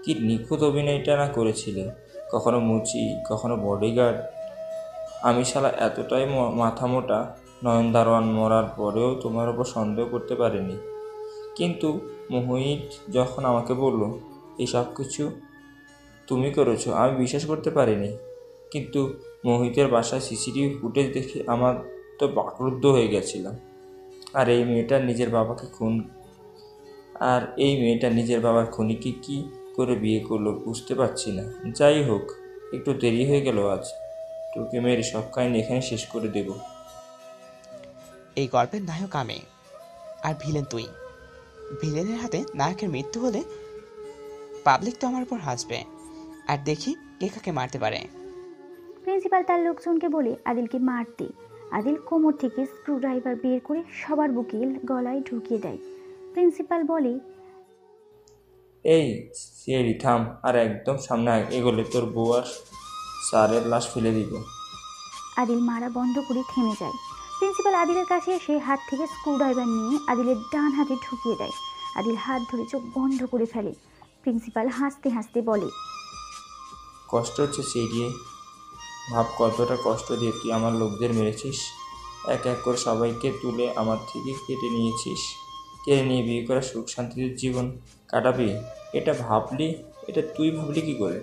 কি নিখুঁত অভিনয়টা না করেছিলে, কখনো মুচি, কখনো বডিগার্ড। আমি শালা এতটাই মাথা মোটা নয়ন দারোয়ান মরার পরেও তোমার ওপর সন্দেহ করতে পারিনি। কিন্তু মোহিত যখন আমাকে বলল এই সব কিছু তুমি করেছো, আমি বিশ্বাস করতে পারিনি। কিন্তু মোহিতের বাসায় সিসিটিভি ফুটেজ দেখে আমার তো বাকরুদ্ধ হয়ে গেছিলাম। আর এই মেয়েটা নিজের বাবার খুনিকে কি করে বিয়ে করলো বুঝতে পারছি না। যাই হোক, একটু দেরি হয়ে গেল আজ। তোকে মেরে সব কাহিনী এখানে শেষ করে দেব।
এই গল্পের নায়ক আমি, আর ভিলেন তুই। ভিলেনের হাতে নায়কের মৃত্যু হলে পাবলিক তো আমার উপর হাসবে, আর দেখি কে কাকে মারতে পারে।
প্রিন্সিপাল তার লোকজনকে বলে আদিলকে মারতে। আদিল কোমর থেকে স্ক্রুড্রাইভার বের করে সবার বুকে গলায় ঢুকিয়ে দেয়। প্রিন্সিপাল বলে,
এই সিআইডি থাম, আর একদম সামনে এগোলে তোর বউ আর স্যারের লাশ ফেলে দিব।
আদিল মারা বন্ধ করে থেমে যায়। প্রিন্সিপাল আদিলের কাছে এসে হাত থেকে স্ক্রুড্রাইভার নিয়ে আদিলের ডান হাতে ঢুকিয়ে দেয়। আদিল হাত ধরে চোখ বন্ধ করে ফেলে। প্রিন্সিপাল হাসতে হাসতে বলে,
কষ্ট হচ্ছে সেই দিয়ে ভাব কতটা কষ্ট দিয়ে তুই আমার লোকদের মেরেছিস। এক এক করে সবাইকে তুলে আমার থেকে কেটে নিয়েছিস। কেড়ে নিয়ে বিয়ে করে সুখ শান্তিতে জীবন কাটাবি, এটা তুই ভাবলি কি করে?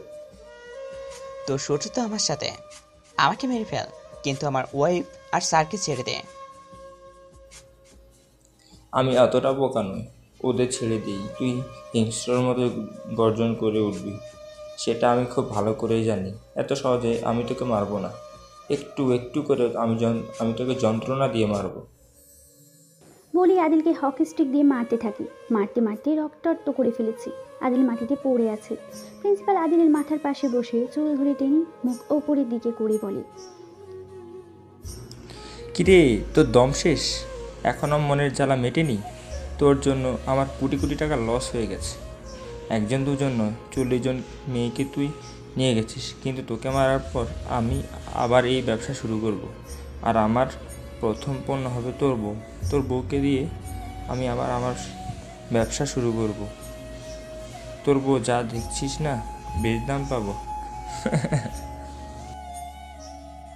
তোর শত্রু তো আমার সাথে, আমাকে মেরে ফেল, কিন্তু আমার ওয়াইফ আর স্যারকে ছেড়ে দে।
আমি এতটা বোকা নই, ওদের ছেড়ে দিই তুই হিংস্রর মতো গর্জন করে উঠবি, সেটা আমি খুব ভালো করেই জানি। এত সহজে আমি তোকে মারবো না, একটু একটু করে আমি তোকে যন্ত্রণা দিয়ে মারবো।
বলি আদিলকে হকি স্টিক দিয়ে মারতে থাকি। মারতে মারতে রক্তাক্ত করে ফেলেছি। আদিল মাটিতে পড়ে আছে। প্রিন্সিপাল আদিলের মাথার পাশে বসে চুল ধরে টেনে মুখ ওপরের দিকে করে বলে,
কিরে তোর দম শেষ? এখনও মনের জ্বালা মেটেনি? তোর জন্য আমার কোটি কোটি টাকা লস হয়ে গেছে। একজন দুজন নয়, 40 জন মেয়েকে তুই নিয়ে গেছিস, কিন্তু তোকে মারার পর আমি আবার এই ব্যবসা শুরু করব। আর আমার প্রথম পণ্য হবে তোর বউ। তোর বউকে দিয়ে আমি আবার আমার ব্যবসা শুরু করব। তোর বউ যা দেখছিস না, বেশ দাম পাবো।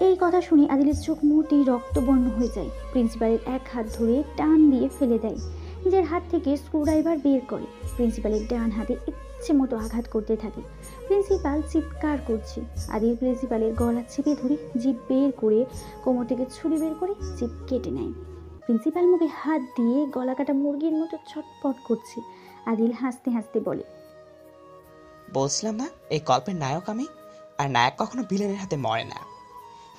এই কথা শুনে আদিলের চোখ মুহূর্তেই রক্তবর্ণ হয়ে যায়। প্রিন্সিপালের এক হাত ধরে টান দিয়ে ফেলে দেয়। নিজের হাত থেকে স্ক্রুড্রাইভার বের করে প্রিন্সিপালের ডান হাতে ইচ্ছে মতো আঘাত করতে থাকে। প্রিন্সিপাল চিৎকার করছে। আদিল প্রিন্সিপালের গলা চেপে ধরে জিভ বের করে কোমর থেকে ছুরি বের করে জিভ কেটে নেয়। প্রিন্সিপাল মুখে হাত দিয়ে গলা কাটা মুরগির মতো ছটপট করছে। আদিল হাসতে হাসতে বলে,
বলছিলাম না এই গল্পের নায়ক আমি, আর নায়ক কখনো ভিলেনের হাতে মরে না।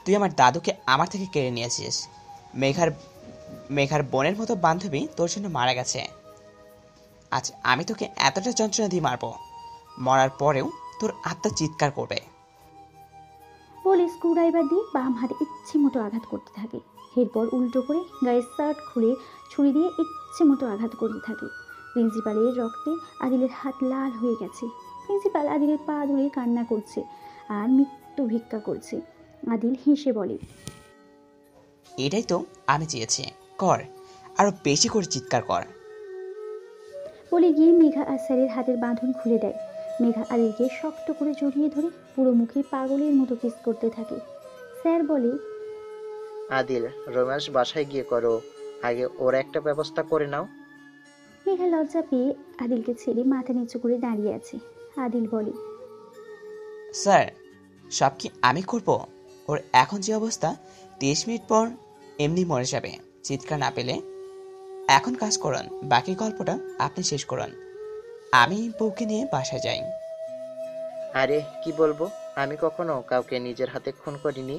তুই আমার দাদুকে আমার থেকে কেড়ে নিয়েছিস। মেঘার বোনের মতো বান্ধবী তোর জন্য মারা গেছে। আচ্ছা আমি তোকে এতটা যন্ত্রণা দিয়ে মারবো, মরার পরেও তোর আত্মা চিৎকার করবে।
বলে স্ক্রুড্রাইভার দিয়ে বাম হাতে ইচ্ছে মতো আঘাত করতে থাকে। এরপর উল্টো করে গায়ের শার্ট খুলে ছুরি দিয়ে ইচ্ছে মতো আঘাত করতে থাকে। প্রিন্সিপালের রক্তে আদিলের হাত লাল হয়ে গেছে। প্রিন্সিপাল আদিলের পা ধরে কান্না করছে আর মৃত্যু ভিক্ষা করছে। আদিল হেসে বলে,
এটাই তো আমি চেয়েছি, কর, আরো বেশি করে চিৎকার কর।
বলে গিয়ে মেঘা আর স্যারের হাতের বাঁধন খুলে দেয়। মেঘা আদিলকে শক্ত করে জড়িয়ে ধরে পুরো মুখে পাগলের মতো কিস করতে থাকে। স্যার বলে,
আদিল, রোম্যান্স বাসায় গিয়ে করো, আগে ওর একটা ব্যবস্থা করে নাও।
মেঘা লজ্জা পেয়ে আদিলকে ছেড়ে মাথা নিচু করে দাঁড়িয়ে আছে। আদিল বলে,
স্যার সব কি আমি করব? ওর এখন যে অবস্থা, 30 মিনিট পর এমনি মরে যাবে চিৎকার না পেলে। এখন কাজ করুন, বাকি গল্পটা আপনি শেষ করুন, আমি বউকে নিয়ে বাসায় যাই।
আরে কি বলবো, আমি কখনো কাউকে নিজের হাতে খুন করিনি,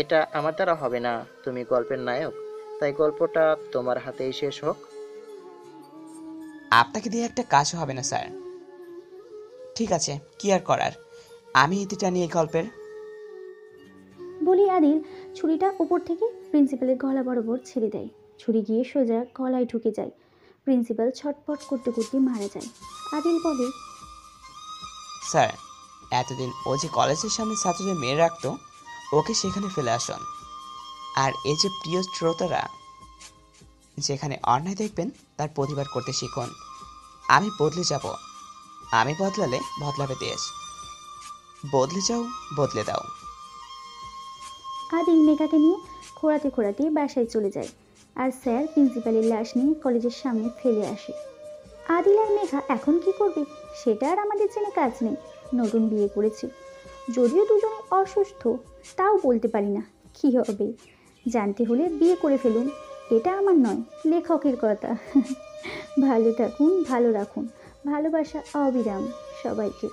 এটা আমার দ্বারা হবে না। তুমি গল্পের নায়ক, তাই গল্পটা তোমার হাতেই শেষ হোক।
আপনাকে দিয়ে একটা কাজও হবে না স্যার। ঠিক আছে, কি আর করার, আমি ইতিটা নিয়ে গল্পের।
বলি আদিল ছুরিটা উপর থেকে প্রিন্সিপালের গলা বরাবর ছেড়ে দেয়। ছুরি গিয়ে সোজা গলায় ঢুকে যায়। প্রিন্সিপাল ছটপট করতে করতে মারা যায়। আদিল বলে,
স্যার এতদিন ও যে কলেজের সামনে ছাত্রদের মেরে রাখতো, ওকে সেখানে ফেলে আসুন। আর এই যে প্রিয় শ্রোতারা, যেখানে অন্যায় দেখবেন তার প্রতিবাদ করতে শিখুন। আমি বদলে যাব, আমি বদলালে বদলাবে দেশ। বদলে যাও, বদলে দাও।
আদিল মেঘাকে নিয়ে খোঁড়াতে খোঁড়াতে বাসায় চলে যায়। আর স্যার প্রিন্সিপালের লাশ নিয়ে কলেজের সামনে ফেলে আসে। আদিল আর মেঘা এখন কি করবে সেটা আর আমাদের জেনে কাজ নেই। নতুন বিয়ে করেছি, যদিও দুজনে অসুস্থ, তাও বলতে পারি না কী হবে। জানতে হলে বিয়ে করে ফেলুন, এটা আমার নয়, লেখকের কথা। ভালো থাকুন, ভালো রাখুন, ভালোবাসা অবিরাম সবাইকে।